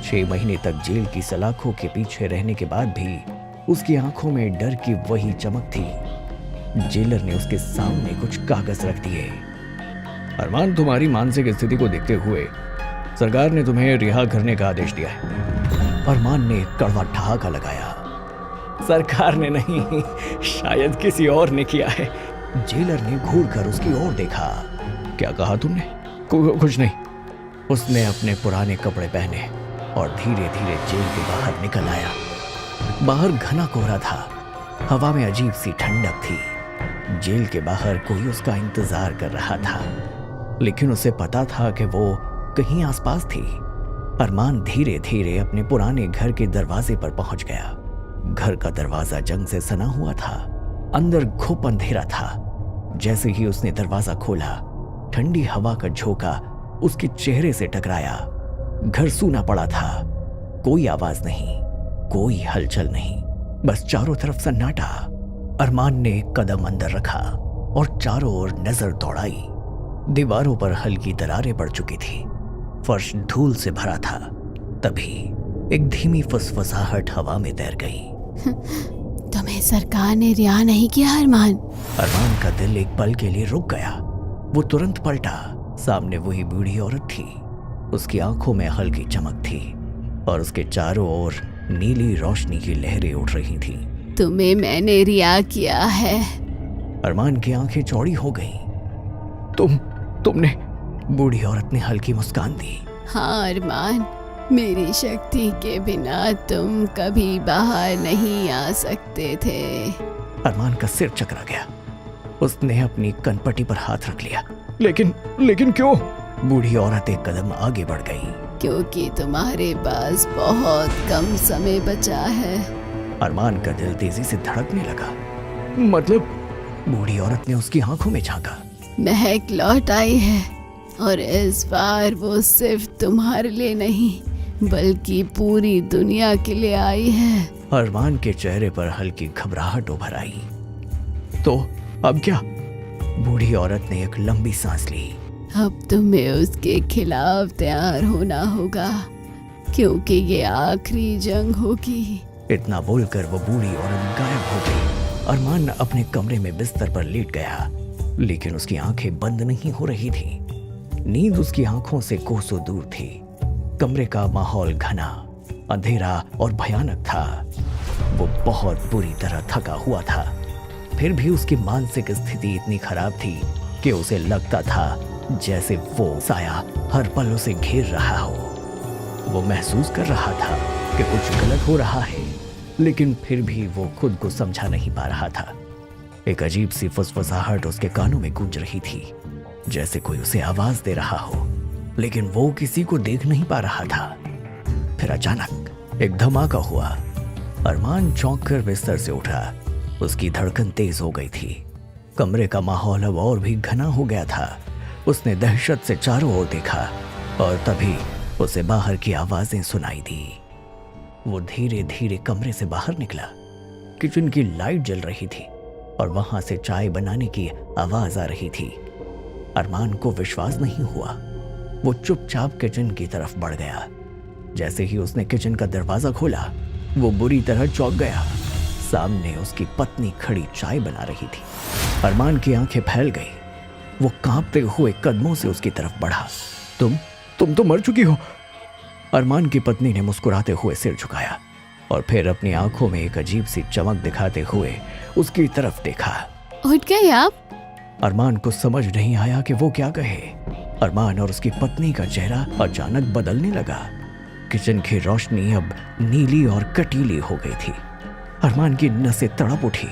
6 महीने तक जेल की सलाखों के पीछे रहने के बाद भी उसकी आंखों में डर की वही चमक थी। जेलर ने उसके सामने कुछ कागज रख दिए। अरमान, तुम्हारी मानसिक स्थिति को देखते हुए सरकार ने तुम्हें रिहा करने का आदेश दिया है। अरमान ने कड़वा ठहाका लगाया। सरकार ने नहीं, शायद किसी और ने किया है। जेलर ने घूरकर उसकी ओर देखा। क्या कहा तुमने? कुछ नहीं। उसने अपने पुराने कपड़े पहने और धीरे धीरे जेल के बाहर निकल आया। बाहर घना कोहरा था, हवा में अजीब सी ठंडक थी। जेल के बाहर कोई उसका इंतजार कर रहा था, लेकिन उसे पता था कि वो कहीं आसपास थी। अरमान धीरे धीरे अपने पुराने घर के दरवाजे पर पहुंच गया। घर का दरवाजा जंग से सना हुआ था, अंदर घुप अंधेरा था। जैसे ही उसने दरवाजा खोला, ठंडी हवा का झोंका उसके चेहरे से टकराया। घर सूना पड़ा था, कोई आवाज नहीं, कोई हलचल नहीं, बस चारों तरफ सन्नाटा। अरमान ने कदम अंदर रखा और चारों ओर नजर दौड़ाई। दीवारों पर हल्की दरारें पड़ चुकी थी, फर्श धूल से भरा था। तभी एक धीमी फुसफुसाहट हवा में तैर गई। तुम्हें सरकार ने रिहा नहीं किया अरमान? अरमान का दिल एक पल के लिए रुक गया। वो तुरंत पलटा। सामने वही बूढ़ी औरत थी। उसकी आंखों में हल्की चमक थी और उसके चारों ओर नीली रोशनी की लहरें उठ रही थी। तुम्हें मैंने रिहा किया है। अरमान की आंखें चौड़ी हो गईं। तुमने? बूढ़ी औरत ने हल्की मुस्कान दी। हाँ अरमान, मेरी शक्ति के बिना तुम कभी बाहर नहीं आ सकते थे। अरमान का सिर चकरा गया। उसने अपनी कनपट्टी पर हाथ रख लिया। लेकिन क्यों? बूढ़ी औरत एक कदम आगे बढ़ गई। क्योंकि तुम्हारे पास बहुत कम समय बचा है। अरमान का दिल तेजी से धड़कने लगा। मतलब? बूढ़ी औरत ने उसकी आंखों में झांका। महक लौट आई है और इस बार वो सिर्फ तुम्हारे लिए नहीं बल्कि पूरी दुनिया के लिए आई है। अरमान के चेहरे पर हल्की घबराहट उभर आई। तो अब क्या? बूढ़ी औरत ने एक लंबी सांस ली। अब तुम्हें उसके खिलाफ तैयार होना होगा, क्योंकि ये आखिरी जंग होगी। इतना बोलकर वो बूढ़ी औरत गायब हो गई। अरमान अपने कमरे में बिस्तर पर लेट गया, लेकिन उसकी आंखें बंद नहीं हो रही थी। नींद उसकी आंखों से कोसों दूर थी। कमरे का माहौल घना, अंधेरा और भयानक था। वो बहुत बुरी तरह थका हुआ था, फिर भी उसकी मानसिक स्थिति इतनी खराब थी कि उसे लगता था जैसे वो साया हर पल उसे घेर रहा हो। वो महसूस कर रहा था कि कुछ गलत हो रहा है, लेकिन फिर भी वो खुद को समझा नहीं पा रहा था। एक अजीब सी फुसफुसाहट उसके कानों में गूंज रही थी, जैसे कोई उसे आवाज दे रहा हो, लेकिन वो किसी को देख नहीं पा रहा था। फिर अचानक एक धमाका हुआ। अरमान चौंक कर बिस्तर से उठा। उसकी धड़कन तेज हो गई थी। कमरे का माहौल अब और भी घना हो गया था। उसने दहशत से चारों ओर देखा और तभी उसे बाहर की आवाजें सुनाई दी। वो धीरे धीरे कमरे से बाहर निकला। किचन की लाइट जल रही थी और वहां से चाय बनाने की आवाज आ रही थी। अरमान को विश्वास नहीं हुआ। वो चुपचाप किचन की तरफ बढ़ गया। जैसे ही उसने किचन का दरवाजा खोला, वो बुरी तरह चौंक गया। सामने उसकी पत्नी खड़ी चाय बना रही थी। अरमान की आंखें फैल गई। वो कांपते हुए कदमों से उसकी तरफ बढ़ा। तुम तो मर चुकी हो। अरमान की पत्नी ने मुस्कुराते हुए सिर झुकाया और फिर अपनी आंखों में एक अजीब सी चमक दिखाते हुए उसकी तरफ देखा। उठ गए आप? अरमान को समझ नहीं आया कि वो क्या कहे। अरमान और उसकी पत्नी का चेहरा अचानक बदलने लगा। किचन की रोशनी अब नीली और कटीली हो गई थी। अरमान की नसें तड़प उठी।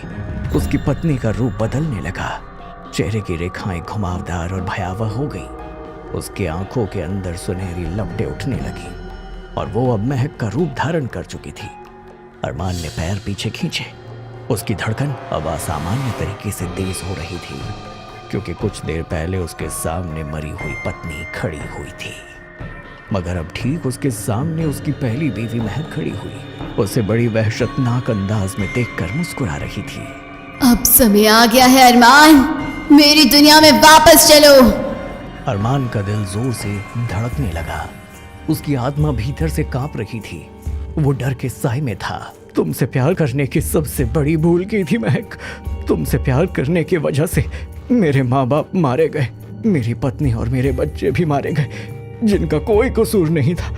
उसकी पत्नी का रूप बदलने लगा। चेहरे की रेखाएं घुमावदार और भयावह हो गई। उसकी आंखों के अंदर सुनहरी लपटें उठने लगी और वो अब महक का रूप धारण कर चुकी थी। अरमान ने पैर पीछे खींचे। उसकी धड़कन अब असामान्य तरीके से तेज हो रही थी, क्योंकि कुछ देर पहले उसके सामने मरी हुई पत्नी खड़ी हुई थी, मगर अब ठीक उसके सामने उसकी पहली बीवी महक खड़ी हुई। उसे बड़ी वहशतनाक अंदाज में देखकर मुस्कुरा रही थी। अब समय आ गया है अरमान, मेरी दुनिया में वापस चलो। अरमान का दिल जोर से धड़कने लगा। उसकी आत्मा भीतर से कांप रही थी। वो डर के साए में था। तुमसे प्यार करने की सबसे बड़ी भूल की थी महक। तुमसे प्यार करने की वजह से मेरे माँ बाप मारे गए, मेरी पत्नी और मेरे बच्चे भी मारे गए। जिनका कोई कसूर नहीं था।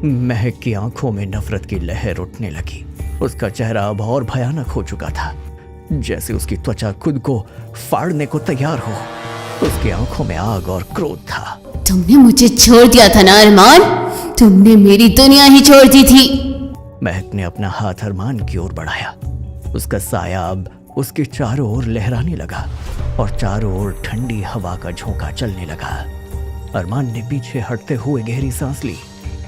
महक की आंखों में नफरत की लहर उठने लगी। उसका चेहरा अब और भयानक हो चुका था, जैसे उसकी त्वचा खुद को फाड़ने को तैयार हो। उसकी आंखों में आग और क्रोध था। तुमने मुझे छोड़ दिया था ना अरमान, तुमने मेरी दुनिया ही छोड़ दी थी। महक ने अपना हाथ अरमान की ओर बढ़ाया। उसका साया अब उसके चारों ओर लहराने लगा और चारों ओर ठंडी हवा का झोंका चलने लगा। अरमान ने पीछे हटते हुए गहरी सांस ली।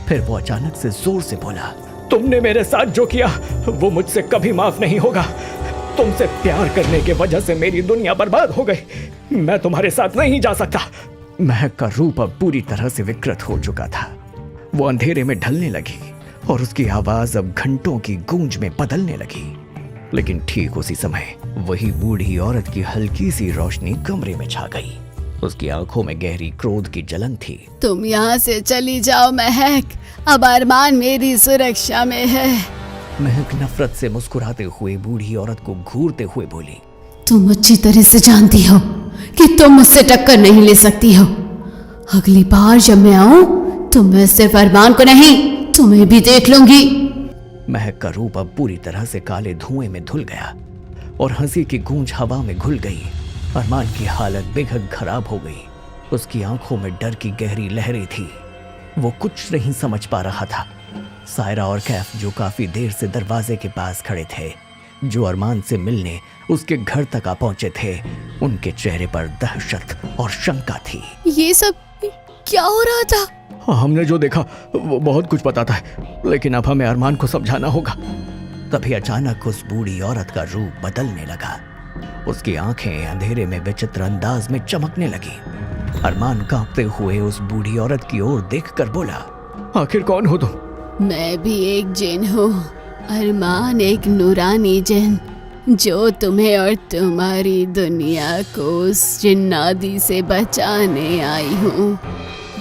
फिर वो अचानक से जोर से बोला, तुमने मेरे साथ जो किया वो मुझसे कभी माफ नहीं होगा। तुमसे प्यार करने की वजह से मेरी दुनिया बर्बाद हो गई। मैं तुम्हारे साथ नहीं जा सकता। महक का रूप अब पूरी तरह से विकृत हो चुका था। वो अंधेरे में ढलने लगी और उसकी आवाज अब घंटों की गूंज में बदलने लगी। लेकिन ठीक उसी समय वही बूढ़ी औरत की हल्की सी रोशनी कमरे में छा गई। उसकी आंखों में गहरी क्रोध की जलन थी। तुम यहाँ से चली जाओ महक, अब अरमान मेरी सुरक्षा में है। महक नफरत से मुस्कुराते हुए बूढ़ी औरत को घूरते हुए बोली, तुम अच्छी तरह से जानती हो कि तुम मुझसे टक्कर नहीं ले सकती हो। अगली बार जब मैं आऊं तो मैं सिर्फ अरमान को नहीं, तुम्हें भी देख लूंगी। महक का रूप अब पूरी तरह से काले धुएं में धुल गया और हंसी की गूंज हवा में घुल गई। अरमान की हालत बेहद खराब हो गई। उसकी आंखों में डर की गहरी लहरें थी। वो कुछ नहीं समझ पा रहा था। सायरा और कैफ जो काफी देर से दरवाजे के पास खड़े थे, जो अरमान से मिलने उसके घर तक आ पहुंचे थे, उनके चेहरे पर दहशत और शंका थी। ये सब क्या हो रहा था? हमने जो देखा वो बहुत कुछ बताता है, लेकिन अब हमें अरमान को समझाना होगा। तभी अचानक उस बूढ़ी औरत का रूप बदलने लगा। उसकी आंखें अंधेरे में विचित्र अंदाज में चमकने लगी। अरमान कांपते हुए उस बूढ़ी औरत की ओर देखकर बोला, आखिर कौन हो तुम? मैं भी एक जिन हूँ अरमान, एक नूरानी जिन, जो तुम्हें और तुम्हारी दुनिया को उस जिन्नादी से बचाने आई हूँ।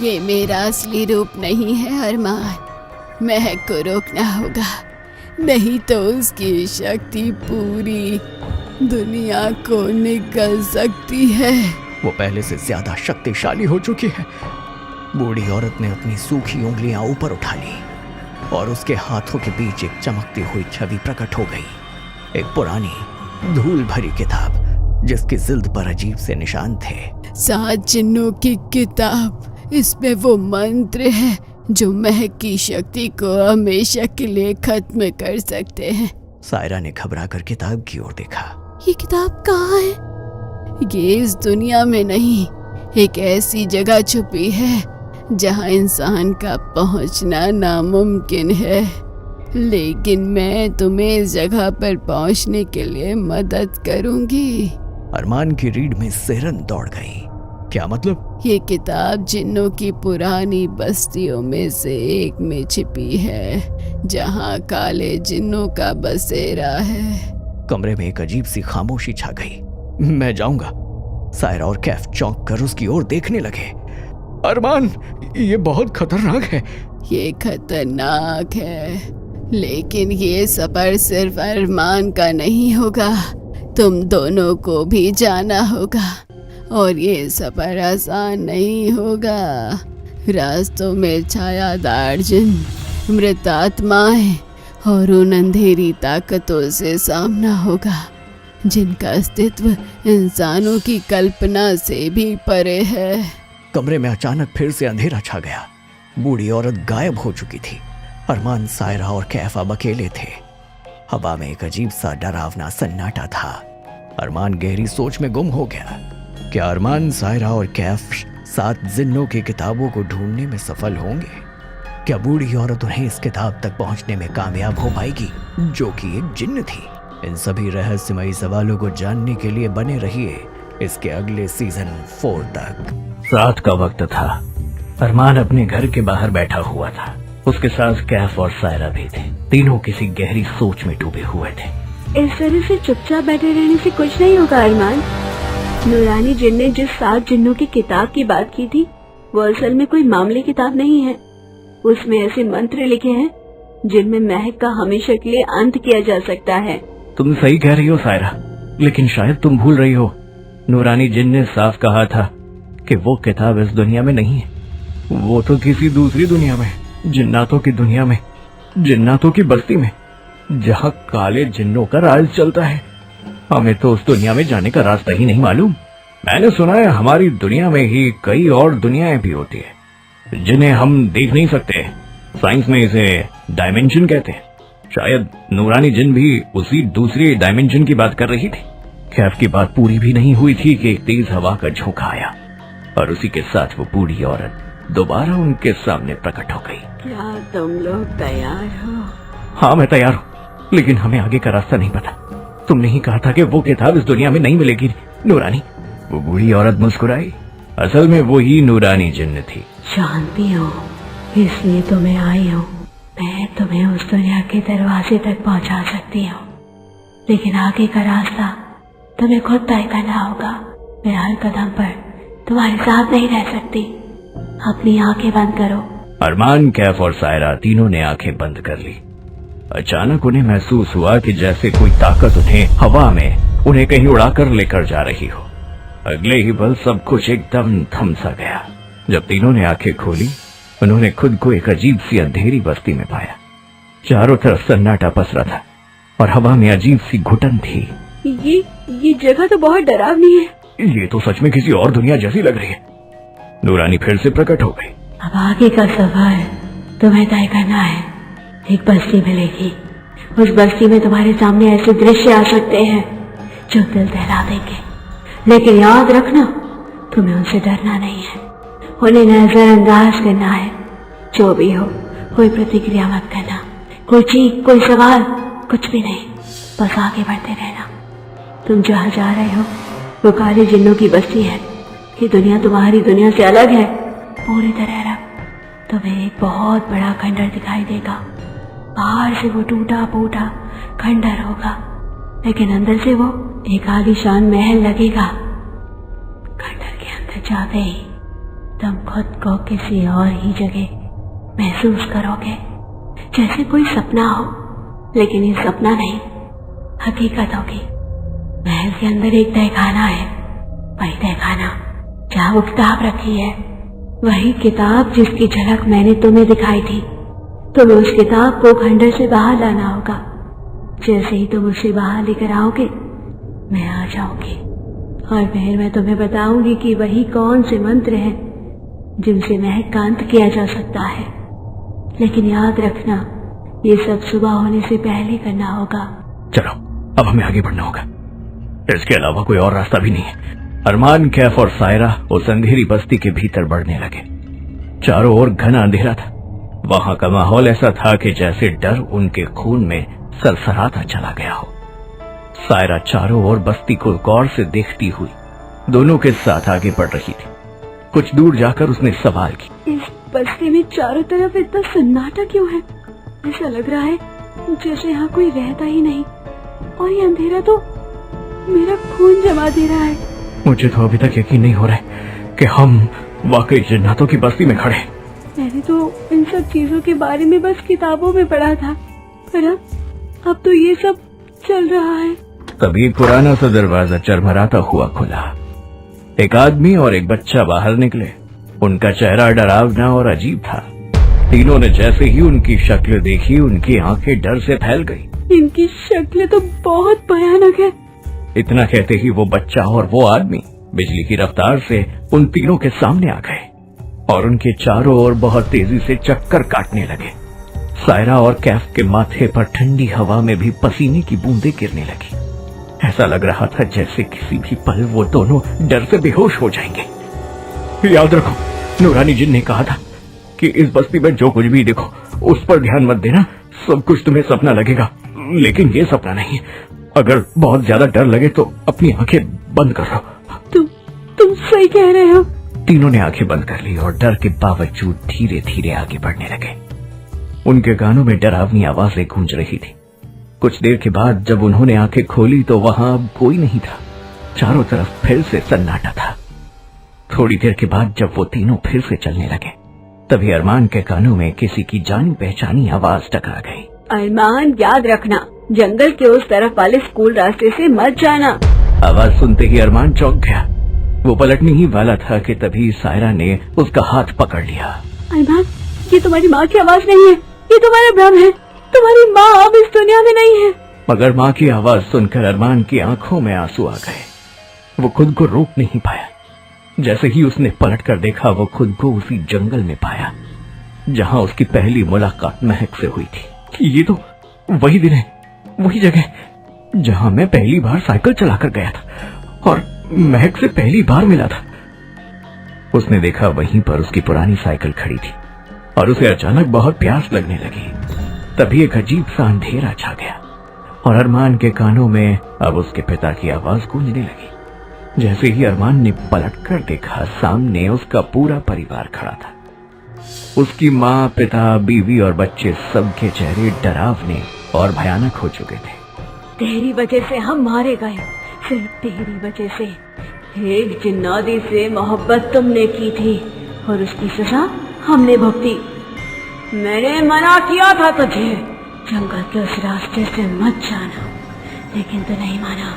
ये मेरा असली रूप नहीं है अरमान। महक को रोकना होगा, नहीं तो उसकी शक्ति पूरी दुनिया को निकल सकती है। वो पहले से ज्यादा शक्तिशाली हो चुकी है। बूढ़ी औरत ने अपनी सूखी उंगलियां ऊपर उठा ली और उसके हाथों के बीच एक चमकती हुई छवि प्रकट हो गई। एक पुरानी धूल भरी किताब जिसकी जिल्द पर अजीब से निशान थे। 7 जिन्नों की किताब, इसमें वो मंत्र है जो महक की शक्ति को हमेशा के लिए खत्म कर सकते हैं। सायरा ने घबरा कर किताब की ओर देखा। ये किताब कहाँ है? ये इस दुनिया में नहीं, एक ऐसी जगह छुपी है जहाँ इंसान का पहुँचना नामुमकिन है। लेकिन मैं तुम्हें इस जगह पर पहुँचने के लिए मदद करूँगी। अरमान की रीढ़ में सिरन दौड़ गई। क्या मतलब? ये किताब जिन्नों की पुरानी बस्तियों में से एक में छिपी है, जहाँ काले जिन्नों का बसेरा है। कमरे में एक अजीब सी खामोशी छा गई। मैं जाऊंगा। सायरा और कैफ चौंक कर उसकी ओर देखने लगे। अरमान, ये बहुत खतरनाक है। ये खतरनाक है, लेकिन ये सफर सिर्फ अरमान का नहीं होगा, तुम दोनों को भी जाना होगा। और ये सफर आसान नहीं होगा। रास्तों में छायादार जिन, मृत आत्माएं और उन अंधेरी ताकतों से सामना होगा जिनका अस्तित्व इंसानों की कल्पना से भी परे है। कमरे में अचानक फिर से अंधेरा छा गया। बूढ़ी औरत गायब हो चुकी थी। अरमान, सायरा और कैफ अब अकेले थे। हवा में एक अजीब सा डरावना सन्नाटा था। अरमान गहरी सोच में गुम हो गया। क्या अरमान, सायरा और कैफ 7 जिन्नों की किताबों को ढूंढने में सफल होंगे? क्या बूढ़ी औरत उन्हें इस किताब तक पहुंचने में कामयाब हो पाएगी, जो कि एक जिन्न थी? इन सभी रहस्यमयी सवालों को जानने के लिए बने रहिए इसके अगले सीजन 4 तक। रात का वक्त था। अरमान अपने घर के बाहर बैठा हुआ था। उसके साथ कैफ और सायरा भी थे। तीनों किसी गहरी सोच में डूबे हुए थे। इस तरह से चुपचाप बैठे रहने से कुछ नहीं होगा अरमान। नूरानी जिन ने जिस 7 जिन्नों की किताब की बात की थी, वो असल में कोई मामूली किताब नहीं है। उसमें ऐसे मंत्र लिखे हैं जिनमें महक का हमेशा के लिए अंत किया जा सकता है। तुम सही कह रही हो सायरा, लेकिन शायद तुम भूल रही हो। नूरानी जिन ने साफ कहा था कि वो किताब इस दुनिया में नहीं है। वो तो किसी दूसरी दुनिया में, जिन्नातों की दुनिया में, जिन्नातों की बस्ती में, जहाँ काले जिन्नों का राज चलता है। हमें तो उस दुनिया में जाने का रास्ता ही नहीं मालूम। मैंने सुना है हमारी दुनिया में ही कई और दुनियाएं भी होती है जिन्हें हम देख नहीं सकते। साइंस में इसे डायमेंशन कहते हैं। शायद नूरानी जिन भी उसी दूसरी डायमेंशन की बात कर रही थी। कैफ की बात पूरी भी नहीं हुई थी कि एक तेज हवा का झोंका आया और उसी के साथ वो बूढ़ी औरत दोबारा उनके सामने प्रकट हो गई। क्या तुम लोग तैयार हो? हाँ मैं तैयार हूँ, लेकिन हमें आगे का रास्ता नहीं पता। तुमने ही कहा था कि वो किताब इस दुनिया में नहीं मिलेगी नूरानी। वो बूढ़ी औरत मुस्कुराई। असल में वो ही नूरानी जिन्न थी। जानती हूँ, इसलिए तो मैं आई हूँ। मैं तुम्हें उस दुनिया के दरवाजे तक पहुँचा सकती हूँ, लेकिन आगे का रास्ता तुम्हें खुद तय करना होगा। मैं हर कदम पर तुम्हारे साथ नहीं रह सकती। अपनी आंखें बंद करो। अरमान, कैफ और सायरा तीनों ने आंखें बंद कर ली। अचानक उन्हें महसूस हुआ कि जैसे कोई ताकत उन्हें हवा में उन्हें कहीं उड़ाकर लेकर जा रही हो। अगले ही पल सब कुछ एकदम थम सा गया। जब तीनों ने आंखें खोली, उन्होंने खुद को एक अजीब सी अंधेरी बस्ती में पाया। चारों तरफ सन्नाटा पसरा था और हवा में अजीब सी घुटन थी। ये जगह तो बहुत डरावनी है। ये तो सच में किसी और दुनिया जैसी लग रही है। नूरानी फिर से प्रकट हो गई। अब आगे का सफर तुम्हें तय करना है। एक बस्ती मिलेगी। उस बस्ती में तुम्हारे सामने ऐसे दृश्य आ सकते हैं जो दिल दहला देंगे, लेकिन याद रखना, तुम्हें उनसे डरना नहीं है। उन्हें नजरअंदाज करना है। जो भी हो, कोई प्रतिक्रिया मत करना। कोई चीख, कोई सवाल, कुछ भी नहीं। बस आगे बढ़ते रहना। तुम जहाँ जा रहे हो वो काले जिन्नों की बस्ती है। ये दुनिया तुम्हारी दुनिया से अलग है, पूरी तरह अलग। तुम्हें एक बहुत बड़ा खंडर दिखाई देगा। बाहर से वो टूटा फूटा खंडर होगा, लेकिन अंदर से वो एक आलीशान महल लगेगा। खंडर के अंदर जाते ही तुम खुद को किसी और ही जगह महसूस करोगे, जैसे कोई सपना हो, लेकिन ये सपना नहीं, हकीकत होगी। महल के अंदर एक तहखाना है, वही तहखाना जहाँ वो किताब रखी है, वही किताब जिसकी झलक मैंने तुम्हें दिखाई थी। तुम्हें उस किताब को खंडर से बाहर लाना होगा। जैसे ही तुम उसे बाहर लेकर आओगे, मैं आ जाऊंगी और फिर मैं तुम्हें बताऊंगी कि वही कौन से मंत्र हैं जिनसे महक का अंत किया जा सकता है। लेकिन याद रखना, ये सब सुबह होने से पहले करना होगा। चलो, अब हमें आगे बढ़ना होगा। इसके अलावा कोई और रास्ता भी नहीं है। अरमान, कैफ और सायरा उस अंधेरी बस्ती के भीतर बढ़ने लगे। चारों ओर घना अंधेरा था। वहां का माहौल ऐसा था कि जैसे डर उनके खून में सरसराता चला गया हो। सायरा चारों ओर बस्ती को गौर से देखती हुई दोनों के साथ आगे बढ़ रही थी। कुछ दूर जाकर उसने सवाल की, इस बस्ती में चारों तरफ इतना सन्नाटा क्यों है? ऐसा लग रहा है जैसे यहाँ कोई रहता ही नहीं, और ये अंधेरा तो मेरा खून जमा दे रहा है। मुझे तो अभी तक यकीन नहीं हो रहा है कि हम वाकई जिन्नातों की बस्ती में खड़े हैं। मैंने तो इन सब चीजों के बारे में बस किताबों में पढ़ा था, पर अब तो ये सब चल रहा है। तभी पुराना सा दरवाजा चरमराता हुआ खुला। एक आदमी और एक बच्चा बाहर निकले। उनका चेहरा डरावना और अजीब था। तीनों ने जैसे ही उनकी शक्ल देखी, उनकी आंखें डर से फैल गई। इनकी शक्ल तो बहुत भयानक है। इतना कहते ही वो बच्चा और वो आदमी बिजली की रफ्तार से उन तीनों के सामने आ गए और उनके चारों ओर बहुत तेजी से चक्कर काटने लगे। सायरा और कैफ के माथे पर ठंडी हवा में भी पसीने की बूंदें गिरने लगी। ऐसा लग रहा था जैसे किसी भी पल वो दोनों डर से बेहोश हो जाएंगे। याद रखो, नूरानी जिन ने कहा था कि इस बस्ती में जो कुछ भी देखो उस पर ध्यान मत देना। सब कुछ तुम्हें सपना लगेगा, लेकिन ये सपना नहीं है। अगर बहुत ज्यादा डर लगे तो अपनी आंखें बंद कर लो। तुम सही कह रहे हो। तीनों ने आंखें बंद कर ली और डर के बावजूद धीरे धीरे आगे बढ़ने लगे। उनके कानों में डरावनी आवाजें गूंज रही थी। कुछ देर के बाद जब उन्होंने आंखें खोली तो वहां अब कोई नहीं था। चारों तरफ फिर से सन्नाटा था। थोड़ी देर के बाद जब वो तीनों फिर से चलने लगे, तभी अरमान के कानों में किसी की जानी पहचानी आवाज टकरा गई। अरमान, याद रखना, जंगल के उस तरफ वाले स्कूल रास्ते से मत जाना। आवाज सुनते ही अरमान चौंक गया। वो पलटने ही वाला था कि तभी सायरा ने उसका हाथ पकड़ लिया। अरमान, ये तुम्हारी माँ की आवाज नहीं है, ये तुम्हारा भ्रम है। तुम्हारी माँ अब इस दुनिया में नहीं है। मगर माँ की आवाज सुनकर अरमान की आंखों में आंसू आ गए। वो खुद को रोक नहीं पाया। जैसे ही उसने पलट कर देखा, वो खुद को उसी जंगल में पाया जहां उसकी पहली मुलाकात महक से हुई थी। ये तो वही दिन है, वही जगह जहां मैं पहली बार साइकिल चलाकर गया था और महक से पहली बार मिला था। उसने देखा वहीं पर उसकी पुरानी साइकिल खड़ी थी और उसे अचानक बहुत प्यास लगने लगी। तभी एक अजीब सा अंधेरा छा गया और अरमान के कानों में अब उसके पिता की आवाज गूंजने लगी। जैसे ही अरमान ने पलटकर देखा, सामने उसका पूरा परिवार खड़ा था। उसकी माँ, पिता, बीवी और बच्चे, सबके चेहरे डरावने और भयानक हो चुके थे। तेरी वजह से हम मारे गए, सिर्फ तेरी वजह से। एक जिन्नादी से मोहब्बत तुमने की थी और उसकी सजा हमने भुगती। मैंने मना किया था तुझे जंगल के उस रास्ते से मत जाना, लेकिन तू नहीं माना।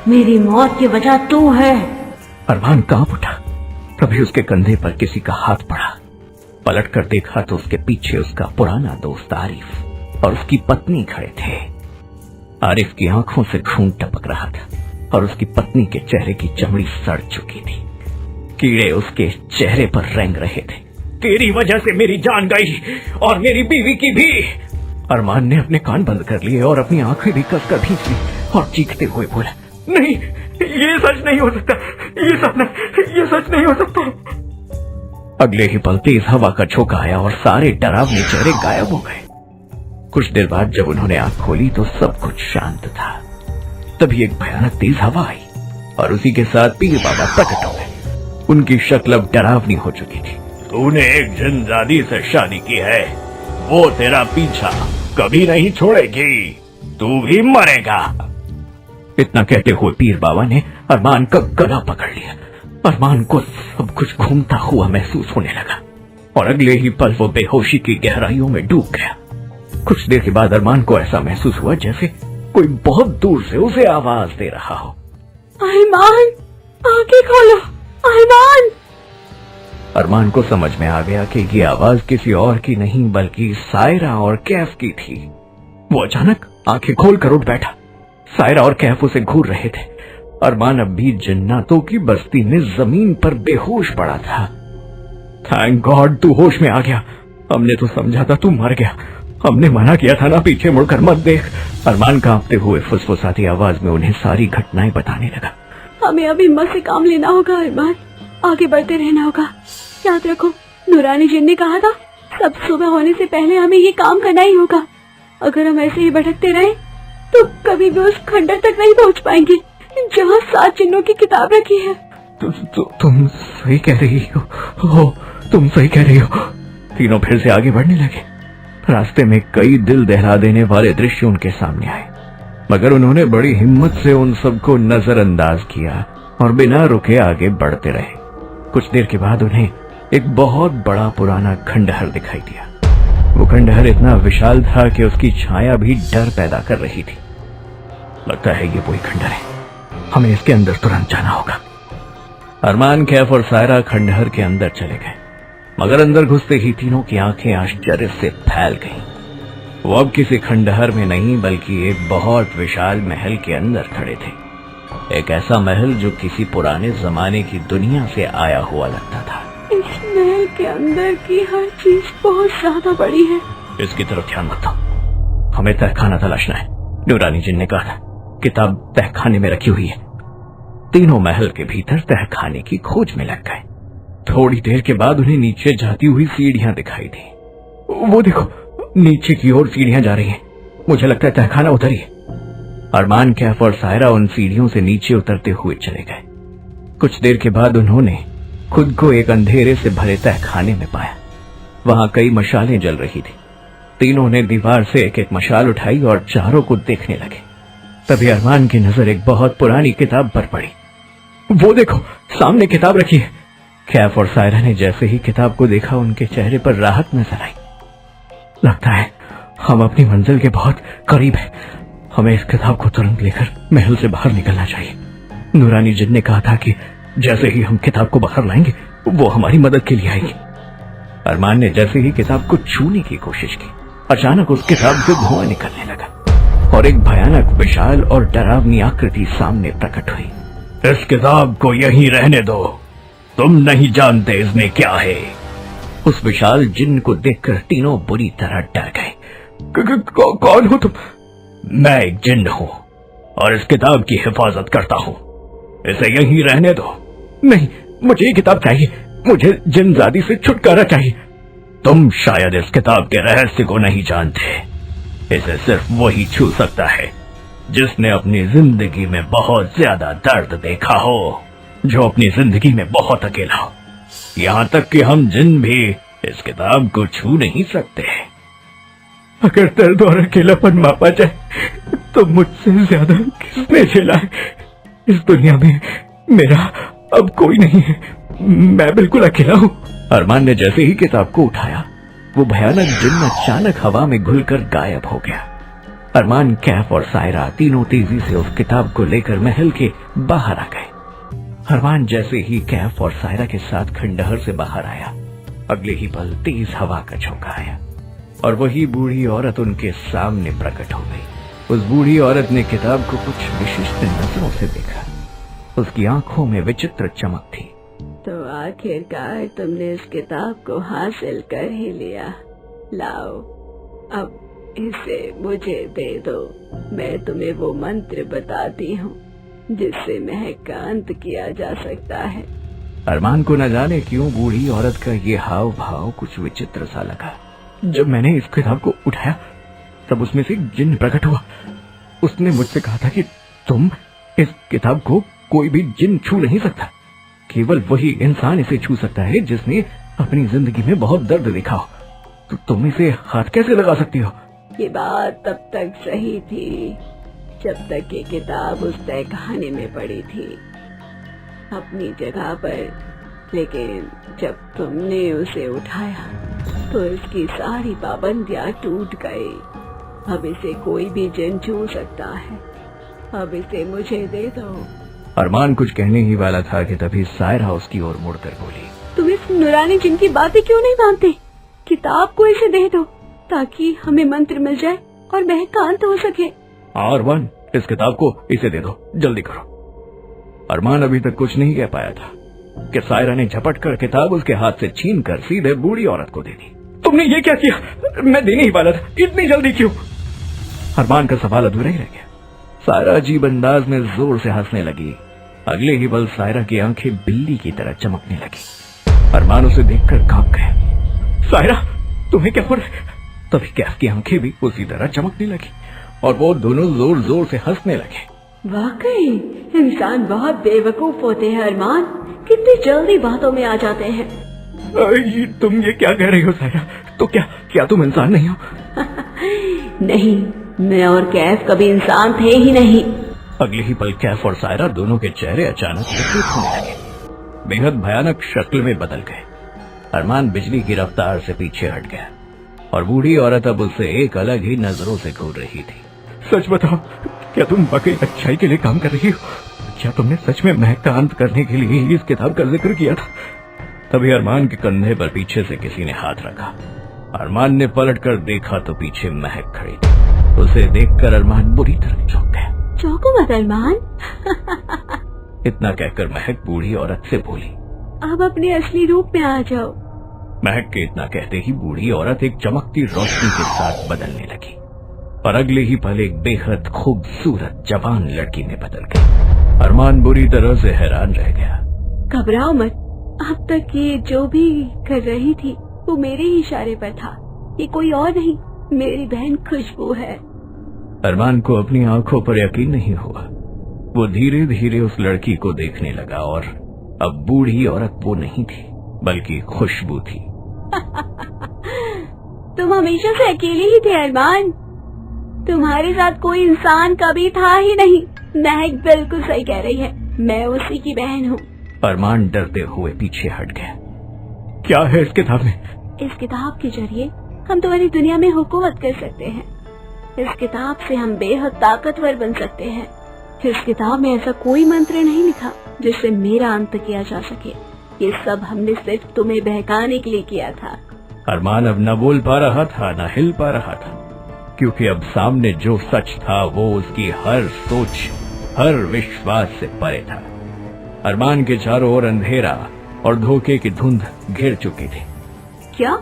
मेरी मौत की वजह तू है। अरमान कांप उठा। तभी उसके कंधे पर किसी का हाथ पड़ा। पलट कर देखा तो उसके पीछे उसका पुराना दोस्त आरिफ और उसकी पत्नी खड़े थे। आरिफ की आंखों से खून टपक रहा था और उसकी पत्नी के चेहरे की चमड़ी सड़ चुकी थी। कीड़े उसके चेहरे पर रेंग रहे थे। तेरी वजह से मेरी जान गई और मेरी बीवी की भी। अरमान ने अपने कान बंद कर लिए और अपनी आंखें भी कसकर खींच ली और चीखते हुए बोला, नहीं, ये सच नहीं हो सकता, ये सपना, ये सच नहीं हो सकता। अगले ही पल तेज हवा का झोंका आया और सारे डरावने चेहरे गायब हो गए। कुछ देर बाद जब उन्होंने आंख खोली तो सब कुछ शांत था। तभी एक भयानक तेज हवा आई और उसी के साथ पीर बाबा प्रकट हो गए। उनकी शक्ल अब डरावनी हो चुकी थी। तूने एक जिनजादी से शादी की है, वो तेरा पीछा कभी नहीं छोड़ेगी, तू भी मरेगा। इतना कहते हुए पीर बाबा ने अरमान का गला पकड़ लिया। अरमान को सब कुछ घूमता हुआ महसूस होने लगा और अगले ही पल वो बेहोशी की गहराइयों में डूब गया। कुछ देर के बाद अरमान को ऐसा महसूस हुआ जैसे कोई बहुत दूर से उसे आवाज दे रहा हो, अरमान, आंखें खोलो, अरमान। अरमान को समझ में आ गया कि ये आवाज किसी और की नहीं बल्कि सायरा और कैफ की थी। वो अचानक आंखें खोलकर उठ बैठा। सायरा और कैफ उसे घूर रहे थे। अरमान अब भी जन्नतों की बस्ती में जमीन पर बेहोश पड़ा था। थैंक गॉड तू होश में आ गया। हमने तो समझा था तू मर गया। हमने मना किया था ना, पीछे मुड़कर मत देख। अरमान कांपते हुए फुसफुसाती आवाज में उन्हें सारी घटनाएं बताने लगा। हमें अब हिम्मत से काम लेना होगा अरमान, आगे बढ़ते रहना होगा। याद रखो, नूरानी जिन ने कहा था सब सुबह होने से पहले हमें ये काम करना ही होगा। अगर हम ऐसे ही भटकते रहे तो कभी भी उस खंडर तक नहीं पहुंच पाएंगे जहां 7 जिन्नों की किताब रखी है। तुम सही कह रही हो, तुम सही कह रही हो। तीनों फिर से आगे बढ़ने लगे। रास्ते में कई दिल दहला देने वाले दृश्य उनके सामने आए, मगर उन्होंने बड़ी हिम्मत से उन सबको नजरअंदाज किया और बिना रुके आगे बढ़ते रहे। कुछ देर के बाद उन्हें एक बहुत बड़ा पुराना खंडहर दिखाई दिया। वो खंडहर इतना विशाल था कि उसकी छाया भी डर पैदा कर रही थी। लगता है ये वही खंडहर है, हमें इसके अंदर तुरंत जाना होगा। अरमान, कैफ और सायरा खंडहर के अंदर चले गए, मगर अंदर घुसते ही तीनों की आंखें आश्चर्य से फैल गईं। वो अब किसी खंडहर में नहीं बल्कि एक बहुत विशाल महल के अंदर खड़े थे। एक ऐसा महल जो किसी पुराने जमाने की दुनिया से आया हुआ लगता था। इस महल के अंदर की हर चीज बहुत ज्यादा बड़ी है। इसकी तरफ ध्यान मत दो, हमें तहखाना तलाशना है। नूरानी जिन ने कहा था किताब तहखाने में रखी हुई है। तीनों महल के भीतर तहखाने की खोज में लग गए। थोड़ी देर के बाद उन्हें नीचे जाती हुई सीढ़ियां दिखाई दी। वो देखो, नीचे की ओर सीढ़ियां जा रही हैं। मुझे लगता है तहखाना उधर ही है। अरमान, कैफ और सायरा उन सीढ़ियों से नीचे उतरते हुए चले गए। कुछ देर के बाद उन्होंने खुद को एक अंधेरे से भरे तहखाने में पाया। वहां कई मशालें जल रही थी। तीनों ने दीवार से एक एक मशाल उठाई और चारों को देखने लगे। तभी अरमान की नजर एक बहुत पुरानी किताब पर पड़ी। वो देखो, सामने किताब रखी है। कैफ और सायरा ने जैसे ही किताब को देखा उनके चेहरे पर राहत नजर आई। लगता है हम अपनी मंजिल के बहुत करीब हैं। हमें इस किताब को तुरंत लेकर महल से बाहर निकलना चाहिए। नूरानी जिन ने कहा था कि जैसे ही हम किताब को बाहर लाएंगे वो हमारी मदद के लिए आएगी। अरमान ने जैसे ही किताब को छूने की कोशिश की, अचानक उस किताब से धुआं निकलने लगा और एक भयानक, विशाल और डरावनी आकृति सामने प्रकट हुई। इस किताब को यहीं रहने दो, तुम नहीं जानते इसमें क्या है। उस विशाल जिन्न को देखकर तीनों बुरी तरह डर गए। कौन हो तुम? मैं एक जिन्न हूँ और इस किताब की हिफाजत करता हूँ, इसे यहीं रहने दो। नहीं, मुझे ये किताब चाहिए, मुझे जिनजादी से छुटकारा चाहिए। तुम शायद इस किताब के रहस्य को नहीं जानते, इसे सिर्फ वही छू सकता है जिसने अपनी जिंदगी में बहुत ज्यादा दर्द देखा हो, जो अपनी जिंदगी में बहुत अकेला हो। यहाँ तक कि हम जिन भी इस किताब को छू नहीं सकते। अगर दर्द और अकेलापन मापा जाए तो मुझसे ज्यादा किसने झेला है? इस दुनिया में मेरा अब कोई नहीं है, मैं बिल्कुल अकेला हूँ। अरमान ने जैसे ही किताब को उठाया, वो भयानक जिन्न अचानक हवा में घुलकर गायब हो गया। अरमान, कैफ और सायरा तीनों तेजी से उस किताब को लेकर महल के बाहर आ गए। अरमान जैसे ही कैफ और सायरा के साथ खंडहर से बाहर आया, अगले ही पल तेज हवा का झोंका आया और वही बूढ़ी औरत उनके सामने प्रकट हो गई। उस बूढ़ी औरत ने किताब को कुछ विशिष्ट नजरों से देखा। उसकी आंखों में विचित्र चमक थी। तो आखिरकार तुमने इस किताब को हासिल कर ही लिया। लाओ, अब इसे मुझे दे दो। मैं तुम्हें वो मंत्र बताती हूँ जिससे महक का अंत किया जा सकता है। अरमान को न जाने क्यों बूढ़ी औरत का ये हाव भाव कुछ विचित्र सा लगा। जब मैंने इस किताब को उठाया तब उसमें से जिन्न प्रकट हुआ। उसने मुझसे कहा था कि तुम इस किताब को कोई भी जिन्न छू नहीं सकता, केवल वही इंसान इसे छू सकता है जिसने अपनी जिंदगी में बहुत दर्द देखा हो। तो तुम इसे हाथ कैसे लगा सकती हो? ये बात तब तक सही थी जब तक ये किताब उस तहखाने में पड़ी थी, अपनी जगह पर। लेकिन जब तुमने उसे उठाया तो इसकी सारी पाबंदियां टूट गई। अब इसे कोई भी जिन्न छू सकता है। अब इसे मुझे दे दो। अरमान कुछ कहने ही वाला था कि तभी सायरा उसकी ओर मुड़कर बोली, तुम इस नूरानी जिन्न की बातें क्यों नहीं मानते? किताब को इसे दे दो ताकि हमें मंत्र मिल जाए और महक का अंत हो सके। अरमान, इस किताब को इसे दे दो, जल्दी करो। अरमान अभी तक कुछ नहीं कह पाया था कि सायरा ने झपट कर किताब उसके हाथ से छीनकर सीधे बूढ़ी औरत को दे दी। तुमने ये क्या किया? मैं देने ही वाला था, इतनी जल्दी क्यों? अरमान का सवाल अधूरा ही रह गया। सायरा अजीब अंदाज में जोर से हंसने लगी। अगले ही पल सायरा की आंखें बिल्ली की तरह चमकने लगी। अरमान उसे देखकर कांप गया। सायरा, तुम्हें क्या हो रहा है? तभी कैफ की आंखें भी उसी तरह चमकने लगी और वो दोनों जोर जोर से हंसने लगे। वाकई इंसान बहुत बेवकूफ होते हैं अरमान, कितनी जल्दी बातों में आ जाते हैं। तुम ये क्या कह रही हो सायरा? तो क्या तुम इंसान नहीं हो? नहीं, मैं और कैफ कभी इंसान थे ही नहीं। अगले ही पल कैफ और सायरा दोनों के चेहरे अचानक विकृत होने लगे, बेहद भयानक शक्ल में बदल गए। अरमान बिजली की रफ्तार से पीछे हट गया और बूढ़ी औरत अब उससे एक अलग ही नजरों से घूर रही थी। सच बताओ, क्या तुम वाकई अच्छाई के लिए काम कर रही हो? क्या तुमने सच में महक का अंत करने के लिए इस किताब का जिक्र किया था? तभी अरमान के कंधे पर पीछे से किसी ने हाथ रखा। अरमान ने पलटकर देखा तो पीछे महक खड़ी थी। उसे देखकर अरमान बुरी तरह चौंक गया। चौंको मत अरमान। इतना कहकर महक बूढ़ी औरत से बोली, अब अपने असली रूप में आ जाओ। महक के इतना कहते ही बूढ़ी औरत एक चमकती रोशनी के साथ बदलने लगी और अगले ही पल एक बेहद खूबसूरत जवान लड़की में बदल गई। अरमान बुरी तरह से हैरान रह गया। घबराओ मत, अब तक ये जो भी कर रही थी वो मेरे ही इशारे पर था। ये कोई और नहीं, मेरी बहन खुशबू है। अरमान को अपनी आंखों पर यकीन नहीं हुआ। वो धीरे धीरे उस लड़की को देखने लगा और अब बूढ़ी औरत वो नहीं थी बल्कि खुशबू थी। तुम हमेशा से अकेले ही थे अरमान, तुम्हारे साथ कोई इंसान कभी था ही नहीं। महक बिल्कुल सही कह रही है, मैं उसी की बहन हूँ। अरमान डरते हुए पीछे हट गया। क्या है इस किताब में? इस किताब के जरिए हम तुम्हारी दुनिया में हुकूमत कर सकते हैं। इस किताब से हम बेहद ताकतवर बन सकते हैं। इस किताब में ऐसा कोई मंत्र नहीं लिखा जिससे मेरा अंत किया जा सके। ये सब हमने सिर्फ तुम्हें बहकाने के लिए किया था। अरमान अब न बोल पा रहा था न हिल पा रहा था, क्योंकि अब सामने जो सच था वो उसकी हर सोच, हर विश्वास से परे था। अरमान के चारों ओर अंधेरा और धोखे की धुंध घिर चुकी थी। क्या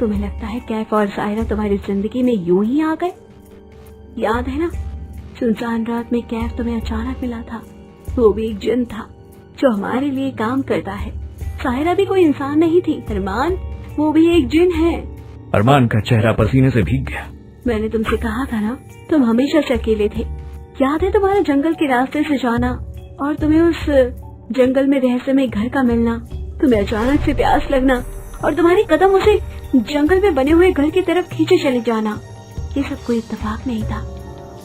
तुम्हें लगता है कैफ और सायरा तुम्हारी जिंदगी में यूं ही आ गए? याद है ना, सुनसान रात में कैफ तुम्हें अचानक मिला था। वो भी एक जिन था जो हमारे लिए काम करता है। सायरा भी कोई इंसान नहीं थी अरमान, वो भी एक जिन है। अरमान का चेहरा पसीने से भीग गया। मैंने तुमसे कहा था ना, तुम हमेशा से अकेले थे। याद है तुम्हारा जंगल के रास्ते से जाना और तुम्हें उस जंगल में रहस्यमय घर का मिलना, तुम्हें अचानक से प्यास लगना और तुम्हारे कदम उसे जंगल में बने हुए घर की तरफ खींचे चले जाना। ये सब कोई इत्तेफाक नहीं था,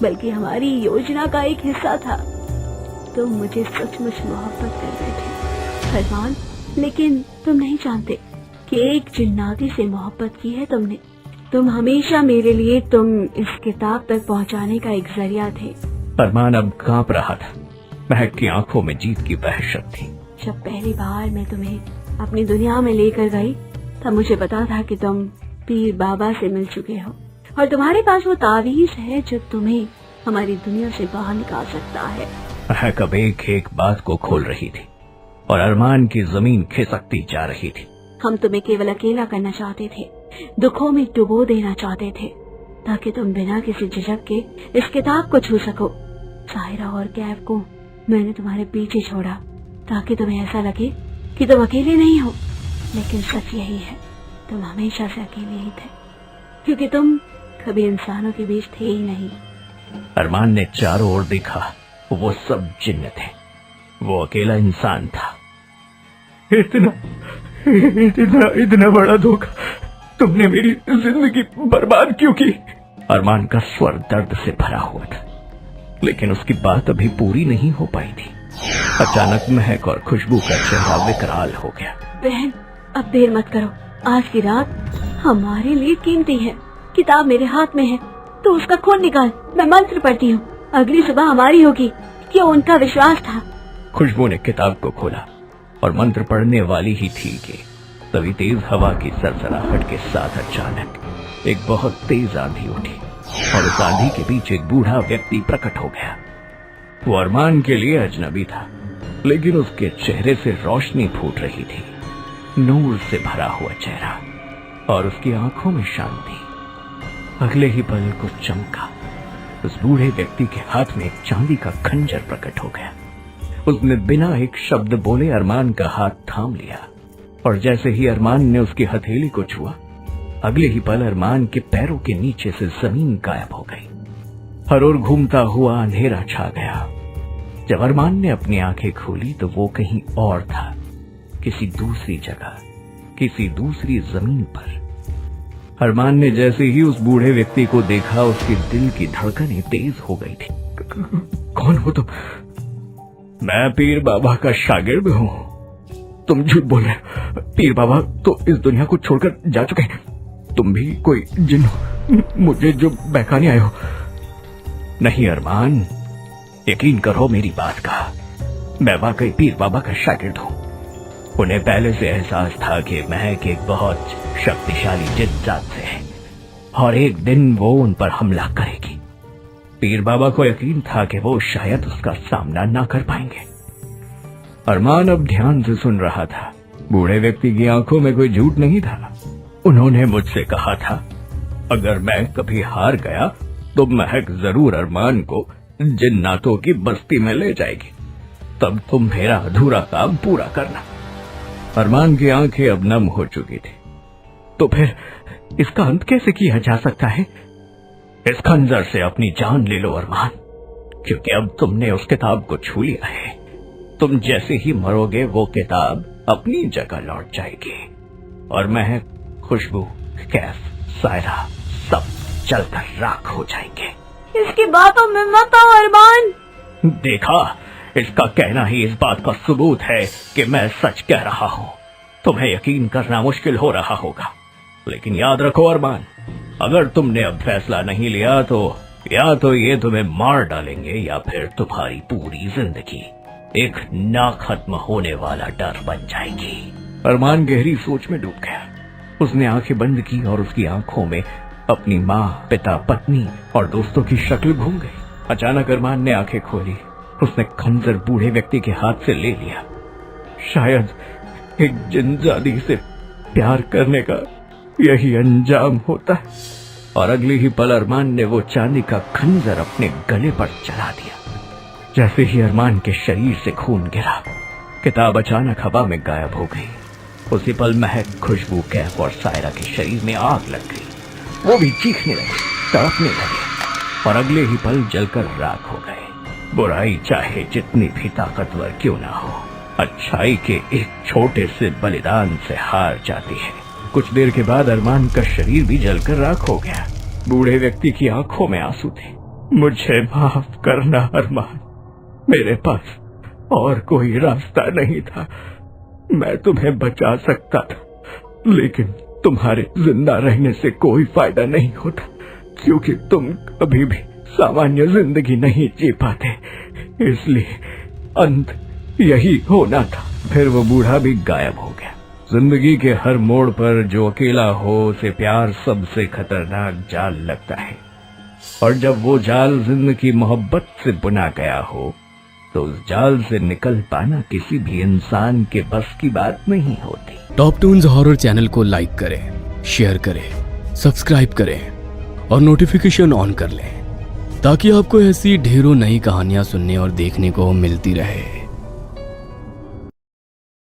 बल्कि हमारी योजना का एक हिस्सा था। तुम मुझे सचमुच मोहब्बत कर रहे थे अरमान, लेकिन तुम नहीं जानते कि एक जिन्नाती से मोहब्बत की है तुमने। तुम हमेशा मेरे लिए तुम इस किताब तक पहुंचाने का एक जरिया थे। अरमान अब कांप रहा था। महक की आंखों में जीत की वहशत थी। जब पहली बार मैं तुम्हें अपनी दुनिया में लेकर गई तब मुझे पता था कि तुम पीर बाबा से मिल चुके हो और तुम्हारे पास वो तावीज है जो तुम्हें हमारी दुनिया से बाहर निकाल सकता है। महक अब एक एक बात को खोल रही थी और अरमान की जमीन खिसकती जा रही थी। हम तुम्हें केवल अकेला करना चाहते थे, दुखों में डुबो देना चाहते थे, ताकि तुम बिना किसी झिझक के इस किताब को छू सको। सायरा और कैफ को मैंने तुम्हारे पीछे छोड़ा ताकि तुम्हें ऐसा लगे कि तुम अकेले नहीं हो, लेकिन सच यही है, तुम हमेशा से अकेले ही थे, क्योंकि तुम कभी इंसानों के बीच थे ही नहीं। अरमान ने चारों ओर देखा, वो सब जिन्न थे, वो अकेला इंसान था। इतना बड़ा धोखा तुमने मेरी जिंदगी बर्बाद क्यों की? अरमान का स्वर दर्द से भरा हुआ था, लेकिन उसकी बात अभी पूरी नहीं हो पाई थी। अचानक महक और खुशबू का चेहरा विकराल हो गया। बहन, अब देर मत करो, आज की रात हमारे लिए कीमती है। किताब मेरे हाथ में है, तो उसका खून निकाल, मैं मंत्र पढ़ती हूँ, अगली सुबह हमारी होगी। ये उनका विश्वास था। खुशबू ने किताब को खोला और मंत्र पढ़ने वाली ही थी कि तभी तेज हवा की सरसराहट के साथ अचानक एक बहुत तेज आंधी उठी और उस आंधी के बीच एक बूढ़ा व्यक्ति प्रकट हो गया। वो अरमान के लिए अजनबी था, लेकिन उसके चेहरे से रोशनी फूट रही थी, नूर से भरा हुआ चेहरा, और उसकी आंखों में शांति। अगले ही पल कुछ चमका। उस बूढ़े व्यक्ति के हाथ में एक चांदी का खंजर प्रकट हो गया। उसने बिना एक शब्द बोले अरमान का हाथ थाम लिया, और जैसे ही अरमान ने उसकी हथेली को छुआ, अगले ही पल अरमान के पैरों के नीचे से जमीन गायब हो गई। हर ओर घूमता हुआ अंधेरा छा गया। जब अरमान ने अपनी आंखें खोली तो वो कहीं और था, किसी दूसरी जगह, किसी दूसरी जमीन पर। अरमान ने जैसे ही उस बूढ़े व्यक्ति को देखा, उसके दिल की धड़कनें तेज हो गई थी। कौन हो तुम? मैं पीर बाबा का शागिर्द हूँ। तुम झूठ बोल रहे हो। पीर बाबा तो इस दुनिया को छोड़कर जा चुके हैं। तुम भी कोई जिन हो, मुझे जो बहकाने आए हो। नहीं अरमान, यकीन करो मेरी बात का, मैं वाकई पीर बाबा का शागिर्द हूँ। उन्हें पहले से एहसास था कि महक एक बहुत शक्तिशाली जिन जात से है और एक दिन वो उन पर हमला करेगी। पीर बाबा को यकीन था कि वो शायद उसका सामना ना कर पाएंगे। अरमान अब ध्यान से सुन रहा था। बूढ़े व्यक्ति की आंखों में कोई झूठ नहीं था। उन्होंने मुझसे कहा था, अगर मैं कभी हार गया तो महक जरूर अरमान को जिन्नातों की बस्ती में ले जाएगी, तब तुम मेरा अधूरा काम पूरा करना। अरमान की आंखें अब नम हो चुकी थी। तो फिर इसका अंत कैसे किया जा सकता है? इस खंजर से अपनी जान ले लो अरमान, क्योंकि अब तुमने उस किताब को छू लिया है। तुम जैसे ही मरोगे वो किताब अपनी जगह लौट जाएगी और महक, खुशबू, कैफ, सायरा सब जलकर राख हो जाएंगे। इसकी बातों में मत आओ अरमान। देखा, इसका कहना ही इस बात का सबूत है कि मैं सच कह रहा हूँ। तुम्हें यकीन करना मुश्किल हो रहा होगा, लेकिन याद रखो अरमान, अगर तुमने अब फैसला नहीं लिया तो या तो ये तुम्हें मार डालेंगे या फिर तुम्हारी पूरी जिंदगी एक ना खत्म होने वाला डर बन जाएगी। अरमान गहरी सोच में डूब गया। उसने आंखें बंद की और उसकी आंखों में अपनी माँ, पिता, पत्नी और दोस्तों की शक्ल घूम गई। अचानक अरमान ने आंखें खोली। उसने खंजर बूढ़े व्यक्ति के हाथ से ले लिया। शायद एक जिनजादी से प्यार करने का यही अंजाम होता है। और अगले ही पल अरमान ने वो चांदी का खंजर अपने गले पर चला दिया। जैसे ही अरमान के शरीर से खून गिरा, किताब अचानक हवा में गायब हो गई। उसी पल महक, खुशबू, कैफ और सायरा के शरीर में आग लग गई। वो भी चीखने लगे, तड़पने लगे और अगले ही पल जलकर राख हो गए। बुराई चाहे जितनी भी ताकतवर क्यों ना हो, अच्छाई के एक छोटे से बलिदान से हार जाती है। कुछ देर के बाद अरमान का शरीर भी जलकर राख हो गया। बूढ़े व्यक्ति की आंखों में आंसू थे। मुझे माफ करना अरमान, मेरे पास और कोई रास्ता नहीं था। मैं तुम्हें बचा सकता था, लेकिन तुम्हारे जिंदा रहने से कोई फायदा नहीं होता, क्योंकि तुम कभी भी सामान्य जिंदगी नहीं जी पाते। इसलिए अंत यही होना था। फिर वो बूढ़ा भी गायब हो गया। जिंदगी के हर मोड़ पर जो अकेला हो, उसे प्यार सबसे खतरनाक जाल लगता है। और जब वो जाल जिंदगी मोहब्बत से बुना गया हो, तो उस जाल से निकल पाना किसी भी इंसान के बस की बात नहीं होती। टॉप टून्स हॉरर चैनल को लाइक करें, शेयर करें, सब्सक्राइब करें और नोटिफिकेशन ऑन कर लें, ताकि आपको ऐसी ढेरों नई कहानियां सुनने और देखने को मिलती रहे।